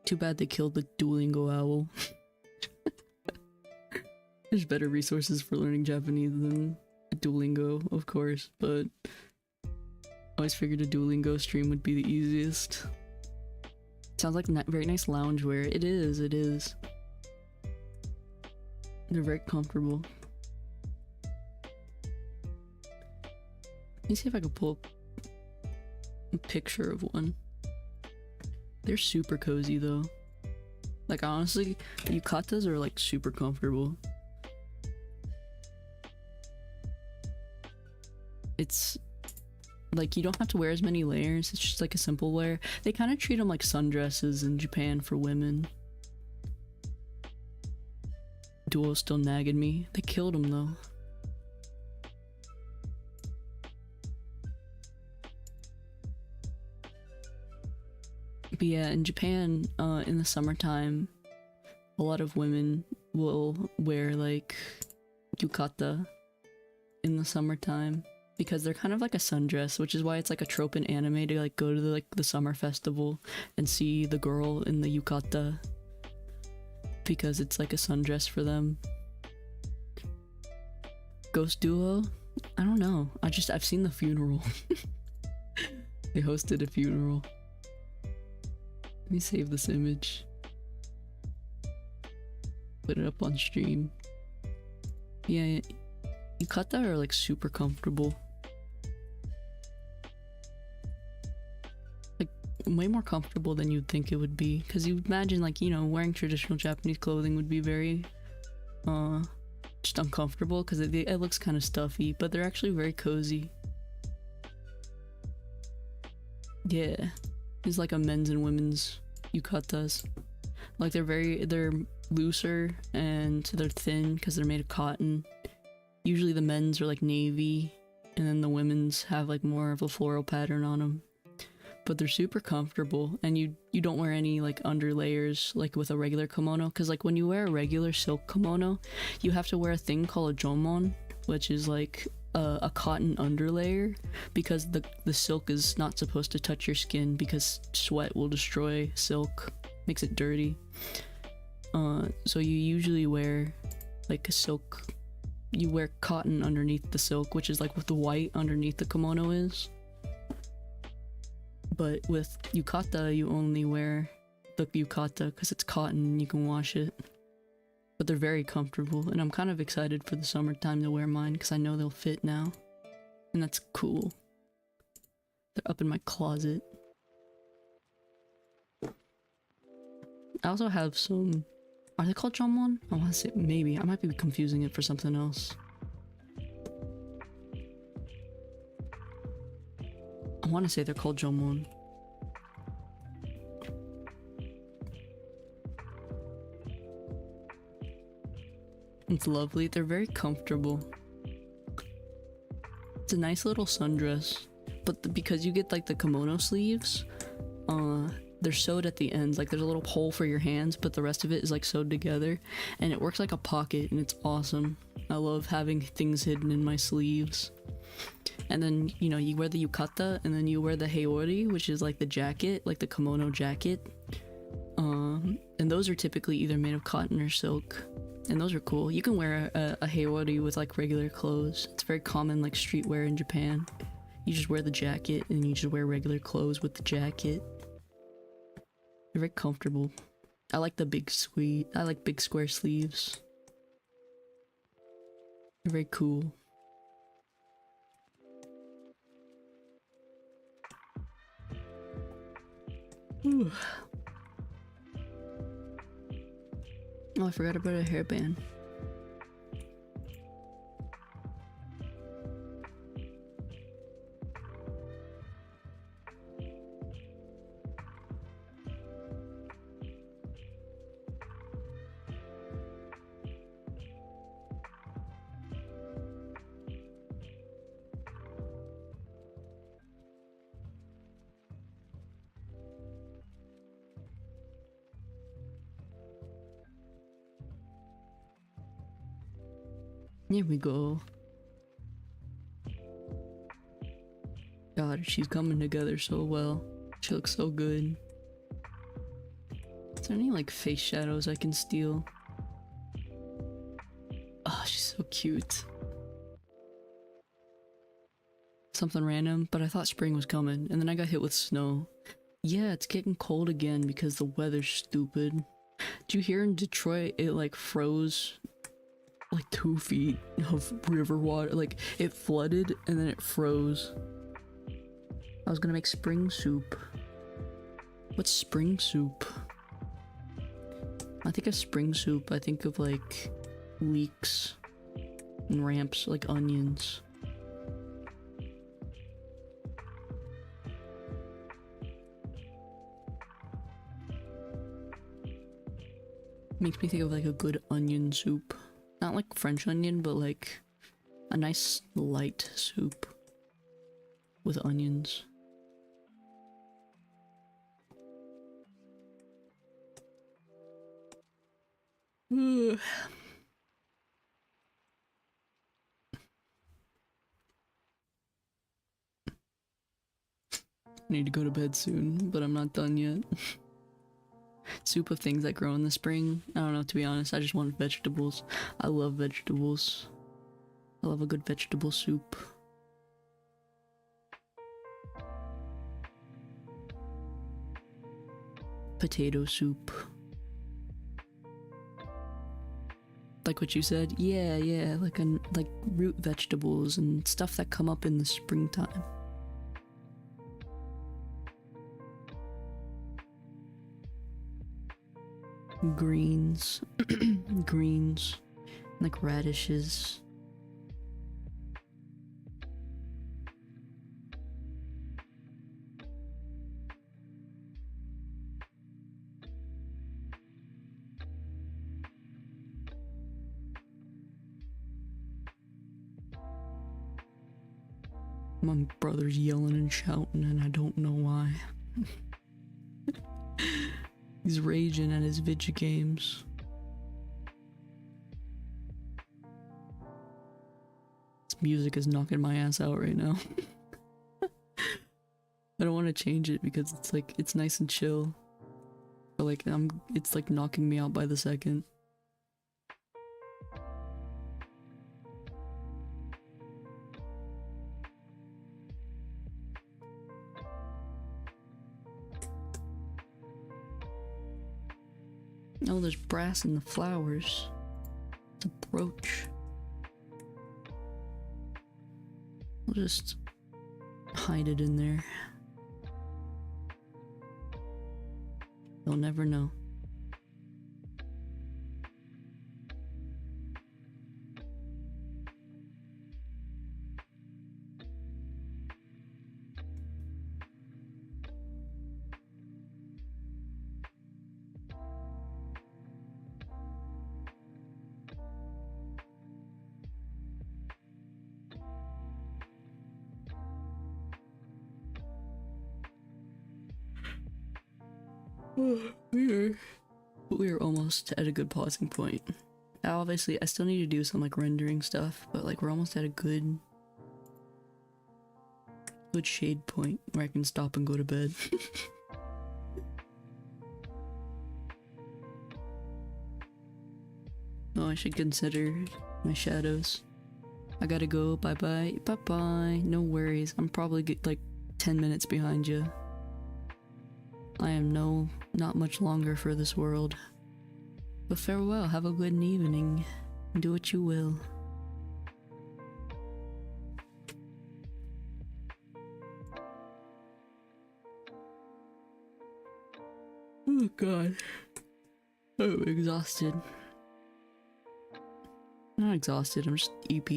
Too bad they killed the Duolingo owl. There's better resources for learning Japanese than Duolingo, of course, but I always figured a Duolingo stream would be the easiest. Sounds like very nice loungewear. It is, it is. They're very comfortable. Let me see if I can pull up a picture of one. They're super cozy though. Like honestly, yukatas are like super comfortable. It's like you don't have to wear as many layers. It's just like a simple wear. They kind of treat them like sundresses in Japan for women. Duo's still nagging me. They killed him though. But yeah, in Japan, in the summertime, a lot of women will wear like yukata in the summertime. Because they're kind of like a sundress, which is why it's like a trope in anime to like go to the summer festival and see the girl in the yukata, because it's like a sundress for them. Ghost Duo? I don't know. I've seen the funeral. They hosted a funeral. Let me save this image. Put it up on stream. Yeah, yukata are like super comfortable. Like way more comfortable than you'd think it would be, because you imagine like, you know, wearing traditional Japanese clothing would be very just uncomfortable because it looks kind of stuffy, but they're actually very cozy. Yeah, it's like a men's and women's yukatas. Like they're looser and they're thin because they're made of cotton. Usually the men's are like navy, and then the women's have like more of a floral pattern on them. But they're super comfortable, and you don't wear any like under layers like with a regular kimono, because like when you wear a regular silk kimono, you have to wear a thing called a jomon, which is like a cotton underlayer, because the silk is not supposed to touch your skin because sweat will destroy silk, makes it dirty. So you usually wear like a silk. You wear cotton underneath the silk, which is like what the white underneath the kimono is. But with yukata, you only wear the yukata because it's cotton and you can wash it. But they're very comfortable, and I'm kind of excited for the summertime to wear mine because I know they'll fit now. And that's cool. They're up in my closet. I also have some... Are they called jomon? I want to say maybe. I might be confusing it for something else. I want to say they're called jomon. It's lovely. They're very comfortable. It's a nice little sundress, but because you get like the kimono sleeves, they're sewed at the ends. Like there's a little hole for your hands, but the rest of it is like sewed together, and it works like a pocket, and it's awesome. I love having things hidden in my sleeves. And then, you know, you wear the yukata, and then you wear the heiori, which is like the jacket, like the kimono jacket. And those are typically either made of cotton or silk, and those are cool. You can wear a heiori with like regular clothes. It's very common, like streetwear in Japan. You just wear the jacket, and you just wear regular clothes with the jacket. They're very comfortable. I like the big square sleeves. They're very cool. Ooh. Oh, I forgot about a hairband. Here we go. God, she's coming together so well. She looks so good. Is there any like face shadows I can steal? Oh, she's so cute. Something random, but I thought spring was coming, and then I got hit with snow. Yeah, it's getting cold again because the weather's stupid. Did you hear in Detroit it like froze like 2 feet of river water? Like it flooded and then it froze. I was gonna make spring soup. What's spring soup? I think of spring soup, I think of like leeks and ramps, like onions. Makes me think of like a good onion soup. Not like French onion, but like a nice light soup with onions. Ugh. I need to go to bed soon, but I'm not done yet. Soup of things that grow in the spring. I don't know, to be honest, I just want vegetables. I love vegetables. I love a good vegetable soup. Potato soup. Like what you said? Yeah, like root vegetables and stuff that come up in the springtime. Greens. Greens. Like radishes. My brother's yelling and shouting and I don't know why. He's raging at his video games. This music is knocking my ass out right now. I don't want to change it because it's like, it's nice and chill. But like, it's like knocking me out by the second. Oh, there's brass in the flowers. It's a brooch. I'll just hide it in there. They'll never know. We are almost at a good pausing point. Obviously, I still need to do some like rendering stuff, but like we're almost at a good shade point where I can stop and go to bed. Oh, I should consider my shadows. I gotta go. Bye bye. Bye bye. No worries. I'm probably like 10 minutes behind you. I am not much longer for this world. But farewell, have a good evening. Do what you will. Oh god. I'm exhausted. I'm not exhausted, I'm just EP.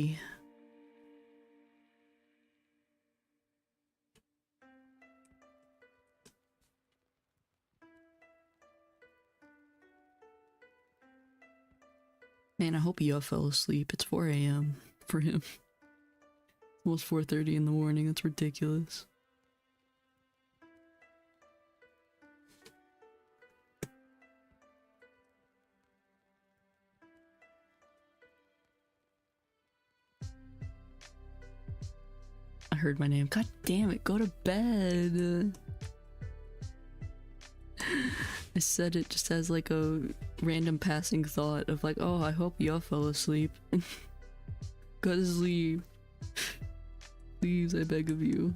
Man, I hope you fell asleep. It's 4 a.m. for him. Almost 4:30 in the morning. That's ridiculous. I heard my name. God damn it, go to bed. I said it just as like a random passing thought of like, oh, I hope y'all fell asleep. Go to sleep. Please, I beg of you.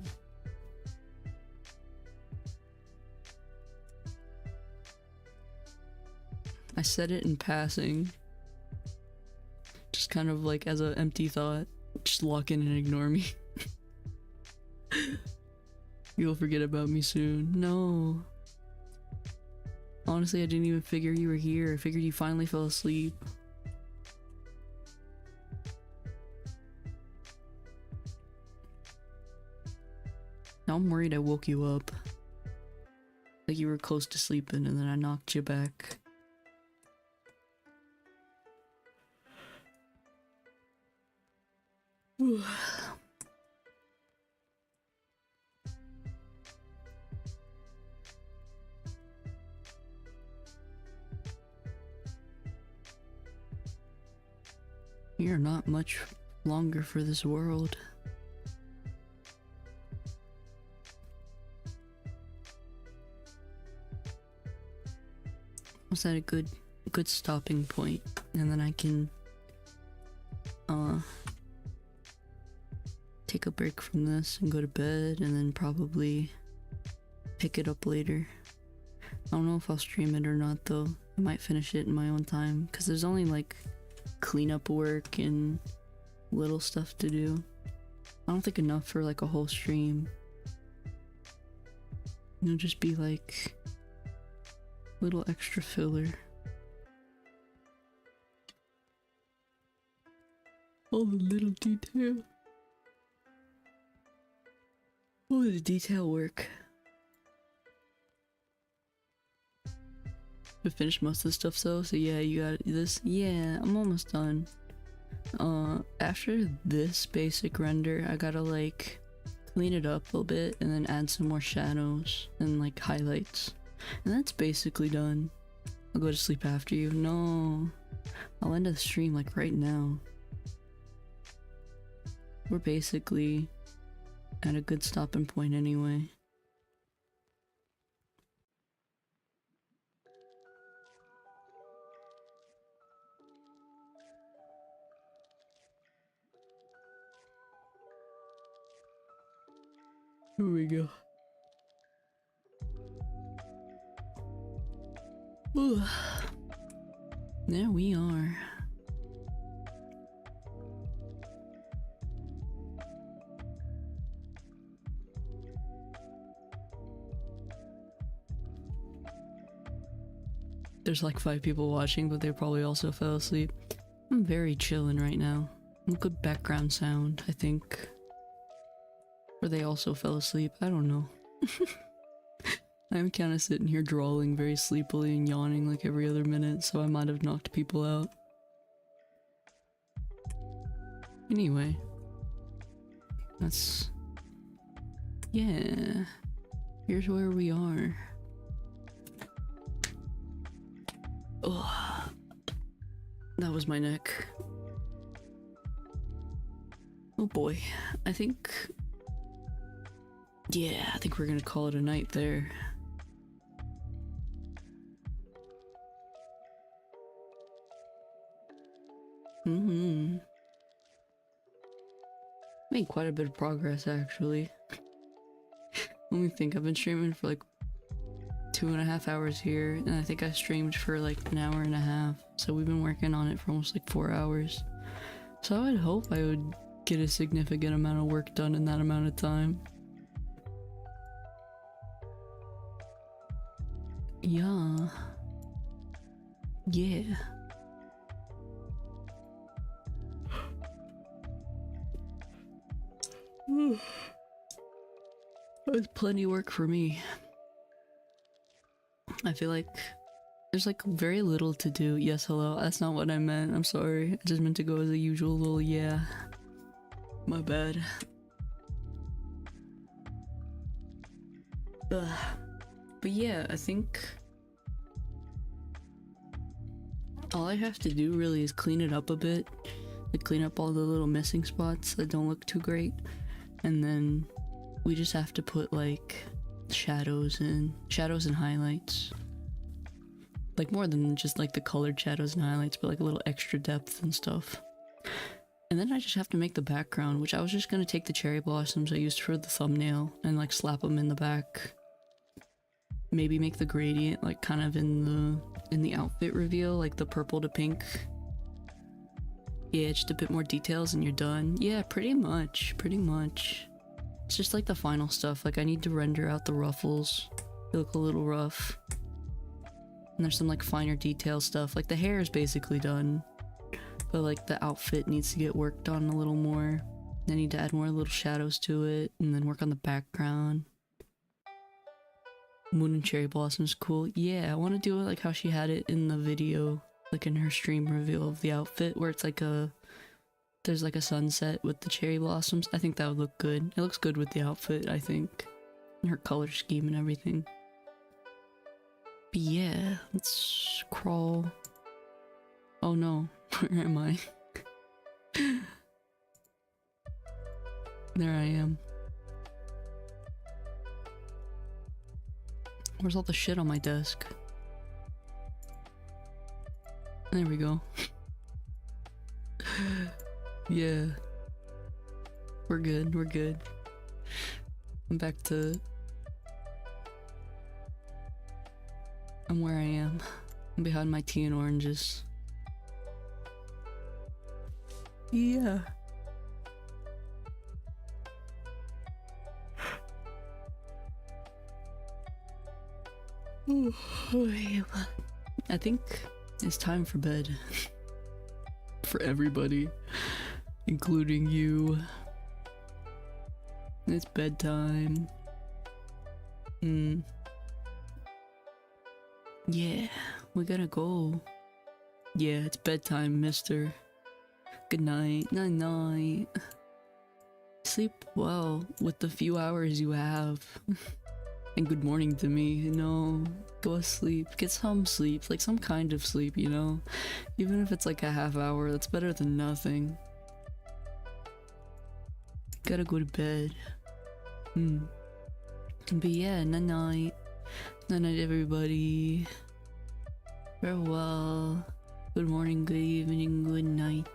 I said it in passing. Just kind of like as an empty thought. Just lock in and ignore me. You'll forget about me soon. No. Honestly, I didn't even figure you were here. I figured you finally fell asleep. Now I'm worried I woke you up. Like you were close to sleeping and then I knocked you back. You're not much longer for this world. Was that a good stopping point? And then I can take a break from this and go to bed and then probably pick it up later. I don't know if I'll stream it or not though. I might finish it in my own time because there's only like cleanup work and little stuff to do. I don't think enough for like a whole stream. It'll just be like little extra filler. All the little detail. All the detail work. I finished most of the stuff so yeah, you got this. Yeah, I'm almost done. After this basic render, I gotta like clean it up a little bit and then add some more shadows and like highlights. And that's basically done. I'll go to sleep after you. No, I'll end the stream like right now. We're basically at a good stopping point anyway. Here we go. Ooh. There we are. There's like 5 people watching, but they probably also fell asleep. I'm very chilling right now. Good background sound, I think. Or they also fell asleep, I don't know. I'm kind of sitting here drawling very sleepily and yawning like every other minute, so I might have knocked people out. Anyway. That's... yeah. Here's where we are. Oh, that was my neck. Oh boy. I think... yeah, I think we're gonna call it a night there. Made quite a bit of progress actually. Let me think, I've been streaming for like 2.5 hours here, and I think I streamed for like an hour and a half. So we've been working on it for almost like 4 hours. So I would hope I would get a significant amount of work done in that amount of time. Yeah. Yeah. It's plenty of work for me. I feel like there's like very little to do. Yes, hello. That's not what I meant. I'm sorry. I just meant to go as a usual little yeah. My bad. Ugh. But yeah, I think all I have to do really is clean it up a bit. Like clean up all the little missing spots that don't look too great. And then we just have to put like shadows and highlights. Like more than just like the colored shadows and highlights, but like a little extra depth and stuff. And then I just have to make the background, which I was just gonna take the cherry blossoms I used for the thumbnail and like slap them in the back. Maybe make the gradient like kind of in the outfit reveal, like the purple to pink. Yeah, just a bit more details and you're done. Yeah, pretty much. It's just like the final stuff. Like I need to render out the ruffles. They look a little rough. And there's some like finer detail stuff. Like the hair is basically done. But like the outfit needs to get worked on a little more. I need to add more little shadows to it and then work on the background. Moon and cherry blossoms, cool. Yeah, I want to do it like how she had it in the video, like in her stream reveal of the outfit, where it's like there's like a sunset with the cherry blossoms. I think that would look good. It looks good with the outfit, I think. And her color scheme and everything. But yeah, let's crawl. Oh no, where am I? There I am. Where's all the shit on my desk? There we go. Yeah. We're good. I'm back to... I'm where I am. I'm behind my tea and oranges. Yeah. I think it's time for bed. For everybody, including you. It's bedtime. Yeah, we gotta go. Yeah, it's bedtime, mister. Good night. Night. Sleep well with the few hours you have. And good morning to me, go sleep, get some sleep, like some kind of sleep, even if it's like a half hour, that's better than nothing. Gotta go to bed. But yeah, night everybody. Farewell. Good morning, good evening, good night.